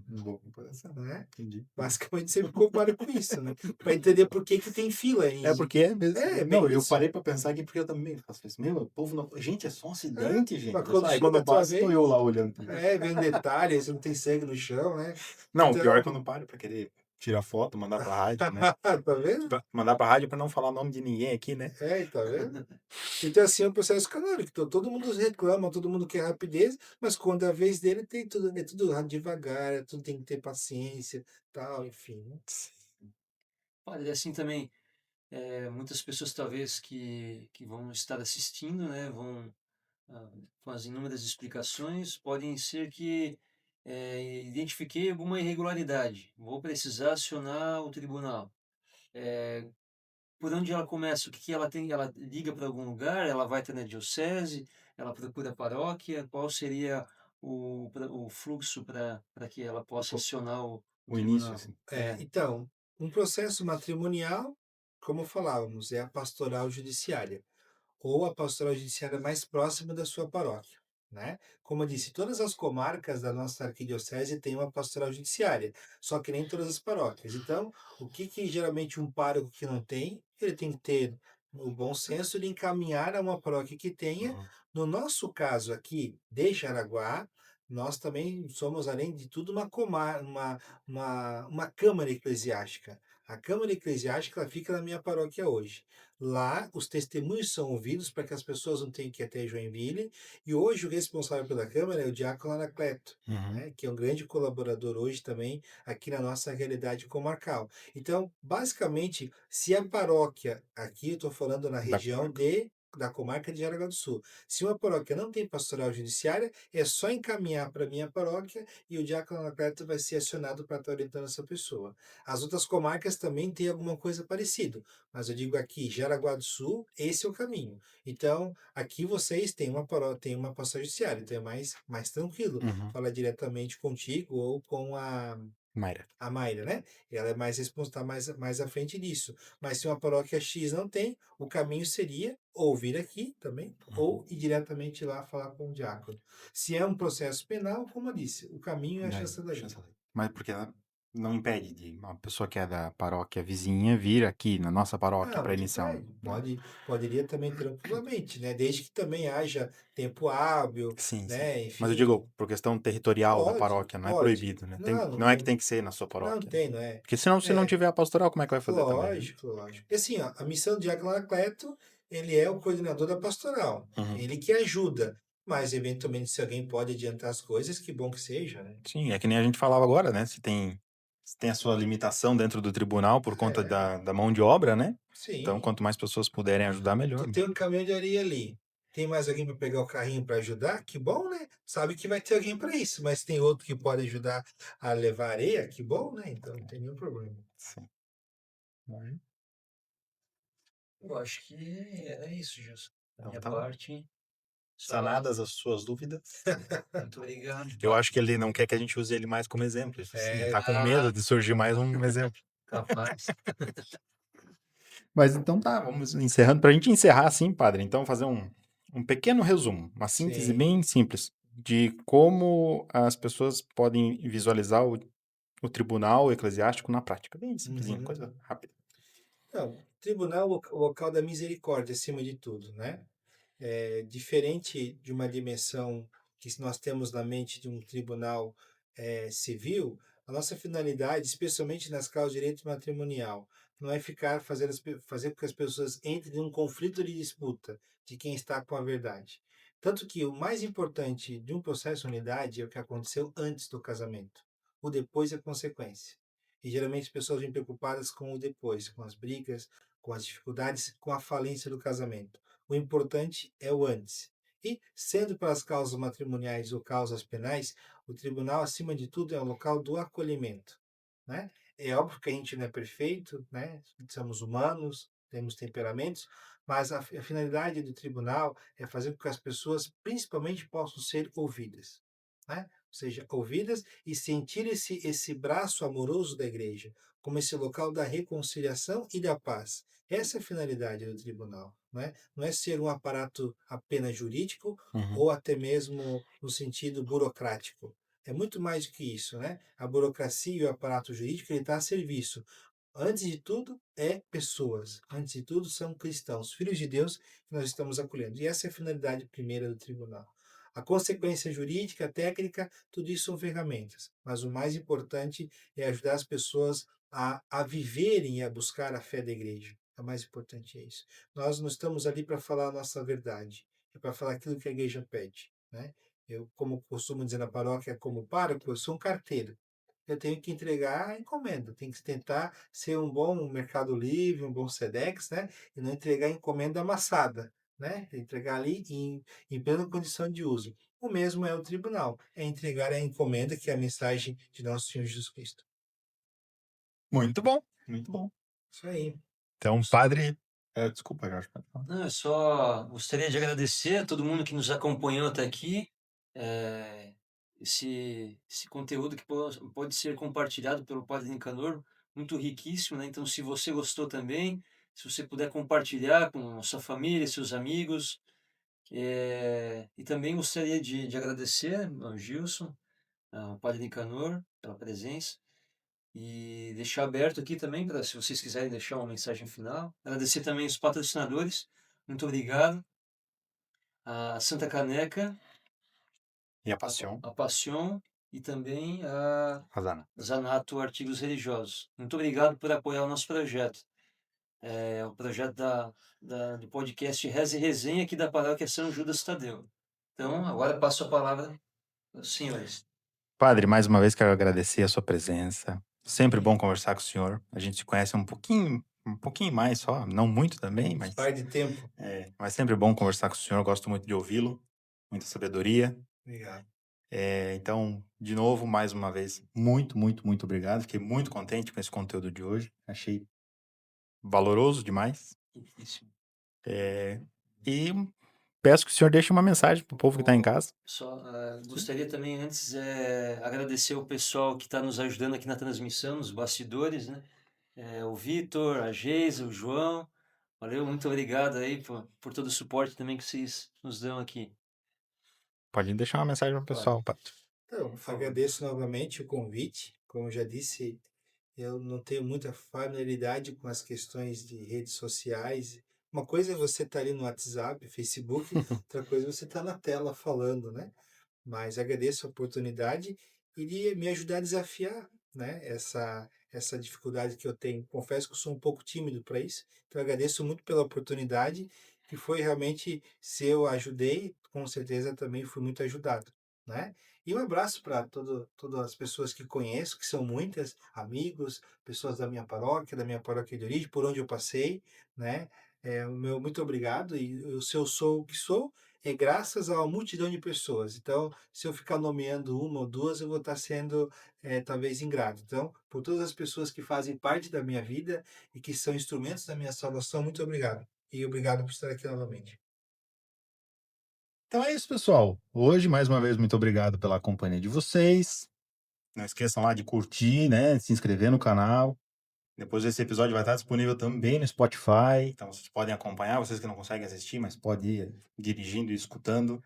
Speaker 3: Boa comparação.
Speaker 5: Né?
Speaker 3: Entendi.
Speaker 5: Basicamente sempre compara com isso, né? Para entender por que que tem fila
Speaker 3: É
Speaker 5: em...
Speaker 3: porque é mesmo.
Speaker 5: É
Speaker 3: Não,
Speaker 5: bem
Speaker 3: eu
Speaker 5: isso.
Speaker 3: parei pra pensar aqui porque eu também faço isso. Meu, o povo não. Gente, é só um acidente, gente.
Speaker 5: Mas quando
Speaker 3: Aí
Speaker 5: chega
Speaker 3: quando
Speaker 5: a tua
Speaker 3: passa, estou eu
Speaker 5: vez,
Speaker 3: lá olhando também.
Speaker 5: vem detalhes, não tem sangue no chão, né?
Speaker 3: Não, o pior é
Speaker 5: Então,
Speaker 3: quando eu paro pra querer tirar foto, mandar pra rádio, né?
Speaker 5: tá vendo?
Speaker 3: Mandar pra rádio pra não falar o nome de ninguém aqui, né?
Speaker 5: Tá vendo? Então, assim, é um processo canônico. Então, todo mundo reclama, todo mundo quer rapidez, mas quando é a vez dele, é tudo devagar, tudo tem que ter paciência, tal, enfim, né?
Speaker 4: Olha, assim também, muitas pessoas talvez que vão estar assistindo, né, vão com as inúmeras explicações, podem ser que identifiquei alguma irregularidade, vou precisar acionar o tribunal. Por onde ela começa? O que que ela tem? Ela liga para algum lugar? Ela vai até na diocese? Ela procura a paróquia? Qual seria o fluxo para que ela possa acionar o
Speaker 3: O início,
Speaker 4: tribunal?
Speaker 3: assim.
Speaker 5: Então, um processo matrimonial, como falávamos, é a pastoral judiciária, ou a pastoral judiciária mais próxima da sua paróquia, né? Como eu disse, todas as comarcas da nossa arquidiocese têm uma pastoral judiciária, só que nem todas as paróquias. Então, o que que geralmente um pároco que não tem, ele tem que ter o bom senso de encaminhar a uma paróquia que tenha.
Speaker 3: Uhum.
Speaker 5: No nosso caso aqui de Jaraguá, nós também somos, além de tudo, uma câmara eclesiástica. A Câmara Eclesiástica ela fica na minha paróquia hoje. Lá, os testemunhos são ouvidos para que as pessoas não tenham que ir até Joinville. E hoje, o responsável pela Câmara é o diácono Anacleto,
Speaker 3: Uhum.
Speaker 5: né, que é um grande colaborador hoje também aqui na nossa realidade comarcal. Então, basicamente, se a paróquia, aqui eu estou falando na
Speaker 3: Da
Speaker 5: região
Speaker 3: comarca.
Speaker 5: de da comarca de Jaraguá do Sul. Se uma paróquia não tem pastoral judiciária, é só encaminhar para a minha paróquia e o diácono Anacleto vai ser acionado para estar orientando essa pessoa. As outras comarcas também têm alguma coisa parecida, mas eu digo aqui, Jaraguá do Sul, esse é o caminho. Então, aqui vocês têm têm uma pastoral judiciária, então é mais tranquilo
Speaker 3: Uhum.
Speaker 5: falar diretamente contigo ou com
Speaker 3: Mayra.
Speaker 5: a Mayra, né? Ela é mais responsável, mais à frente disso. Mas se uma paróquia X não tem, o caminho seria ou vir aqui também, ou ir diretamente lá falar com o diácono. Se é um processo penal, como eu disse, o caminho é a chancelaria.
Speaker 3: Mas porque ela não impede de uma pessoa que é da paróquia vizinha vir aqui na nossa paróquia para
Speaker 5: Não, que
Speaker 3: iniciar um.
Speaker 5: poderia também tranquilamente, né? Desde que também haja tempo hábil,
Speaker 3: Sim, sim.
Speaker 5: né?
Speaker 3: Mas eu
Speaker 5: Enfim,
Speaker 3: digo, por questão territorial da
Speaker 5: pode,
Speaker 3: paróquia, não é
Speaker 5: pode.
Speaker 3: proibido, né?
Speaker 5: Não,
Speaker 3: Não é que tem que ser na sua
Speaker 5: não
Speaker 3: paróquia.
Speaker 5: tem, não é?
Speaker 3: Porque senão, se não
Speaker 5: É,
Speaker 3: tiver a pastoral, como é que vai fazer também, né?
Speaker 5: lógico, lógico. E assim, ó, a missão do diácono Anacleto, ele é o coordenador da pastoral.
Speaker 3: Uhum.
Speaker 5: Ele que ajuda. Mas, eventualmente, se alguém pode adiantar as coisas, que bom que seja, né?
Speaker 3: Sim, é que nem a gente falava agora, né? Se tem a sua limitação dentro do tribunal por conta
Speaker 5: É,
Speaker 3: da mão de obra, né? Então,
Speaker 5: sim.
Speaker 3: quanto mais pessoas puderem ajudar, melhor.
Speaker 5: Tu tem um caminhão de areia ali. Tem mais alguém para pegar o carrinho para ajudar? Que bom, né? Sabe que vai ter alguém para isso, mas tem outro que pode ajudar a levar areia? Que bom, né? Então não tem nenhum problema.
Speaker 3: Sim.
Speaker 4: Eu acho que é isso, Gilson. Da
Speaker 3: Então
Speaker 4: minha
Speaker 3: tá bom.
Speaker 4: parte, só
Speaker 3: Sanadas as suas dúvidas.
Speaker 4: muito obrigado.
Speaker 3: Eu acho que ele não quer que a gente use ele mais como exemplo. Isso sim, ele tá com medo de surgir mais um exemplo.
Speaker 4: Capaz.
Speaker 3: Mas então tá, vamos encerrando. Pra gente encerrar assim, padre, então fazer um pequeno resumo, uma síntese
Speaker 5: Sim.
Speaker 3: bem simples de como as pessoas podem visualizar o tribunal eclesiástico na prática. Bem simplesinho,
Speaker 5: Uhum.
Speaker 3: coisa rápida.
Speaker 5: Não, tribunal é o local da misericórdia, acima de tudo, né? É diferente de uma dimensão que nós temos na mente de um tribunal civil, a nossa finalidade, especialmente nas causas de direito matrimonial, não é fazer com que as pessoas entrem em um conflito de disputa de quem está com a verdade. Tanto que o mais importante de um processo de unidade é o que aconteceu antes do casamento. O depois é consequência. E geralmente as pessoas vêm preocupadas com o depois, com as brigas, com as dificuldades, com a falência do casamento. O importante é o antes. E, sendo para as causas matrimoniais ou causas penais, o tribunal, acima de tudo, é o local do acolhimento. Né? É óbvio que a gente não é perfeito, né? Somos humanos, temos temperamentos, mas a finalidade do tribunal é fazer com que as pessoas, principalmente, possam ser ouvidas. Né? Ou seja, ouvidas e sentir esse braço amoroso da igreja, como esse local da reconciliação e da paz. Essa é a finalidade do tribunal. Não é ser um aparato apenas jurídico ou até mesmo no sentido burocrático. É muito mais do que isso, né? A burocracia e o aparato jurídico ele está a serviço. Antes de tudo, é pessoas. Antes de tudo, são cristãos, filhos de Deus que nós estamos acolhendo. E essa é a finalidade primeira do tribunal. A consequência jurídica, técnica, tudo isso são ferramentas. Mas o mais importante é ajudar as pessoas a viverem e a buscar a fé da igreja. O mais importante é isso. Nós não estamos ali para falar a nossa verdade, é para falar aquilo que a igreja pede. Né? Eu, como costumo dizer na paróquia, como pároco, eu sou um carteiro. Eu tenho que entregar a encomenda, tenho que tentar ser um bom Mercado Livre, um bom Sedex, né? E não entregar a encomenda amassada, né? Entregar ali em plena condição de uso. O mesmo é o tribunal, é entregar a encomenda, que é a mensagem de Nosso Senhor Jesus Cristo.
Speaker 3: Muito bom, muito bom.
Speaker 5: Isso aí.
Speaker 3: Então, padre. Desculpa, Jorge.
Speaker 4: Não, eu só gostaria de agradecer a todo mundo que nos acompanhou até aqui. Esse conteúdo que pode ser compartilhado pelo Padre Nicanor, muito riquíssimo, né? Então, se você gostou também, se você puder compartilhar com a sua família, seus amigos. E também gostaria de agradecer ao Gilson, ao Padre Nicanor, pela presença. E deixar aberto aqui também, para se vocês quiserem deixar uma mensagem final. Agradecer também os patrocinadores. Muito obrigado. A Santa Caneca,
Speaker 3: E a Passion.
Speaker 4: a Passion e também a
Speaker 3: Razana.
Speaker 4: Zanato Artigos Religiosos. Muito obrigado por apoiar o nosso projeto. É o projeto do podcast Reza e Resenha aqui da Paróquia São Judas Tadeu. Então, agora passo a palavra aos senhores.
Speaker 3: Padre, mais uma vez quero agradecer a sua presença. Sempre bom conversar com o senhor. A gente se conhece há um pouquinho um pouquinho mais só, não muito também, mas
Speaker 5: Par de tempo.
Speaker 3: mas sempre bom conversar com o senhor, eu gosto muito de ouvi-lo, muita sabedoria.
Speaker 5: Obrigado.
Speaker 3: Então, de novo, mais uma vez, muito, muito, muito obrigado. Fiquei muito contente com esse conteúdo de hoje. Achei valoroso demais.
Speaker 4: Isso.
Speaker 3: E peço que o senhor deixe uma mensagem para o povo que está em casa.
Speaker 4: Só gostaria também antes agradecer o pessoal que está nos ajudando aqui na transmissão, nos bastidores, né? O Vitor, a Geisa, o João. Valeu, muito obrigado aí por todo o suporte também que vocês nos dão aqui.
Speaker 3: Pode deixar uma mensagem para o pessoal, Pato.
Speaker 5: Então,
Speaker 4: Por favor.
Speaker 5: agradeço novamente o convite. Como eu já disse, eu não tenho muita familiaridade com as questões de redes sociais. Uma coisa é você estar ali no WhatsApp, Facebook, outra coisa é você estar na tela falando, né? Mas agradeço a oportunidade e de me ajudar a desafiar, né, essa dificuldade que eu tenho. Confesso que eu sou um pouco tímido para isso, então agradeço muito pela oportunidade, que foi realmente, se eu ajudei, com certeza também fui muito ajudado, né? E um abraço para todas as pessoas que conheço, que são muitas, amigos, pessoas da minha paróquia de origem, por onde eu passei, né? O meu muito obrigado, e se eu sou o que sou, é graças a uma multidão de pessoas. Então, se eu ficar nomeando uma ou duas, eu vou estar sendo talvez ingrato. Então, por todas as pessoas que fazem parte da minha vida e que são instrumentos da minha salvação, muito obrigado. E obrigado por estar aqui novamente.
Speaker 3: Então é isso, pessoal. Hoje, mais uma vez, muito obrigado pela companhia de vocês. Não esqueçam lá de curtir, né? Se inscrever no canal. Depois esse episódio vai estar disponível também no Spotify. Então vocês podem acompanhar, vocês que não conseguem assistir, mas podem ir dirigindo e escutando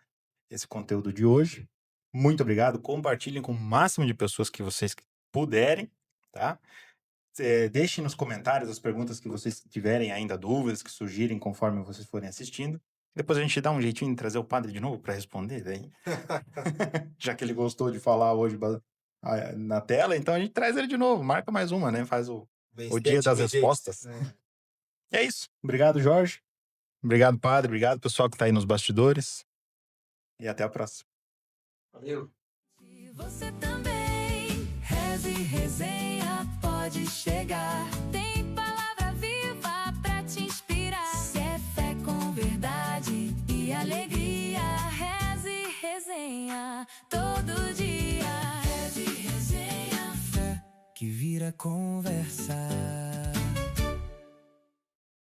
Speaker 3: esse conteúdo de hoje. Muito obrigado. Compartilhem com o máximo de pessoas que vocês puderem, tá? Deixem nos comentários as perguntas que vocês tiverem ainda, dúvidas que surgirem conforme vocês forem assistindo. Depois a gente dá um jeitinho de trazer o padre de novo para responder, daí. Já que ele gostou de falar hoje na tela, então a gente traz ele de novo, marca mais uma, né? Faz o dia das respostas. E é isso. Obrigado, Jorge. Obrigado, padre. Obrigado, pessoal que está aí nos bastidores. E até a próxima.
Speaker 4: Valeu.
Speaker 2: E você também, Reze e Resenha pode chegar. Tem palavra viva pra te inspirar. Se é fé com verdade e alegria, Reze e Resenha todo dia. Reze e Resenha,
Speaker 1: Fé que vira conversa.